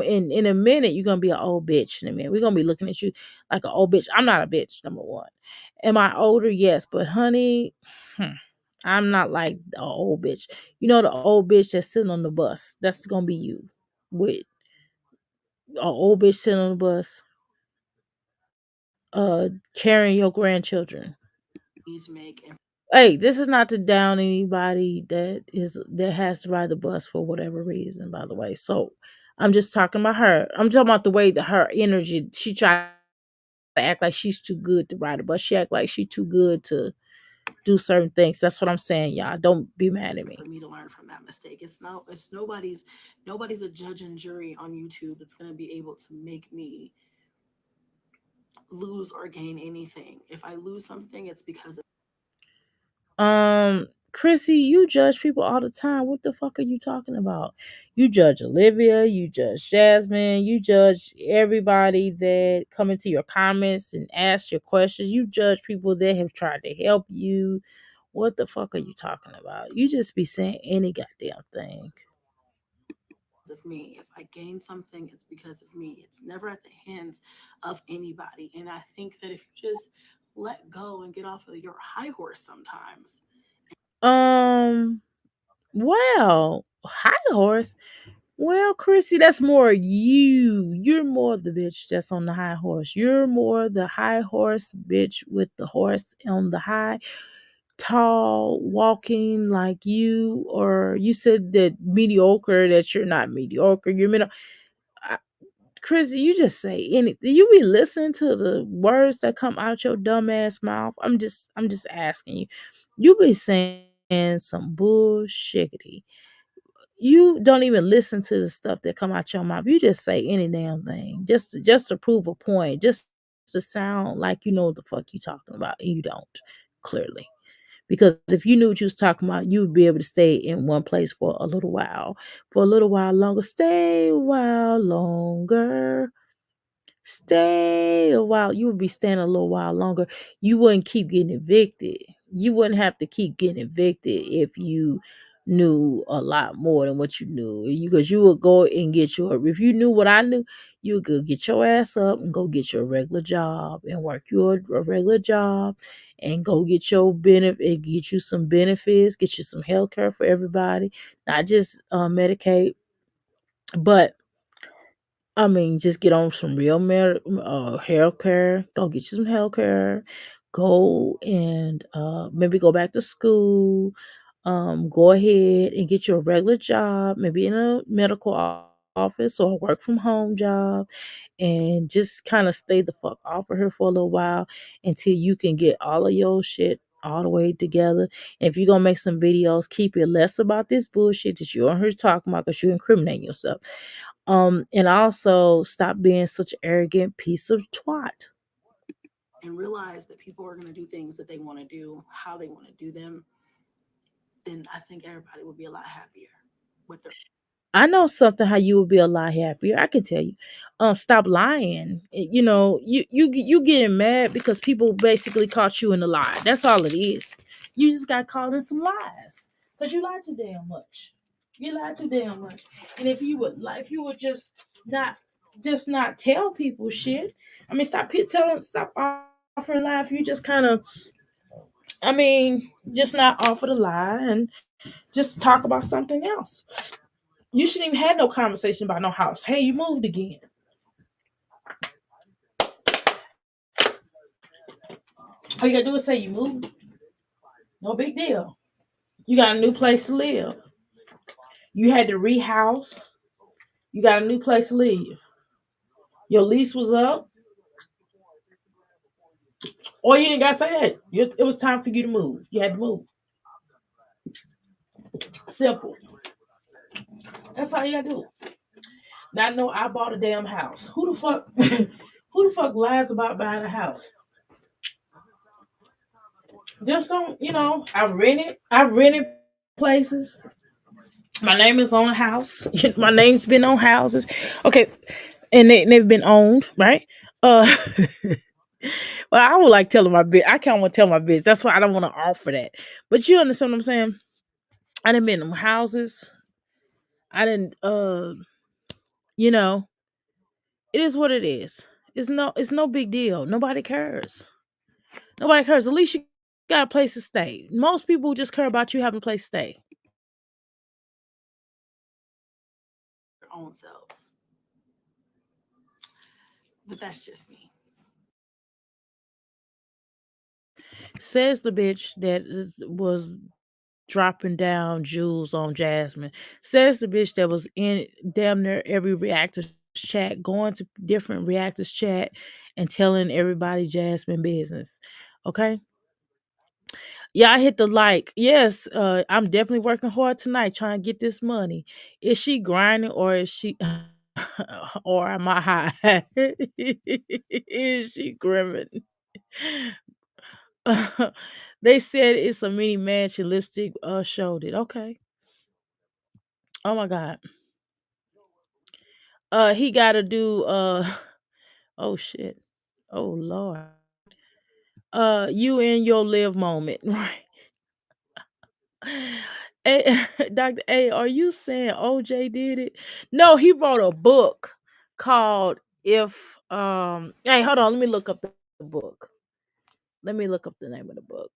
in a minute you're gonna be an old bitch. In a minute, we're gonna be looking at you like an old bitch. I'm not a bitch. Number one, am I older? Yes, but honey, hmm, I'm not like an old bitch. The old bitch that's sitting on the bus. That's gonna be you, with an old bitch sitting on the bus, carrying your grandchildren. Need to make and Hey, this is not to down anybody that has to ride the bus for whatever reason, by the way. So I'm just talking about her. I'm talking about the way that her energy, she tried to act like she's too good to ride a bus. She act like she's too good to do certain things. That's what I'm saying, y'all. Don't be mad at me. for me to learn from that mistake. It's nobody's a judge and jury on YouTube that's going to be able to make me lose or gain anything. If I lose something, it's because of Chrissy, you judge people all the time. What the fuck are you talking about? You judge Olivia, you judge Jasmine, you judge everybody that come into your comments and ask your questions. You judge people that have tried to help you. What the fuck are you talking about? You just be saying any goddamn thing. me. If I gain something, it's because of me. It's never at the hands of anybody. And I think that if you just let go and get off of your high horse sometimes, Um, well, high horse. Well, Chrissy, that's more you. You're more the bitch that's on the high horse. You're more the high horse bitch with the horse on the high, tall, walking like you. Or you said that mediocre, that you're not mediocre. You're middle. I- Chrissy, you just say anything. You be listening to the words that come out your dumb ass mouth. I'm just asking you. You be saying some bullshiggity. You don't even listen to the stuff that come out your mouth. You just say any damn thing just to prove a point, just to sound like you know what the fuck you talking about, and you don't, clearly. Because if you knew what you was talking about, you would be able to stay in one place for a little while longer. Stay a while longer. Stay a while. You would be staying a little while longer. You wouldn't keep getting evicted. You wouldn't have to keep getting evicted if you knew a lot more than what you knew. Because you would go and get if you knew what I knew, you would go get your ass up and go get your regular job and work a regular job and go get your benefit, get you some benefits, get you some health care for everybody, not just Medicaid, but I mean, just get on some real health care. Go get you some health care. Go and maybe go back to school. Go ahead and get you a regular job, maybe in a medical office or a work from home job, and just kind of stay the fuck off of her for a little while until you can get all of your shit all the way together. And if you're gonna make some videos, keep it less about this bullshit that you're on here talking about because you're incriminating yourself. And also stop being such an arrogant piece of twat. and realize that people are going to do things that they want to do, how they want to do them, then I think everybody would be a lot happier with their. I know something how you would be a lot happier. I can tell you. Stop lying. You know, you getting mad because people basically caught you in a lie. That's all it is. You just got caught in some lies because you lied too damn much. You lied too damn much. And if you would just not tell people shit. I mean, stop offering lie. If you just kind of, I mean, just not offer the lie and just talk about something else. You shouldn't even have no conversation about no house. Hey, you moved again. All you gotta do is say you moved. No big deal. You got a new place to live. You had to rehouse. You got a new place to live. Your lease was up. Or you ain't gotta say that. It was time for you to move. You had to move. Simple. That's all you gotta do. Not know I bought a damn house. Who the fuck who the fuck lies about buying a house? Just don't, I've rented places. My name is on a house. My name's been on houses. Okay, and they've been owned, right? Uh, well, I would like telling my bitch. I can't want to tell my bitch. That's why I don't want to offer that. But you understand what I'm saying? I done been in houses. I didn't. You know, it is what it is. It's no big deal. Nobody cares. Nobody cares. At least you got a place to stay. Most people just care about you having a place to stay. Their own selves. But that's just me. Says the bitch was dropping down jewels on Jasmine. Says the bitch that was in damn near every reactor's chat, going to different reactors chat and telling everybody Jasmine business. Okay. Yeah, I hit the like. Yes, I'm definitely working hard tonight trying to get this money. Is she grinding or is she or am I high? Is she grimming? They said it's a mini mansion. Lipstick showed it. Okay. Oh my god. He gotta do oh shit. Oh Lord. You in your live moment, right? Hey, Dr. A, are you saying OJ did it? No, he wrote a book called If hey, hold on, let me look up the book. Let me look up the name of the book.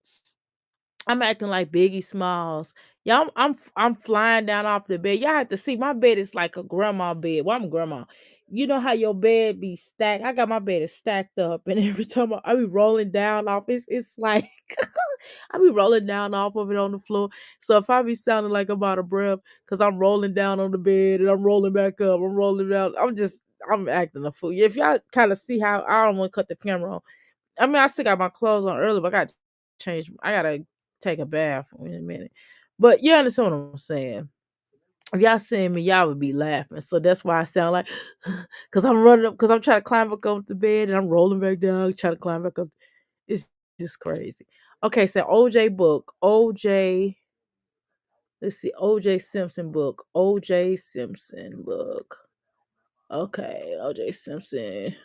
I'm acting like Biggie Smalls. Y'all, I'm flying down off the bed. Y'all have to see my bed is like a grandma bed. Well, I'm a grandma. You know how your bed be stacked? I got my bed is stacked up, and every time I be rolling down off, it's like I be rolling down off of it on the floor. So if I be sounding like I'm out of breath, cause I'm rolling down on the bed and I'm rolling back up, I'm rolling down. I'm acting a fool. If y'all kind of see how I don't want to cut the camera on. I mean, I still got my clothes on early, but I got to change. I gotta take a bath in a minute. But you understand what I'm saying? If y'all seeing me, y'all would be laughing. So that's why I sound like, because I'm running up, because I'm trying to climb back up the bed and I'm rolling back down, trying to climb back up. It's just crazy. Okay, so OJ book, OJ. Let's see, OJ Simpson book, OJ Simpson book. Okay, OJ Simpson.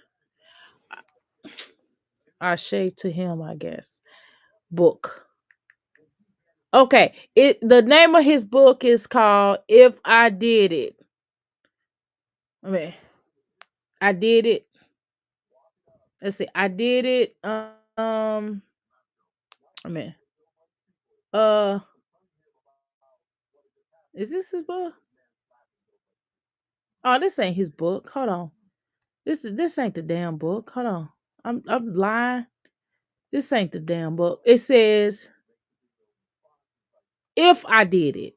I shade to him, I guess. Book. Okay, the name of his book is called If I Did It. I mean, I did it. Let's see, I did it. I mean, uh, is this his book? Oh, this ain't his book. Hold on. This ain't the damn book. Hold on. I'm lying. This ain't the damn book. It says If I Did It.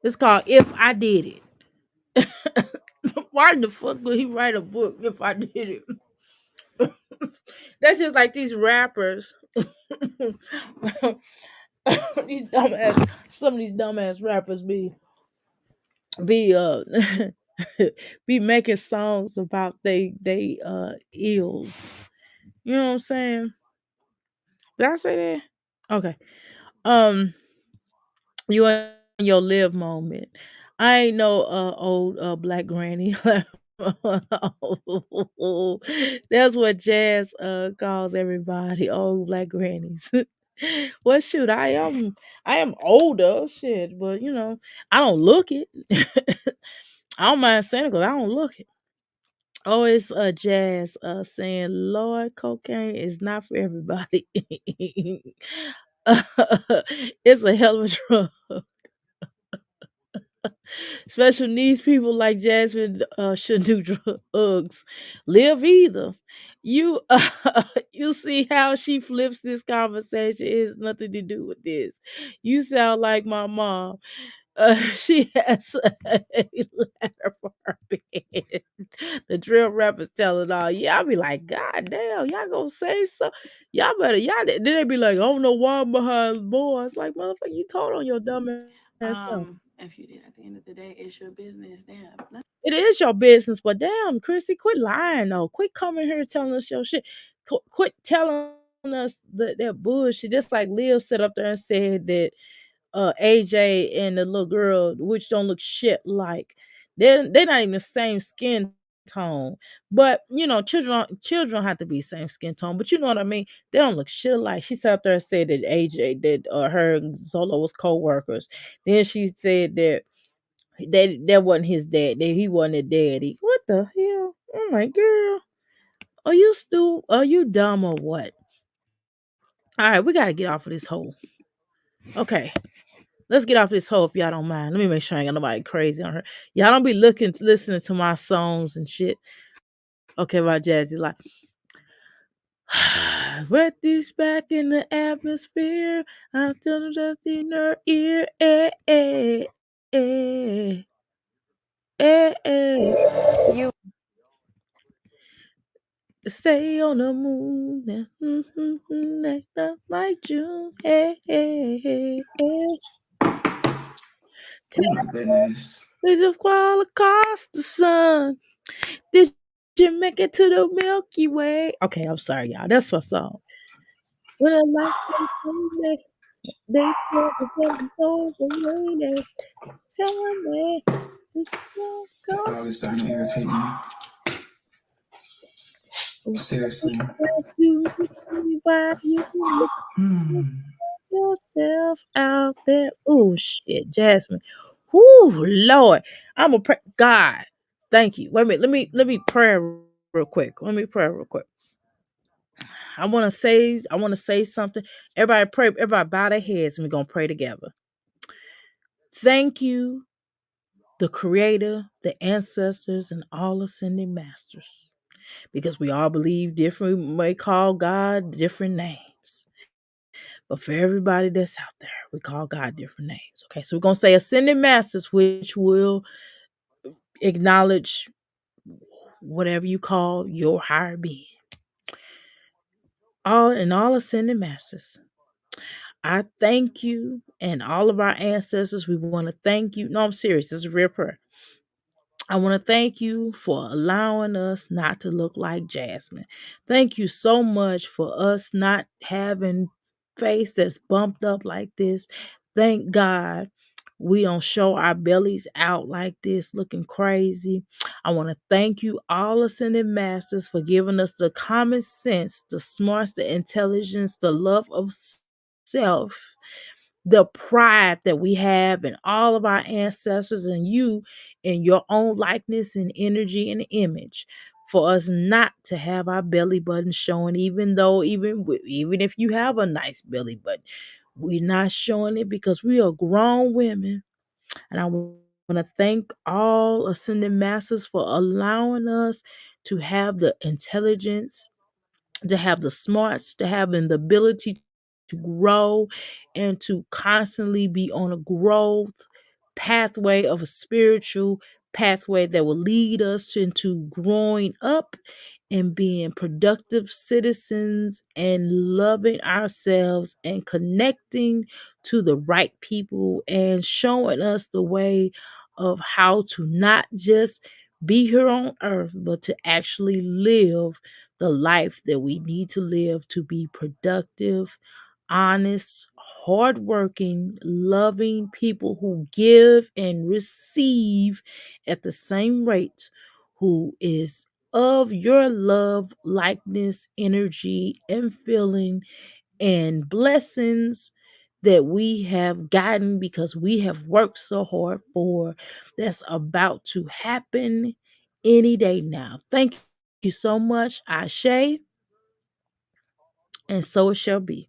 It's called If I Did It. Why in the fuck would he write a book if I did it? That's just like these rappers. these dumbass some of these dumbass rappers be be making songs about they ills. You know what I'm saying? Did I say that? Okay. Um you in your live moment. I ain't no old black granny. That's what Jazz calls everybody, old black grannies. Well, shoot, I am older, shit, but I don't look it. I don't mind saying it 'cause I don't look it. Oh, it's Jazz saying, "Lord, cocaine is not for everybody." It's a hell of a drug. Special needs people like Jasmine should do drugs. Live either. You you see how she flips this conversation. It has nothing to do with this. You sound like my mom. She has a letter for her bed. The drill rappers telling all. Yeah, I'll be like, God damn, y'all gonna say so? Y'all better, y'all. Then they be like, I don't know why I'm behind bars. Like, motherfucker, you told on your dumb ass self. If you did, at the end of the day, it's your business. Damn. It is your business, but damn, Chrissy, quit lying though. Quit coming here telling us your shit. Quit telling us that bullshit. Just like Lil sit up there and said that AJ and the little girl, which don't look shit like, they're not even the same skin tone. But children don't have to be same skin tone. But you know what I mean? They don't look shit alike. She sat up there and said that AJ that her and Zolo was co-workers. Then she said that that wasn't his dad. That he wasn't a daddy. What the hell? I'm like, girl, are you still? Are you dumb or what? All right, we gotta get off of this hole. Okay, let's get off this hole if y'all don't mind. Let me make sure I ain't got nobody crazy on her. Y'all don't be listening to my songs and shit. Okay, about Jazzy, like, wet this back in the atmosphere. I'm telling just in her ear. You Stay on the moon and like the like June. Oh my goodness. Did you fall across the sun? Did you make it to the Milky Way? Okay, I'm sorry, y'all. That's my song. When the lights go crazy, they tell the devil goes away. Tell me, it's gonna The come. dog is starting to irritate me. Seriously. You see why you look Hmm. yourself out there. Oh shit, Jasmine. Whoo, Lord. I'm a pray. God, thank you. Wait a minute. Let me pray real quick. Let me pray real quick. I wanna say something. Everybody pray, everybody bow their heads and we're gonna pray together. Thank you, the creator, the ancestors, and all ascending masters. Because we all believe different, we may call God different names. But for everybody that's out there, we call God different names. Okay, so we're gonna say ascending masters, which will acknowledge whatever you call your higher being. All ascending masters. I thank you and all of our ancestors. We want to thank you. No, I'm serious. This is a real prayer. I want to thank you for allowing us not to look like Jasmine. Thank you so much for us not having face that's bumped up like this. Thank God we don't show our bellies out like this looking crazy. I want to thank you, all ascended masters, for giving us the common sense, the smarts, the intelligence, the love of self, the pride that we have in all of our ancestors and you in your own likeness and energy and image, for us not to have our belly button showing, even though even if you have a nice belly button, we're not showing it because we are grown women. And I want to thank all ascending masters for allowing us to have the intelligence, to have the smarts, to having the ability to grow and to constantly be on a growth pathway of a spiritual pathway that will lead us into growing up and being productive citizens and loving ourselves and connecting to the right people and showing us the way of how to not just be here on earth, but to actually live the life that we need to live to be productive, honest, hardworking, loving people who give and receive at the same rate, who is of your love, likeness, energy, and feeling and blessings that we have gotten because we have worked so hard for, that's about to happen any day now. Thank you so much, Ashe, and so it shall be.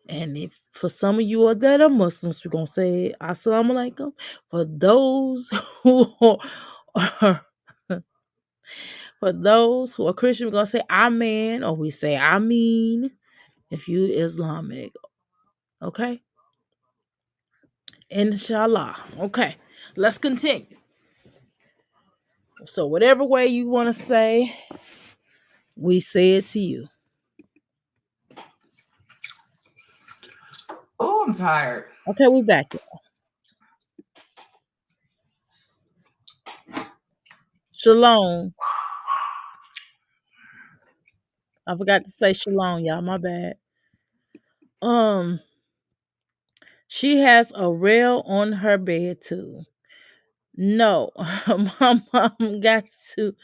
And if for some of you are that are Muslims, we're gonna say Assalamu alaikum. For those who are for those who are Christian, we're gonna say Amen, or we say Ameen if you Islamic. Okay? Inshallah. Okay. Let's continue. So whatever way you want to say, we say it to you. Oh, I'm tired. Okay, we back. Shalom. I forgot to say shalom, y'all. My bad. Um, she has a rail on her bed too. No, my mom got to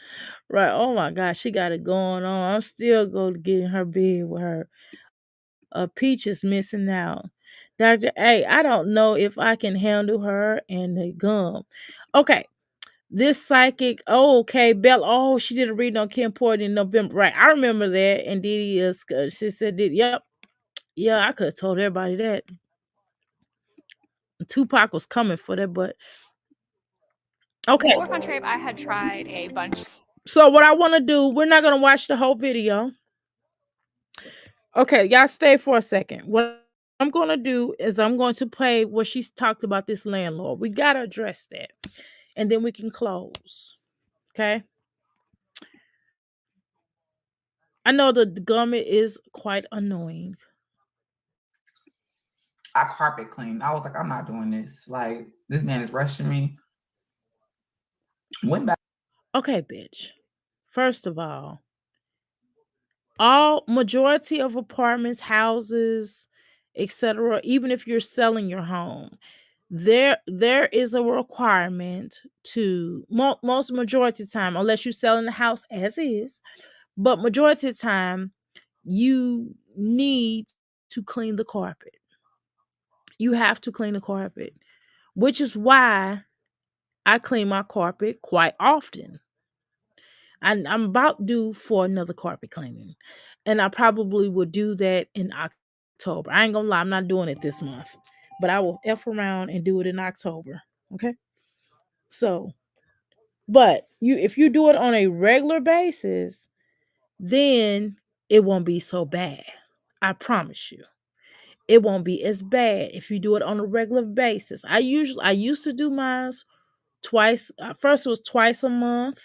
right. Oh my gosh, she got it going on. I'm still going to get in her bed with her. Peach is missing out. Dr. A, I don't know if I can handle her and the gum. Okay, this psychic. Oh, okay, Bella. Oh, she did a reading on Kim Porter in November. Right, I remember that. And Didi is. She said, "Did yep, yeah." I could have told everybody that. Tupac was coming for that, but okay. Before Contrave, I had tried a bunch. So what I want to do, we're not gonna watch the whole video. Okay, y'all stay for a second. What I'm gonna do is I'm going to play what she's talked about this landlord. We gotta address that, and then we can close. Okay. I know the government is quite annoying. I carpet cleaned. I was like, I'm not doing this. Like, this man is rushing me. Went back. Okay, bitch. First of all majority of apartments, houses, etc., even if you're selling your home, there is a requirement to most majority of time, unless you're selling the house as is, but majority of time you need to clean the carpet. You have to clean the carpet, which is why I clean my carpet quite often. I'm about due for another carpet cleaning, and I probably will do that in October. I ain't gonna lie, I'm not doing it this month, but I will F around and do it in October. Okay. So, but if you do it on a regular basis, then it won't be so bad. I promise you. It won't be as bad if you do it on a regular basis. I used to do mine twice. First it was twice a month.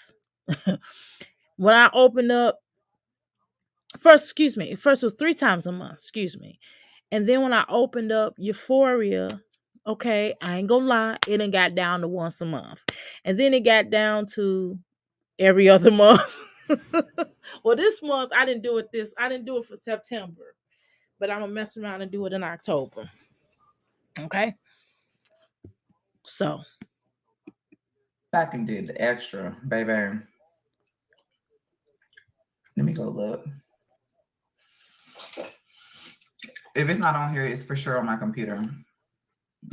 When I opened up first, first it was 3 times a month, and then when I opened up Euphoria, okay, I ain't gonna lie, it done got down to once a month, and then it got down to every other month. Well, this month I didn't do it. I didn't do it for September, but I'm gonna mess around and do it in October. Okay, so Back and did the extra, baby. Let me go look. If it's not on here, it's for sure on my computer.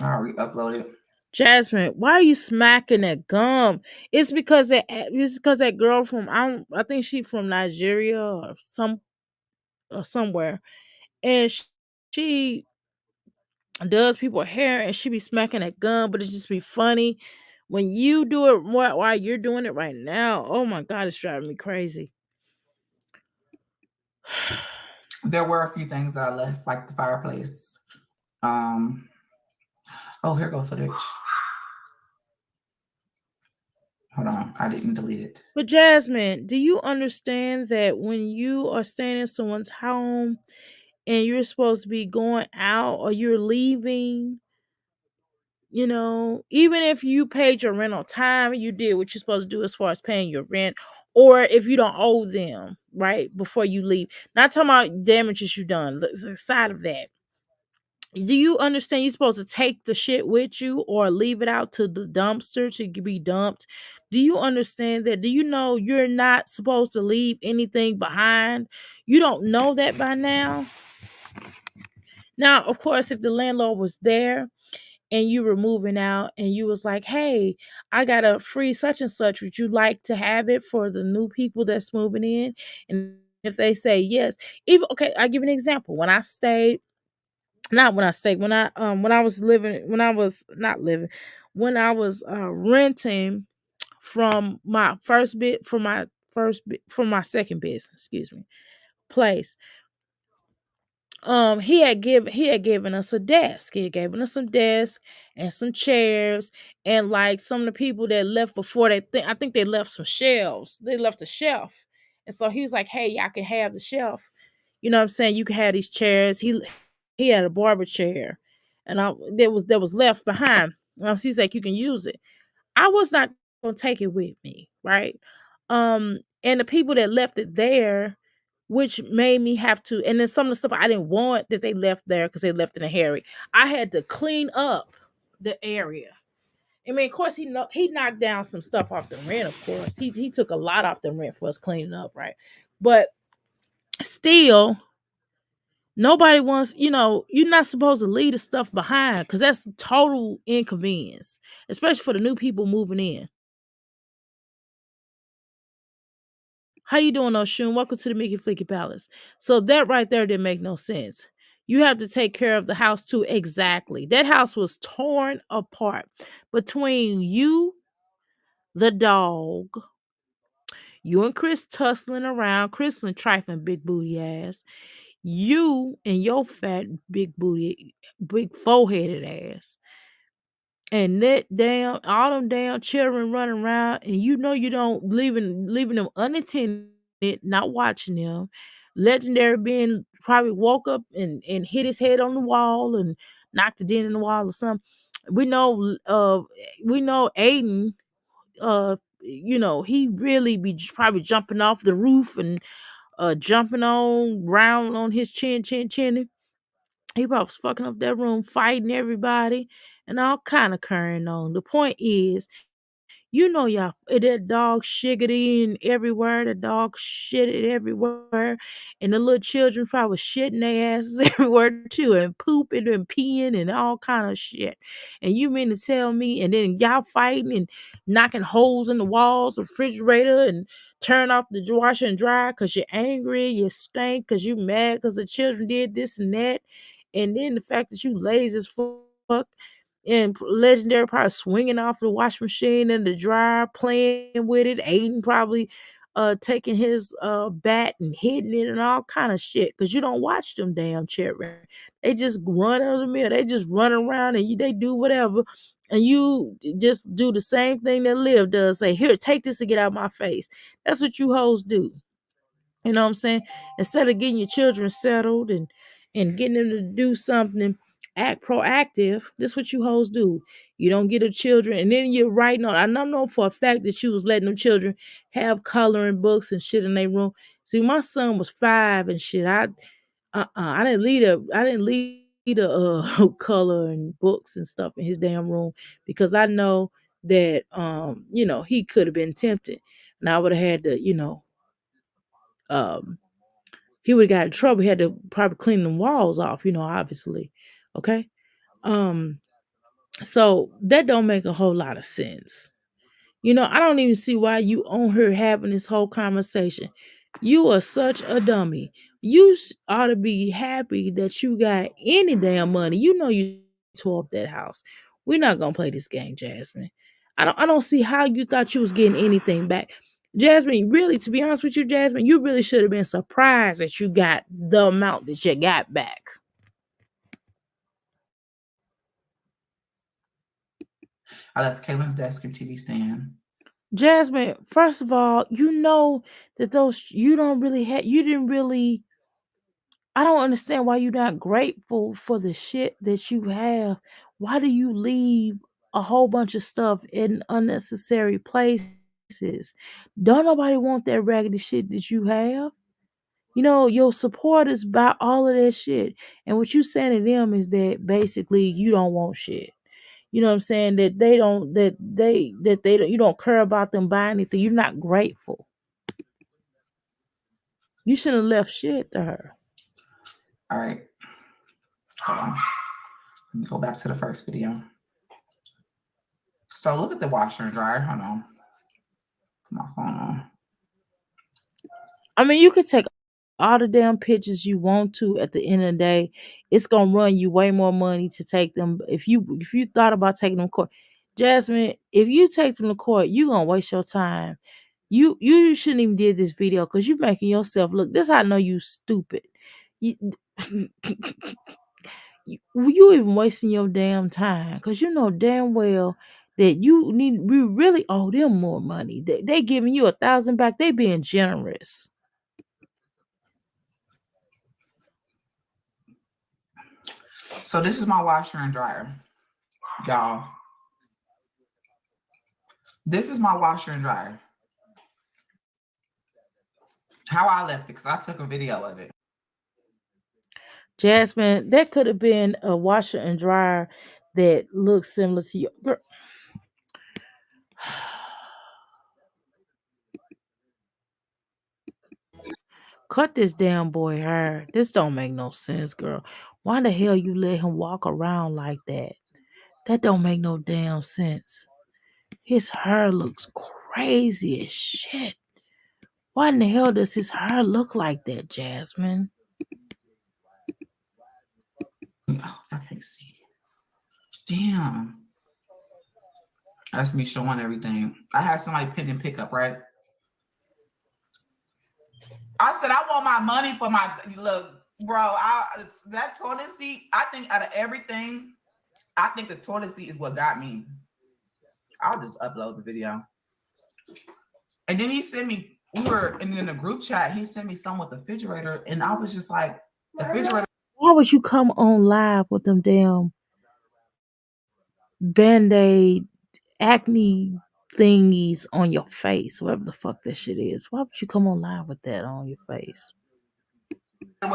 I'll re-upload it. Jasmine, why are you smacking that gum? It's because that girl from I think she from Nigeria or somewhere, and she does people hair and she be smacking that gum, but it just be funny when you do it while you're doing it right now. Oh my god, it's driving me crazy. There were a few things that I left, like the fireplace. Oh, here goes footage. Hold on, I didn't delete it. But Jasmine, do you understand that when you are staying in someone's home and you're supposed to be going out or you're leaving, even if you paid your rent on time and you did what you're supposed to do as far as paying your rent, or if you don't owe them, right, before you leave. Not talking about damages you done. Aside of that, do you understand you're supposed to take the shit with you or leave it out to the dumpster to be dumped? Do you understand that? Do you know you're not supposed to leave anything behind? You don't know that by now? Now, of course, if the landlord was there and you were moving out and you was like, hey, I got a free such and such, would you like to have it for the new people that's moving in? And if they say yes, even okay, I'll give you an example. When I stayed, not when I stayed, when I was living, when I was not living, when I was renting from my first bit from my second business, excuse me, place. He had given us a desk. He had given us some desks and some chairs, and like some of the people that left before I think they left some shelves. They left a shelf. And so he was like, hey, y'all can have the shelf. You know what I'm saying? You can have these chairs. He had a barber chair, and that was left behind. So he's like, you can use it. I was not gonna take it with me, right? And the people that left it there, which made me have to, and then some of the stuff I didn't want that they left there because they left in a hurry. I had to clean up the area. I mean, of course, he knocked down some stuff off the rent. Of course, he took a lot off the rent for us cleaning up, right? But still, nobody wants. You're not supposed to leave the stuff behind because that's total inconvenience, especially for the new people moving in. How you doing, Oshun? Welcome to the Mickey Flicky Palace. So that right there didn't make no sense. You have to take care of the house too. Exactly. That house was torn apart between you, the dog, you and Chris tussling around, Chris and trifling big booty ass, you and your fat big booty, big four-headed ass. And that damn, all them damn children running around, and you don't leaving them unattended, not watching them. Legendary being probably woke up and hit his head on the wall and knocked it in the wall or something. We know, Aiden. He really be probably jumping off the roof and jumping on round on his chin. He probably was fucking up that room, fighting everybody, and all kind of carrying on. The point is, y'all, that dog shiggity everywhere. The dog shitted everywhere. And the little children probably was shitting their asses everywhere too, and pooping and peeing and all kind of shit. And you mean to tell me, and then y'all fighting and knocking holes in the walls, the refrigerator, and turn off the washer and dryer because you're angry, you stink because you mad because the children did this and that. And then the fact that you lazy as fuck, and Legendary probably swinging off the washing machine and the dryer, playing with it. Aiden probably taking his bat and hitting it and all kind of shit. Because you don't watch them damn children. They just run out of the mill. They just run around and they do whatever. And you just do the same thing that Liv does. Say, here, take this and get out of my face. That's what you hoes do. You know what I'm saying? Instead of getting your children settled and getting them to do something, act proactive. This what you hoes do. You don't get the children, and then you're writing on. I know for a fact that she was letting them children have coloring books and shit in their room. See, my son was 5 and shit. I didn't leave the color and books and stuff in his damn room because I know that he could have been tempted, and I would have had to um he would have got in trouble. He had to probably clean the walls off, obviously. Okay. Um, so that don't make a whole lot of sense. I don't even see why you on here having this whole conversation. You are such a dummy. You ought to be happy that you got any damn money. You tore up that house. We're not gonna play this game, Jasmine. I don't see how you thought you was getting anything back. Jasmine, really, to be honest with you, Jasmine, you really should have been surprised that you got the amount that you got back. I left Kaylin's desk and TV stand. Jasmine, first of all, you know that those you didn't really. I don't understand why you're not grateful for the shit that you have. Why do you leave a whole bunch of stuff in unnecessary places? Don't nobody want that raggedy shit that you have. You know, your supporters buy all of that shit. And what you saying to them is that basically you don't want shit. You know what I'm saying? That they don't that they don't you don't care about them buying anything. You're not grateful. You shouldn't have left shit to her. All right. Hold on. Let me go back to the first video. So look at the washer and dryer. Hold on. Put my phone on. I mean, you could take all the damn pictures you want to. At the end of the day, it's gonna run you way more money to take them. If you thought about taking them to court, Jasmine, if you take them to court, you gonna waste your time. You shouldn't even did this video because you making yourself look. This how I know you stupid. You, you even wasting your damn time because you know damn well that we really owe them more money. They giving you 1,000 back. They being generous. So this is my washer and dryer, y'all. This is my washer and dryer. How I left it, because I took a video of it. Jasmine, that could have been a washer and dryer that looks similar to your girl. Cut this damn boy hair. This don't make no sense, girl. Why the hell you let him walk around like that? That don't make no damn sense. His hair looks crazy as shit. Why in the hell does his hair look like that, Jasmine? Oh, I can't see. Damn. That's me showing everything. I had somebody pin and pick up, right? I said, I want my money for my look, bro. That toilet seat, I think out of everything, I think the toilet seat is what got me. I'll just upload the video. And then he sent me, we were in a group chat, he sent me some with the refrigerator, and I was just like, the refrigerator. Why would you come on live with them damn Band-Aid acne thingies on your face, whatever the fuck that shit is? Why would you come on live with that on your face? The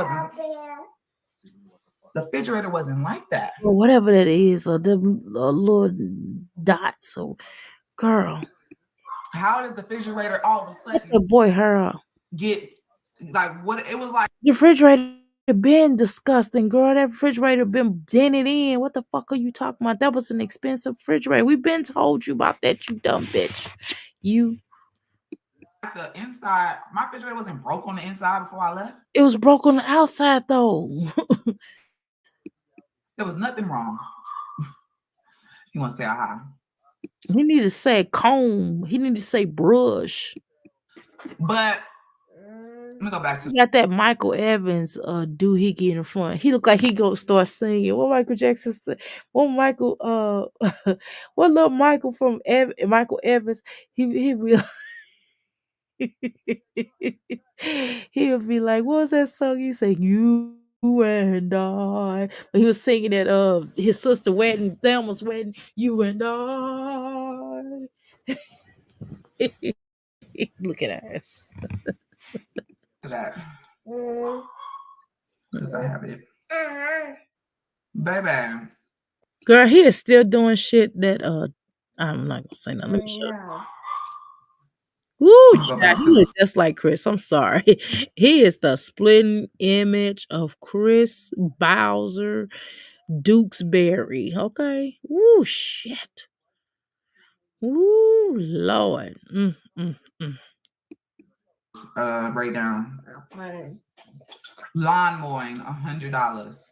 refrigerator wasn't like that. Or whatever that is, or them little dots. So, girl, How did the refrigerator all of a let sudden that boy her get like what it was like? the refrigerator been disgusting, girl. That refrigerator been dented in. What the fuck are you talking about? That was an expensive refrigerator. We've been told you about that, you dumb bitch. You. The inside, my refrigerator wasn't broke on the inside before I left. It was broke on the outside though. There was nothing wrong. You want to say hi? He need to say comb. He need to say brush. But let me go back to He got that Michael Evans doohickey in the front. He look like he gonna start singing. What Michael Jackson said? What Michael what little Michael from Michael Evans? He be he'll be like, what was that song? He say, you and I. But he was singing at his sister wedding, Thelma's wedding, you and I. Look at us. that because I have it, baby. Girl, he is still doing shit that I'm not gonna say nothing. Let me shut up. Woo, Go child, back to he is this. just like Chris. I'm sorry. He is the splitting image of Chris Bowser Dukesbury. Okay. Woo, shit. Woo, Lord. Breakdown. Lawn mowing, $100.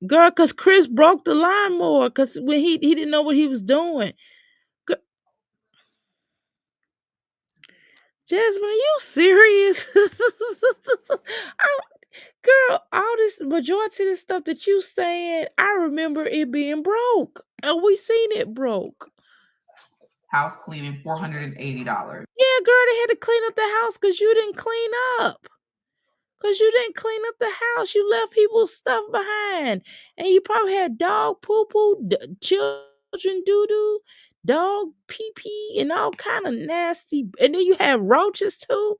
Girl, cause Chris broke the lawnmower because when he didn't know what he was doing. Jasmine, are you serious? Girl, all this majority of the stuff that you saying, I remember it being broke. And we seen it broke. House cleaning, $480. Yeah, girl, they had to clean up the house because you didn't clean up. Because you didn't clean up the house. You left people's stuff behind. And you probably had dog poo-poo, children doo-doo. dog pee pee and all kind of nasty. And then you have roaches too.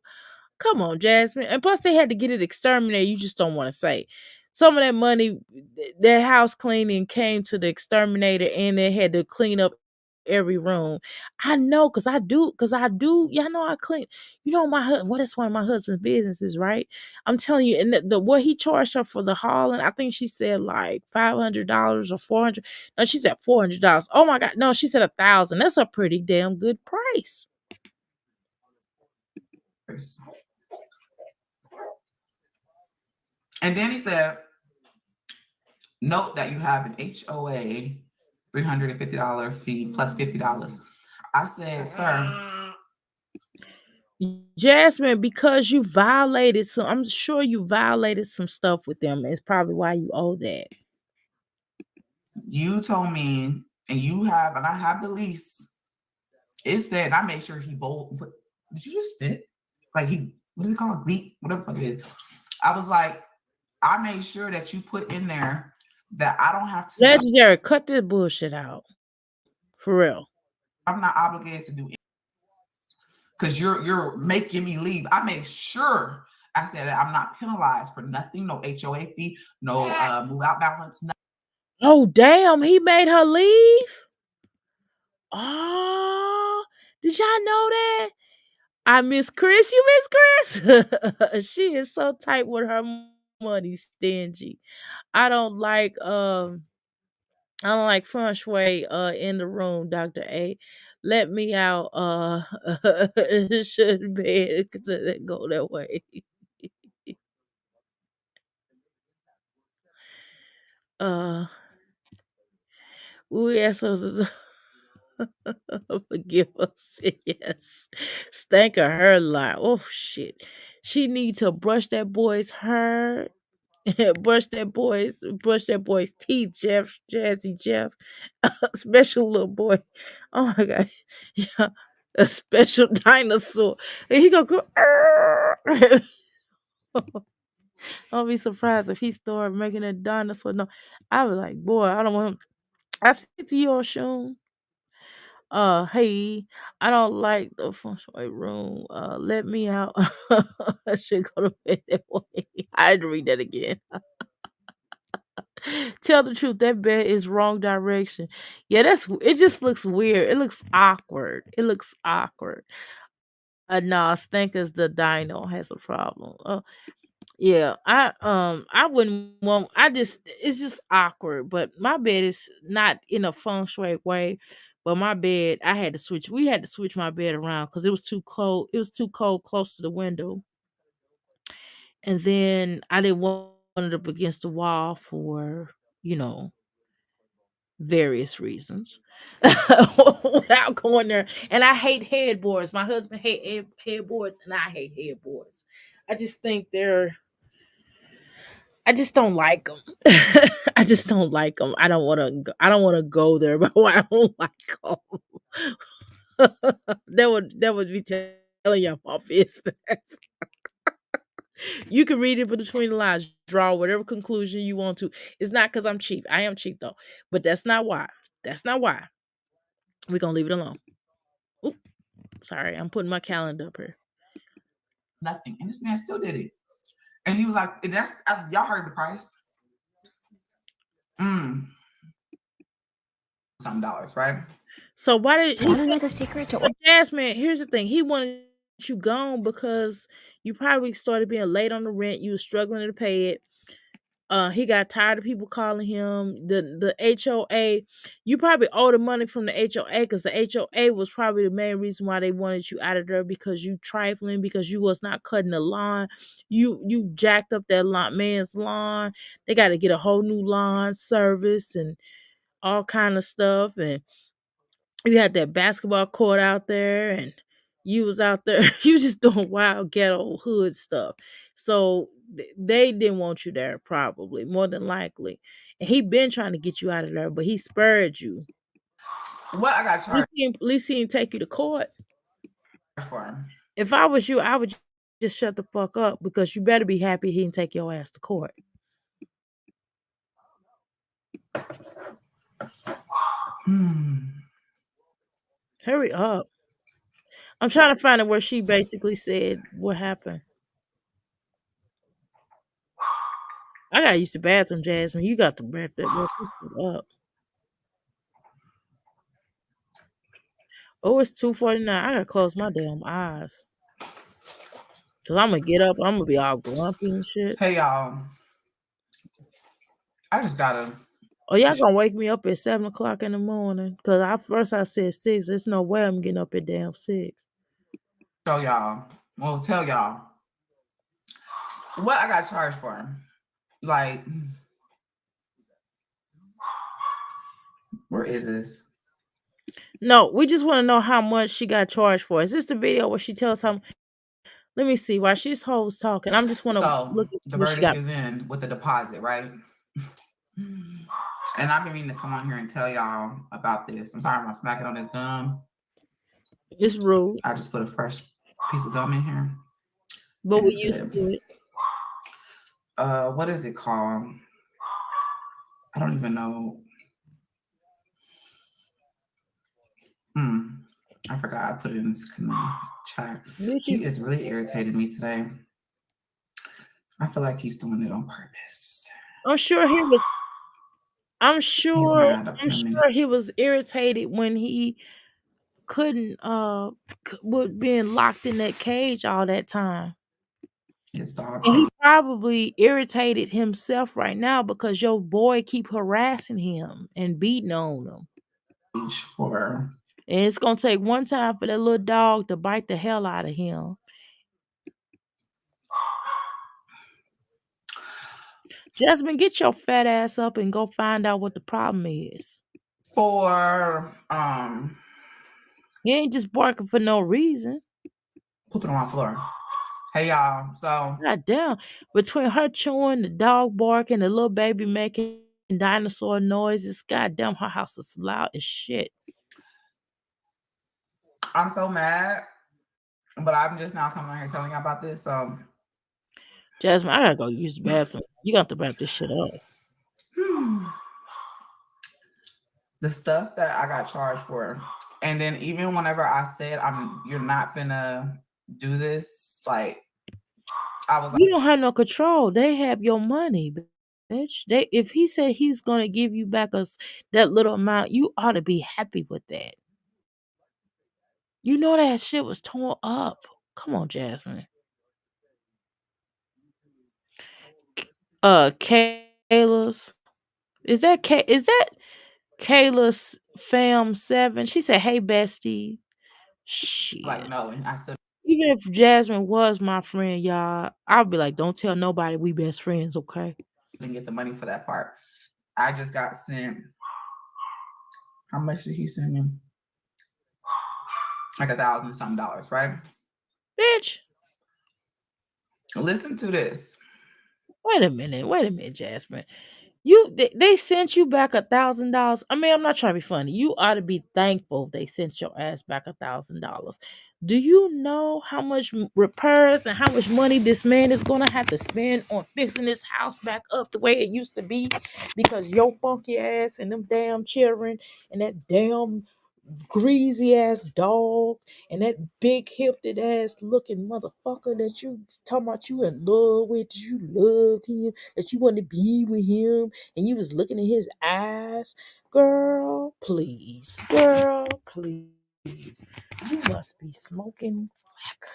Come on, Jasmine. And plus, they had to get it exterminated. You just don't want to say. Some of that money, their house cleaning came to the exterminator, and they had to clean up every room. I know, cause I do. Y'all know I clean. You know my husband. What is one of my husband's businesses, right? I'm telling you, and the what he charged her for the hauling, I think she said like $500 or 400. No, she said $400. Oh my God, no, she said 1,000. That's a pretty damn good price. And then he said, note that you have an HOA $350 fee plus $50. I said, sir, Jasmine, because you violated some, I'm sure you violated some stuff with them. It's probably why you owe that. you told me, and I have the lease. It said, I made sure he bold. Did you just spit? Like what is it called? Bleep, whatever the fuck it is. I was like, I made sure that you put in there that I don't have to. Legendary, cut this bullshit out. For real. I'm not obligated to do it because you're making me leave. I made sure I said that I'm not penalized for nothing, no HOA fee, no move out balance, nothing. Oh, damn, he made her leave? Oh, did y'all know that? I miss Chris. You miss Chris? She is so tight with her money, stingy. I don't like feng shui in the room, Dr. A. Let me out should bed go that way. uh we ask us to forgive us. Yes. Stank of her lie. Oh shit. She needs to brush that boy's hair. brush that boy's teeth, Jazzy Jeff. Special little boy. Oh my god. Yeah. A special dinosaur. And he gonna go. I'll be surprised if he started making a dinosaur. No, I was like, boy, I don't want him. I speak to you, Oshun. Hey, I don't like the feng shui room. Let me out. I should go to bed that way. I had to read that again. Tell the truth, that bed is wrong direction. Yeah, it just looks weird. It looks awkward. Nah, Stinkers the dino has a problem. Yeah, I wouldn't want. It's just awkward. But my bed is not in a feng shui way. But my bed, I had to switch. We had to switch my bed around because it was too cold. It was too cold close to the window, and then I didn't want it up against the wall for you know various reasons without going there. And I hate headboards. My husband hate headboards, and I hate headboards. I just think I just don't like them. I just don't like them. I don't want to. I don't want to go there, but I don't like them. That would be telling you my business. You can read it between the lines, draw whatever conclusion you want to. It's not because I'm cheap. I am cheap though, but that's not why. That's not why. We're gonna leave it alone. Oop, sorry, I'm putting my calendar up here. Nothing. And this man still did it. And he was like, y'all heard the price. Some dollars, right? So why did Want to know the secret to Jasmine? Here's the thing. He wanted you gone because you probably started being late on the rent. You were struggling to pay it. He got tired of people calling him the HOA. You probably owe the money from the HOA because the HOA was probably the main reason why they wanted you out of there because you trifling because you was not cutting the lawn. You jacked up that man's lawn. They got to get a whole new lawn service and all kind of stuff. And you had that basketball court out there and you was out there. You was just doing wild ghetto hood stuff. So they didn't want you there, probably, more than likely. And he been trying to get you out of there, but he spurred you. What I got charged At least he didn't take you to court. for? If I was you, I would just shut the fuck up because you better be happy he didn't take your ass to court. Hurry up. I'm trying to find it where she basically said what happened. I gotta use the bathroom, Jasmine. You got to wrap this shit up. Oh, it's 2:49. I gotta close my damn eyes. Cause I'm gonna get up. I'm gonna be all grumpy and shit. Hey y'all, I just gotta Oh, y'all gonna wake me up at 7 o'clock in the morning? Cause I said 6. There's no way I'm getting up at damn 6. show y'all. Well, tell y'all what I got charged for. Like, where is this? No, we just want to know how much she got charged for. Is this the video where she tells how? Let me see. While she's hoes talking, I'm just want to So look at the what she verdict got. is in with the deposit, right? And I've been meaning to come on here and tell y'all about this. I'm sorry, I'm smacking on this gum. It's rude, I just put a fresh piece of gum in here, but and we it's used good. to it. What is it called? I don't even know. I forgot. I put it in this chat. He is really irritating me today. I feel like he's doing it on purpose. I'm sure he was. I'm He's sure. mad at I'm him. sure he was irritated when he couldn't with being locked in that cage all that time. His dog And he probably irritated himself right now because your boy keep harassing him and beating on him. cage for. And it's gonna take one time for that little dog to bite the hell out of him. Jasmine, get your fat ass up and go find out what the problem is. For He ain't just barking for no reason. pooping on my floor. Hey y'all, so God damn. Between her chewing, the dog barking, the little baby making dinosaur noises, god damn, her house is loud as shit. I'm so mad, but I'm just now coming here telling you about this. So Jasmine, I gotta go use the bathroom. You got to wrap this shit up. the stuff that I got charged for, and then even whenever I said you're not gonna do this, like I was You don't have no control. They have your money, bitch. If he said he's gonna give you back that little amount, you ought to be happy with that. You know that shit was torn up. Come on, Jasmine. Kayla's. Is that Kayla's fam 7? She said, "Hey bestie." like, Shit. no, and I still Even if Jasmine was my friend, y'all, I'd be like, "Don't tell nobody we best friends, okay?" didn't get the money for that part. I just got sent. How much did he send me? Like $1,000 something, right? Bitch. Listen to this. Wait a minute, Jasmine. They sent you back $1,000. I mean, I'm not trying to be funny. You ought to be thankful they sent your ass back $1,000. Do you know how much repairs and how much money this man is gonna have to spend on fixing this house back up the way it used to be? Because your funky ass and them damn children and that damn greasy ass dog and that big hipped ass looking motherfucker that you talking about you in love with, that you loved him, that you wanted to be with him, and you was looking in his eyes. Girl, please. Girl, please. You must be smoking crack.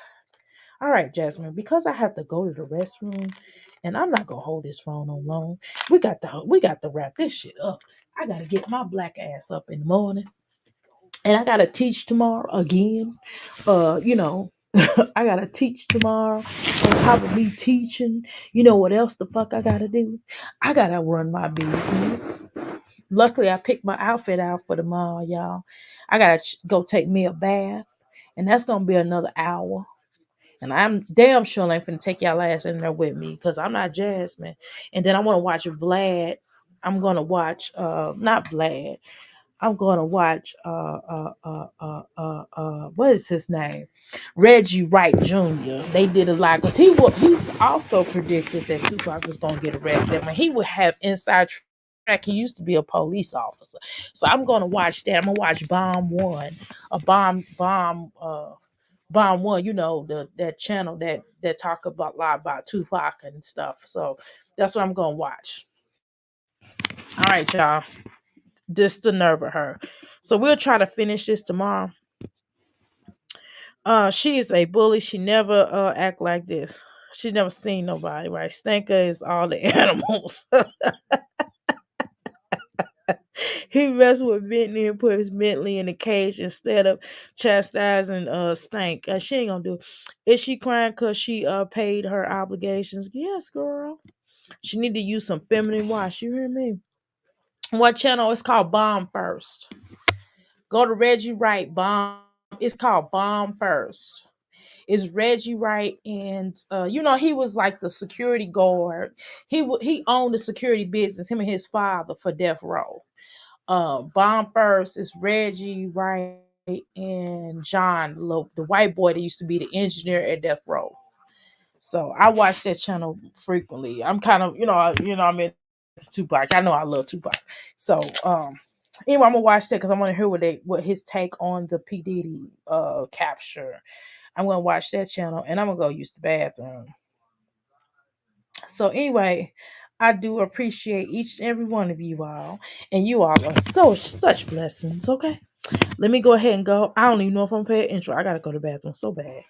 All right, Jasmine, because I have to go to the restroom and I'm not gonna hold this phone on long. We got to wrap this shit up. I gotta get my black ass up in the morning and I gotta teach tomorrow again. I gotta teach tomorrow. On top of me teaching, you know what else the fuck I gotta do? I gotta run my business. Luckily, I picked my outfit out for tomorrow, y'all. I gotta go take me a bath, and that's gonna be another hour. And I'm damn sure I ain't finna take y'all ass in there with me because I'm not Jasmine. And then I want to watch Vlad. I'm gonna watch not Vlad. I'm gonna watch what is his name? Reggie Wright Jr. They did a lot because he's also predicted that Tupac was gonna get arrested. I mean, he would have inside He used to be a police officer. So I'm gonna watch that. I'm gonna watch Bomb One, a Bomb One. You know that channel that talk about a lot about Tupac and stuff. So that's what I'm gonna watch. All right, y'all. This the nerve of her. So we'll try to finish this tomorrow. She is a bully. She never act like this. She never seen nobody, right? Stanker is all the animals. He messed with Bentley and put his Bentley in the cage instead of chastising Stank. She ain't gonna do it. Is she crying because she paid her obligations? Yes, girl. She need to use some feminine wash. You hear me? What channel? It's called Bomb First. Go to Reggie Wright Bomb. It's called Bomb First. It's Reggie Wright, and you know he was like the security guard. He owned the security business. Him and his father for Death Row. Bomb First is Reggie Wright and John, the white boy that used to be the engineer at Death Row. So I watch that channel frequently. I'm kind of I'm into Tupac. I know I love Tupac. So anyway, I'm gonna watch that because I want to hear what his take on the P Diddy capture. I'm gonna watch that channel and I'm gonna go use the bathroom. So anyway, I do appreciate each and every one of you all, and you all are such blessings. Okay, let me go ahead and go. I don't even know if I'm paying intro. I gotta go to the bathroom so bad.